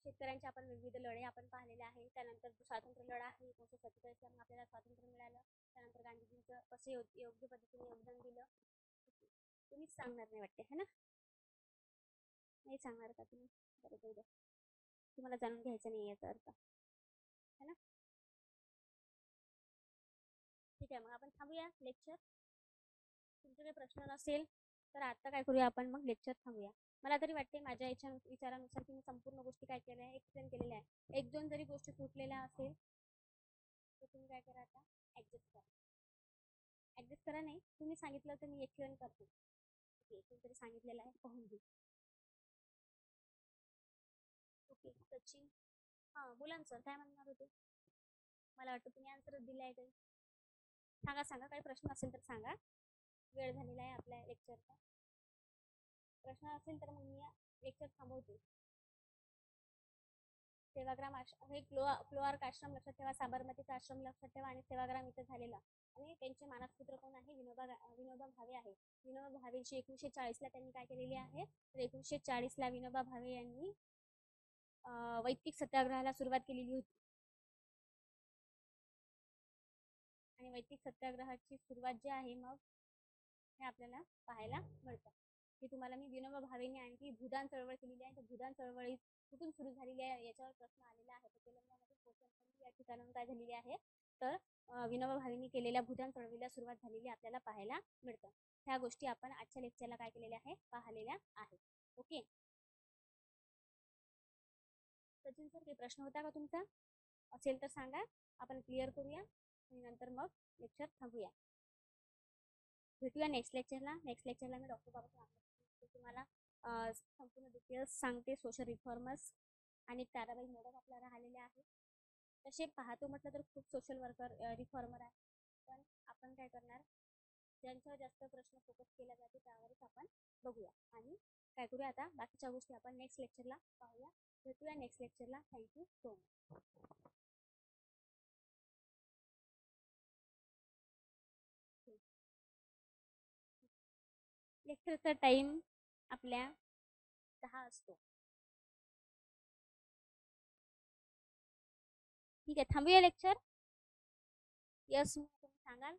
शेतकऱ्यांचे आपण विविध लढे आपण पाहिलेले आहे. त्यानंतर स्वातंत्र्य लढा आहे 1947 ला आपल्याला स्वातंत्र्य मिळालं. त्यानंतर गांधीजींचं कसं योग्य पद्धतीने योगदान दिलं तुम्हीच सांगणार नाही वाटते, है ना? नाही सांगणार का तुम्ही? बरोबर, तुम्हाला जाणून घ्यायचं नाही याचा अर्थ, है ना? ठीक आहे, मग आपण थांबूया लेक्चर. तुमचे काही प्रश्न नसेल तर आता काय करूया आपण, मग लेक्चर थांबूया. मला तरी वाटते माझ्या याच्या विचारानुसार की मी संपूर्ण गोष्टी काय केल्या आहे, एक्सप्लेन केलेल्या आहे. 1-2 जरी गोष्टी सुटलेल्या असेल तर तुम्ही काय करा, आता ऍडजस्ट करा नाही, तुम्ही सांगितलं तर मी एक्सप्लेन करतो. ओके, तुम्ही सांगितलेलं आहे पाहून घेऊ. ओके सचिन, हां बोला ना सर, काय म्हणणार होते? मला वाटतं तुम्ही आन्सर दिला आहे. काही सांगा, काही प्रश्न असेल तर सांगा. वेळ झालेला आहे आपल्या लेक्चरचा. प्रश्न असेल तर मग मी लेक्चर थांबवते. सेवाग्राम हे क्लोआर्क आश्रम लक्षात ठेवा, साबरमतीचा आश्रम लक्षात ठेवा, आणि सेवाग्राम इथं झालेला. आणि त्यांचे मानसपुत्र कोण आहे, विनोबा भावे आहे. विनोबा भावेची 1940 ला त्यांनी काय केलेली आहे, तर 1940 ला विनोबा भावे यांनी वैयक्तिक सत्याग्रहाला सुरुवात केलेली होती. आणि वैयक्तिक सत्याग्रहाची सुरुवात जी आहे मग हे आपल्याला पाहायला मिळतं. हे तुम्हाला मी विनोबा भावेने आणखी भूदान चळवळ केलेली आहे. तर भूदान चळवळी कुठून सुरू झालेली आहे याच्यावर प्रश्न आलेला आहे. तर तेलंगणामध्ये पोचनपल्ली या ठिकाणाहून काय झालेली आहे, तर विनोबा भावेंनी केलेल्या भूदान चळवळीला सुरुवात झालेली आपल्याला पाहायला मिळतं. ह्या गोष्टी आपण आजच्या लेक्चरला काय केलेल्या आहे, पाहिलेल्या आहेत. ओके सचिन सर, काही प्रश्न होता का तुमचा? असेल तर सांगा, आपण क्लिअर करूया आणि नंतर मग लेक्चर थांबूया. भेटूया नेक्स्ट लेक्चरला. मी डॉक्टर बाबासाहेब आंबेडकर तुम्हाला संपूर्ण डिटेल्स सांगते. सोशल रिफॉर्मर्स आणि ताराबाई मोडक आपल्या राहिलेल्या आहे. तसे पाहतो म्हटलं तर खूप सोशल वर्कर रिफॉर्मर आहे, पण आपण काय करणार, ज्यांच्यावर जास्त प्रश्न फोकस केला जातो त्यावरच आपण बघूया आणि काय करूया. आता बाकीच्या गोष्टी आपण नेक्स्ट लेक्चरला पाहूया. भेटूया नेक्स्ट लेक्चरला. Thank you so much. लेक्चरचा टाइम आपल्या 10 असतो. ठीक आहे, थांबूया लेक्चर. यस तुम्ही सांगाल.